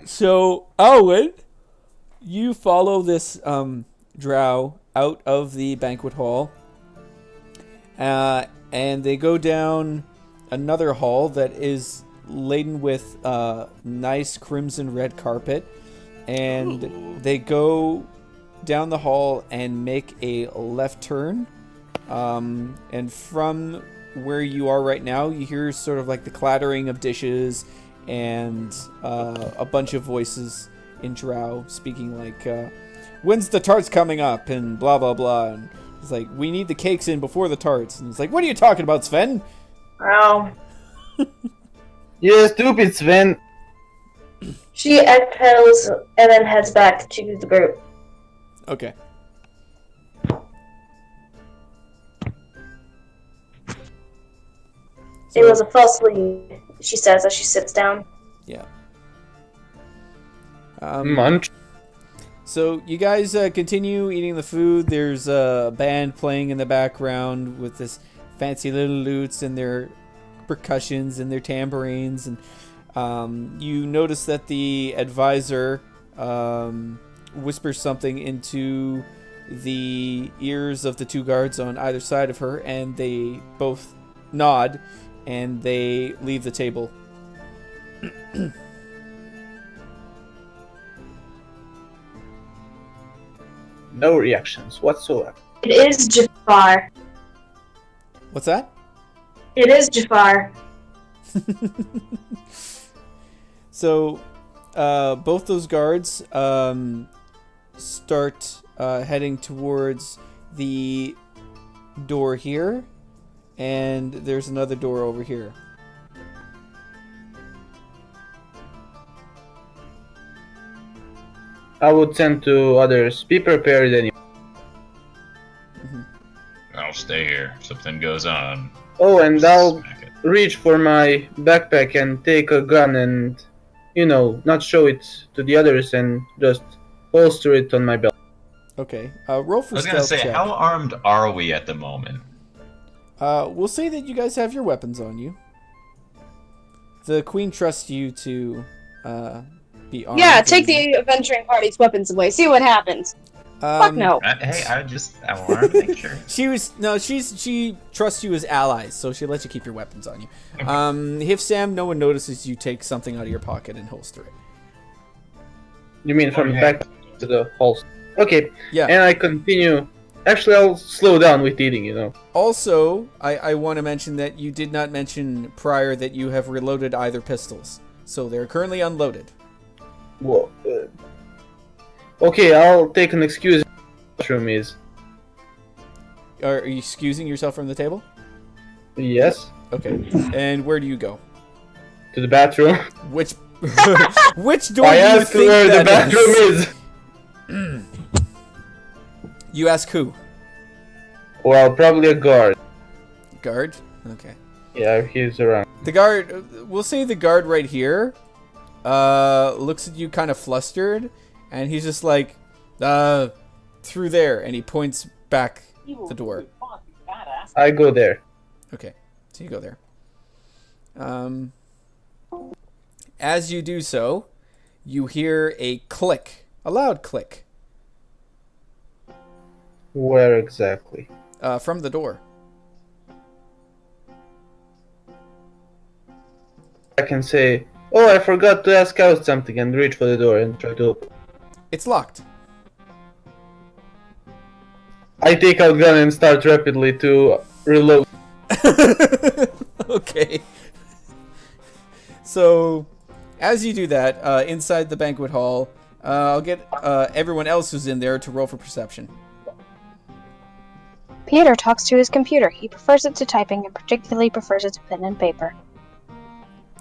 Speaker 1: So, Awen, you follow this drow out of the banquet hall. And they go down another hall that is laden with nice crimson red carpet. And
Speaker 4: Ooh.
Speaker 1: they go down the hall and make a left turn. And from where you are right now, you hear sort of like the clattering of dishes and a bunch of voices in drow speaking like, when's the tarts coming up? And blah, blah, blah. And it's like, we need the cakes in before the tarts. And it's like, what are you talking about, Sven?
Speaker 7: Wow.
Speaker 2: You're stupid, Sven.
Speaker 7: She exhales and then heads back to the group.
Speaker 1: Okay.
Speaker 7: It was a false lead, she says as she sits down.
Speaker 1: Yeah.
Speaker 2: Munch.
Speaker 1: So you guys continue eating the food. There's a band playing in the background with this fancy little lutes and their percussions and their tambourines, and you notice that the advisor whispers something into the ears of the two guards on either side of her, and they both nod and they leave the table.
Speaker 2: No reactions whatsoever.
Speaker 7: It is Jafar.
Speaker 1: What's that?
Speaker 7: It is Jafar.
Speaker 1: So, both those guards start heading towards the door here, and there's another door over here.
Speaker 2: I would tend to others. Be prepared anyway.
Speaker 5: I'll stay here. If something goes on.
Speaker 2: Oh, and I'll
Speaker 5: Smack it.
Speaker 2: reach for my backpack and take a gun and, not show it to the others and just holster it on my belt.
Speaker 1: Okay, roll for
Speaker 5: I was gonna
Speaker 1: stealth
Speaker 5: say,
Speaker 1: check.
Speaker 5: how armed are we at the moment?
Speaker 1: We'll say that you guys have your weapons on you. The queen trusts you to be armed.
Speaker 6: Yeah, take the adventuring party's weapons away. See what happens. Fuck no.
Speaker 5: Hey, I wanted to make sure.
Speaker 1: She trusts you as allies, so she lets you keep your weapons on you. If Sam, no one notices you take something out of your pocket and holster it.
Speaker 2: You mean from
Speaker 5: Okay.
Speaker 2: back to the holster? Okay,
Speaker 1: Yeah.
Speaker 2: and I continue. Actually, I'll slow down with eating,
Speaker 1: Also, I want to mention that you did not mention prior that you have reloaded either pistols, so they're currently unloaded.
Speaker 2: Whoa. Okay, I'll take an excuse. Bathroom is.
Speaker 1: Are you excusing yourself from the table?
Speaker 2: Yes,
Speaker 1: Okay. And where do you go?
Speaker 2: to the bathroom.
Speaker 1: Which which door
Speaker 2: I
Speaker 1: do you
Speaker 2: asked
Speaker 1: think
Speaker 2: where the
Speaker 1: that
Speaker 2: bathroom
Speaker 1: is?
Speaker 2: is.
Speaker 1: You ask who?
Speaker 2: Well, probably a guard.
Speaker 1: Guard? Okay.
Speaker 2: Yeah, he's around.
Speaker 1: The guard, we'll say the guard right here, looks at you kind of flustered, and he's just like, through there, and he points back the door.
Speaker 2: I go there.
Speaker 1: Okay, so you go there. As you do so, you hear a click, a loud click,
Speaker 2: Where exactly?
Speaker 1: from the door.
Speaker 2: I can say, oh, I forgot to ask out something, and reach for the door and try to open.
Speaker 1: It's locked.
Speaker 2: I take out gun and start rapidly to reload.
Speaker 1: Okay. So, as you do that, inside the banquet hall, I'll get everyone else who's in there to roll for perception.
Speaker 8: Peter talks to his computer. He prefers it to typing and particularly prefers it to pen and paper.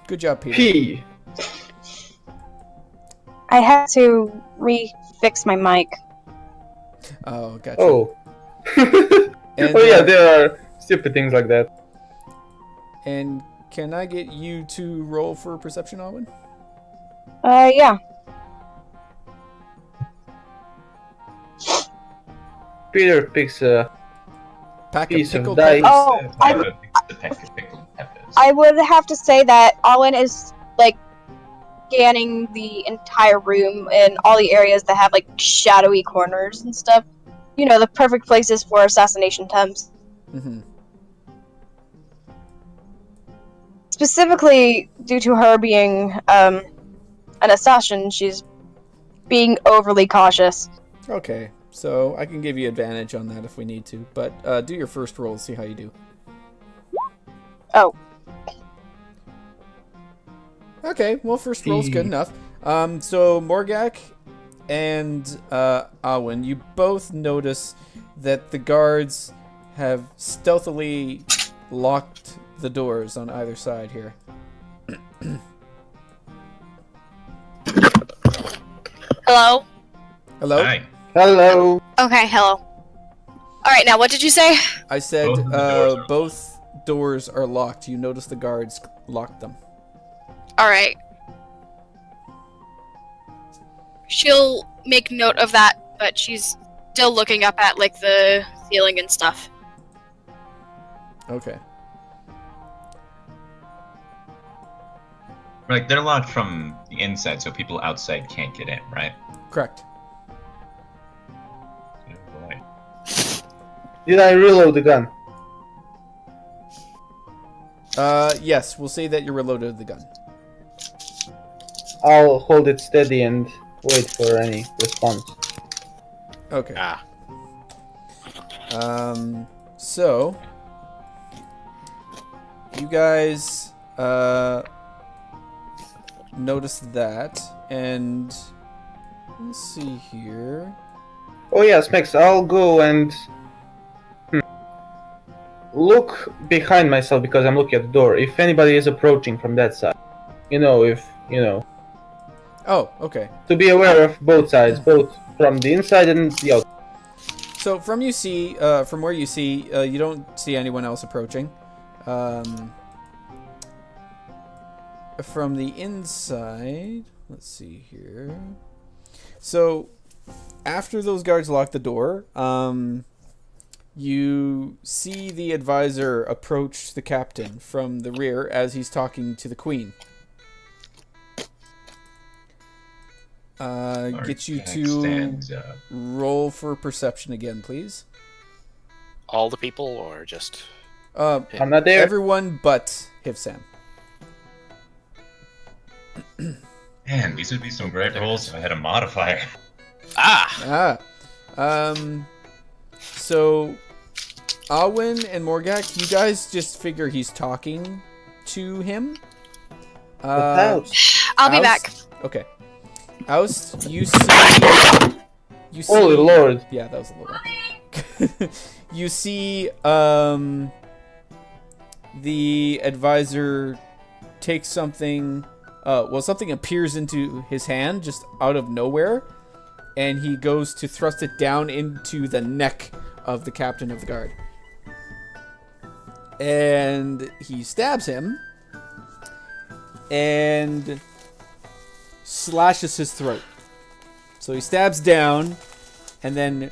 Speaker 1: Good job, Peter.
Speaker 2: P.
Speaker 8: I had to refix my mic.
Speaker 1: Oh, gotcha.
Speaker 2: Oh.
Speaker 1: And,
Speaker 2: Oh yeah, there are stupid things like that.
Speaker 1: And can I get you to roll for perception, Alwyn?
Speaker 8: Yeah.
Speaker 2: Peter picks a
Speaker 1: Pack of
Speaker 2: piece of
Speaker 1: pickled
Speaker 2: dice.
Speaker 1: peppers.
Speaker 8: Oh,
Speaker 5: I have a pickled peppers.
Speaker 8: I would have to say that Alwyn is, like, scanning the entire room and all the areas that have, like, shadowy corners and stuff. You know, the perfect places for assassination attempts.
Speaker 1: Mm-hmm.
Speaker 8: Specifically, due to her being an assassin, she's being overly cautious.
Speaker 1: Okay, so I can give you advantage on that if we need to, but do your first roll, see how you do.
Speaker 8: Oh.
Speaker 1: Okay, well, first roll's good enough. So Morgak and Alwyn, you both notice that the guards have stealthily locked the doors on either side here.
Speaker 3: Hello?
Speaker 1: Hello?
Speaker 5: Hi.
Speaker 2: Hello.
Speaker 3: Okay, hello. Alright, now what did you say?
Speaker 1: I said
Speaker 5: Both of the doors are
Speaker 1: both doors are locked. You notice the guards locked them.
Speaker 3: Alright. She'll make note of that, but she's still looking up at, like, the ceiling and stuff.
Speaker 1: Okay.
Speaker 5: Like, they're locked from the inside, so people outside can't get in, right?
Speaker 1: Correct.
Speaker 5: Right.
Speaker 2: Did I reload the gun?
Speaker 1: Yes, we'll say that you reloaded the gun.
Speaker 2: I'll hold it steady and wait for any response.
Speaker 1: Okay.
Speaker 4: Ah.
Speaker 1: So you guys noticed that, and let's see here.
Speaker 2: Oh yes, Max, I'll go and look behind myself because I'm looking at the door. If anybody is approaching from that side,
Speaker 1: Oh, okay.
Speaker 2: to be aware of both sides, both from the inside and the outside.
Speaker 1: So from where you see, you don't see anyone else approaching. From the inside, let's see here. So after those guards lock the door, you see the advisor approach the captain from the rear as he's talking to the queen. Get you to
Speaker 5: Stands up.
Speaker 1: roll for perception again, please.
Speaker 4: All the people, or just...
Speaker 2: I'm not there.
Speaker 1: Everyone but Hivsam.
Speaker 5: Man, these would be some great rolls if I had a modifier.
Speaker 4: Ah!
Speaker 1: So Alwyn and Morgak, you guys just figure he's talking to him.
Speaker 2: Without.
Speaker 3: I'll be
Speaker 1: Oust-
Speaker 3: back.
Speaker 1: Okay. Oust, you see.
Speaker 2: Holy Lord.
Speaker 1: Yeah, that was a little. You see, the advisor takes something. Something appears into his hand just out of nowhere, and he goes to thrust it down into the neck of the captain of the guard. And he stabs him and slashes his throat. So he stabs down and then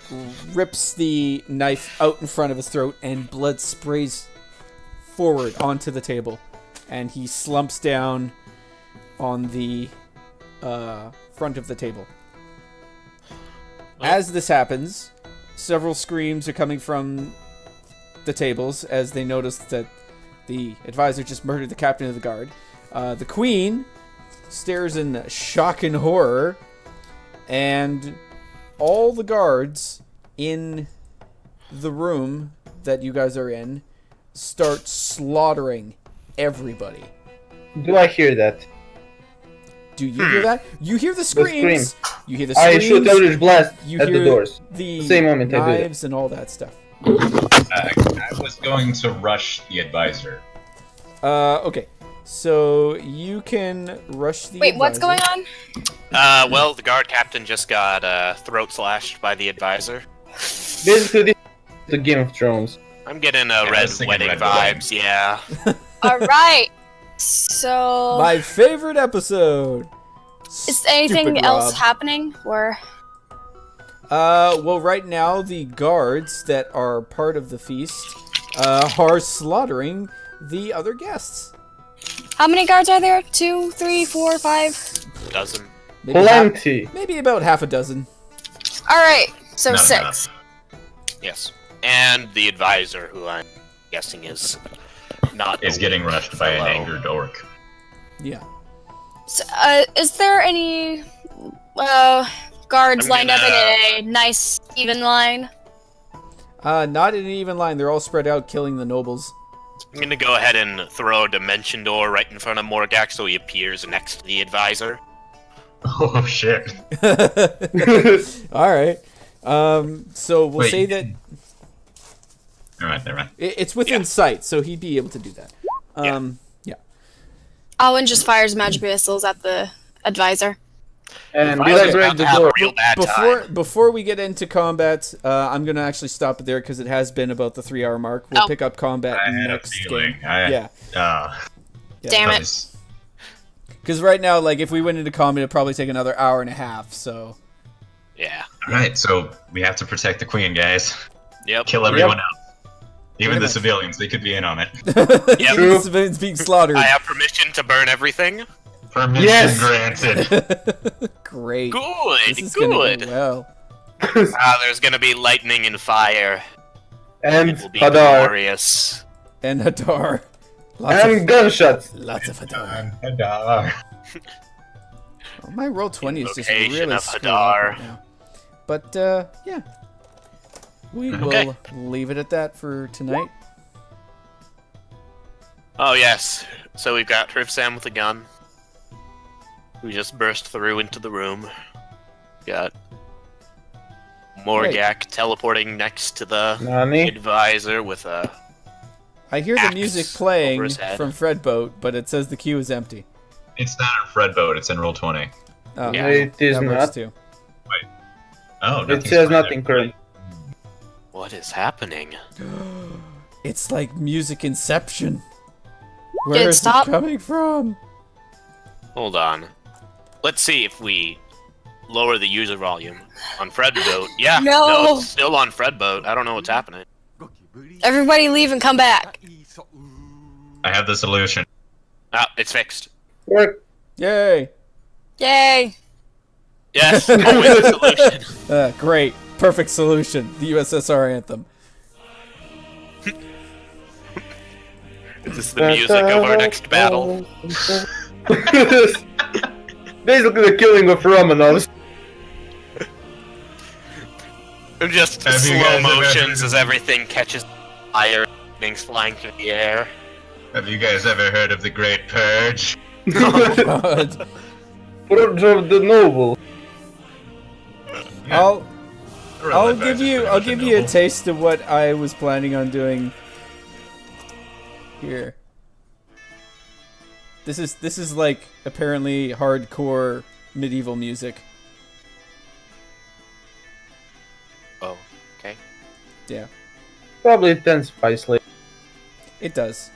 Speaker 1: rips the knife out in front of his throat, and blood sprays forward onto the table. And he slumps down on the front of the table. As this happens, several screams are coming from the tables as they notice that the advisor just murdered the captain of the guard. The queen stares in shock and horror, and all the guards in the room that you guys are in start slaughtering everybody.
Speaker 2: Do I hear that?
Speaker 1: Do you hear that? You hear the screams. You hear the
Speaker 2: I
Speaker 1: screams.
Speaker 2: shoot Eldritch Blast
Speaker 1: You
Speaker 2: at
Speaker 1: hear
Speaker 2: the doors.
Speaker 1: The
Speaker 2: same moment I do that.
Speaker 1: knives and all that stuff.
Speaker 5: I was going to rush the advisor.
Speaker 1: Okay. So you can rush the
Speaker 3: Wait, what's going
Speaker 1: advisor.
Speaker 3: on?
Speaker 4: Well, the guard captain just got throat slashed by the advisor.
Speaker 2: Basically, this is the Game of Thrones.
Speaker 4: I'm getting
Speaker 5: I
Speaker 4: red
Speaker 5: was thinking
Speaker 4: wedding
Speaker 5: Red
Speaker 4: vibes, yeah.
Speaker 3: Alright. So...
Speaker 1: My favorite episode.
Speaker 3: is anything
Speaker 1: Stupid
Speaker 3: else
Speaker 1: Rob.
Speaker 3: happening? Or...
Speaker 1: Well, right now the guards that are part of the feast are slaughtering the other guests.
Speaker 3: How many guards are there? 2, 3, 4, 5?
Speaker 4: Dozen.
Speaker 1: Maybe
Speaker 2: Plenty.
Speaker 1: maybe about half a dozen.
Speaker 3: Alright, so
Speaker 5: Not
Speaker 3: 6.
Speaker 5: enough.
Speaker 4: Yes. And the advisor, who I'm guessing is not...
Speaker 5: Is getting rushed by an
Speaker 4: fellow.
Speaker 5: angered orc.
Speaker 1: Yeah.
Speaker 3: So, is there any guards
Speaker 4: I'm
Speaker 3: lined up
Speaker 4: gonna-
Speaker 3: in a nice, even line?
Speaker 1: Not in an even line. They're all spread out, killing the nobles.
Speaker 4: I'm gonna go ahead and throw a dimension door right in front of Morgak so he appears next to the advisor.
Speaker 5: Oh shit.
Speaker 1: All right. So we'll
Speaker 5: Wait,
Speaker 1: say
Speaker 5: you
Speaker 1: that
Speaker 5: Alright, never mind.
Speaker 1: it's within sight, so he'd be able to do that. Yeah.
Speaker 3: Alwyn just fires magic missiles at the advisor.
Speaker 2: And
Speaker 4: I
Speaker 2: did
Speaker 4: was
Speaker 2: I break
Speaker 4: about
Speaker 2: the
Speaker 4: to have
Speaker 2: door?
Speaker 4: a real bad time.
Speaker 1: Before we get into combat, I'm gonna actually stop it there because it has been about the 3-hour mark. We'll pick up combat
Speaker 5: I had a
Speaker 1: next
Speaker 5: feeling.
Speaker 1: game. Yeah.
Speaker 3: Damn it.
Speaker 1: Because right now, like, if we went into combat, it'd probably take another hour and a half. So.
Speaker 4: Yeah.
Speaker 5: Alright, so we have to protect the queen, guys.
Speaker 4: Yep.
Speaker 5: Kill everyone else. Even
Speaker 1: Pretty
Speaker 5: the
Speaker 1: much.
Speaker 5: civilians, they could be in on it.
Speaker 4: Yep.
Speaker 1: Even the civilians being slaughtered.
Speaker 4: I have permission to burn everything.
Speaker 5: Permission
Speaker 2: Yes!
Speaker 5: granted.
Speaker 1: Great.
Speaker 4: Good.
Speaker 1: This is gonna
Speaker 4: Good.
Speaker 1: go well.
Speaker 4: There's gonna be lightning and fire.
Speaker 2: And
Speaker 4: It will be
Speaker 2: Hadar.
Speaker 4: glorious.
Speaker 1: And Hadar. Lots
Speaker 2: And gunshots.
Speaker 1: Lots of Hadar.
Speaker 5: Hadar.
Speaker 1: Oh, my roll 20 is just
Speaker 4: Invocation
Speaker 1: really
Speaker 4: of
Speaker 1: screwed
Speaker 4: Hadar.
Speaker 1: up right now. But yeah, we
Speaker 4: Okay.
Speaker 1: will leave it at that for tonight.
Speaker 4: Oh yes. So we've got Herf Sam with a gun. We just burst through into the room. Got Morgak teleporting next to the
Speaker 2: Nani?
Speaker 4: advisor with a.
Speaker 1: I hear the
Speaker 4: Axe
Speaker 1: music
Speaker 4: over
Speaker 1: playing
Speaker 4: his head.
Speaker 1: from Fredboat, but it says the queue is empty.
Speaker 5: It's not in Fred boat, it's in roll 20.
Speaker 1: Oh,
Speaker 4: Yeah.
Speaker 2: It is
Speaker 1: that works
Speaker 2: not.
Speaker 1: too.
Speaker 5: Oh,
Speaker 2: It
Speaker 5: nothing's
Speaker 2: says
Speaker 5: fine
Speaker 2: nothing
Speaker 5: there.
Speaker 2: current.
Speaker 4: What is happening?
Speaker 1: It's like music Inception. Where
Speaker 3: It
Speaker 1: is
Speaker 3: stop?
Speaker 1: it coming from?
Speaker 4: Hold on. Let's see if we lower the user volume on Fredboat. Yeah,
Speaker 3: No.
Speaker 4: it's still on Fredboat. I don't know what's happening.
Speaker 3: Everybody leave and come back.
Speaker 5: I have the solution.
Speaker 4: Ah, it's fixed.
Speaker 2: Work.
Speaker 1: Yay!
Speaker 3: Yay.
Speaker 4: Yes, always a solution.
Speaker 1: Great. Perfect solution. The USSR anthem.
Speaker 4: This is the music of our next battle.
Speaker 2: Basically the killing of Romanovs.
Speaker 4: Just
Speaker 5: Have you
Speaker 4: slow
Speaker 5: guys ever-
Speaker 4: motions as everything catches fire, things flying through the air.
Speaker 5: Have you guys ever heard of the Great Purge?
Speaker 1: God.
Speaker 2: Purge of the Noble.
Speaker 1: I'll
Speaker 5: I'll
Speaker 1: give you a taste of what I was planning on doing here. This is like apparently hardcore medieval music.
Speaker 4: Oh, okay.
Speaker 1: Yeah,
Speaker 2: Probably intensifies later.
Speaker 1: it does.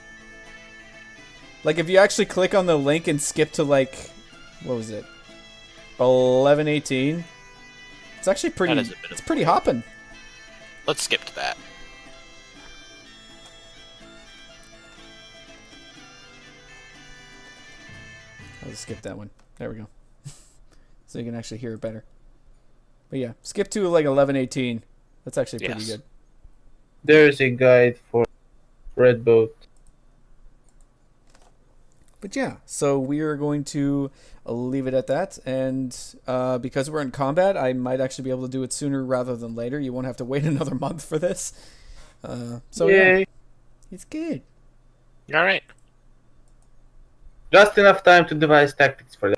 Speaker 1: Like if you actually click on the link and skip to like, what was it? 11:18. It's actually pretty.
Speaker 4: That is a bit of
Speaker 1: It's pretty hopping.
Speaker 4: Let's skip to that.
Speaker 1: I'll just skip that one. There we go. So you can actually hear it better. But yeah, skip to like 11:18. That's actually pretty
Speaker 4: Yes.
Speaker 1: good.
Speaker 2: There's a guide for Red Boat.
Speaker 1: But yeah, so we are going to leave it at that. And because we're in combat, I might actually be able to do it sooner rather than later. You won't have to wait another month for this. So
Speaker 2: Yay.
Speaker 1: yeah, it's good.
Speaker 4: All right.
Speaker 2: Just enough time to devise tactics for that.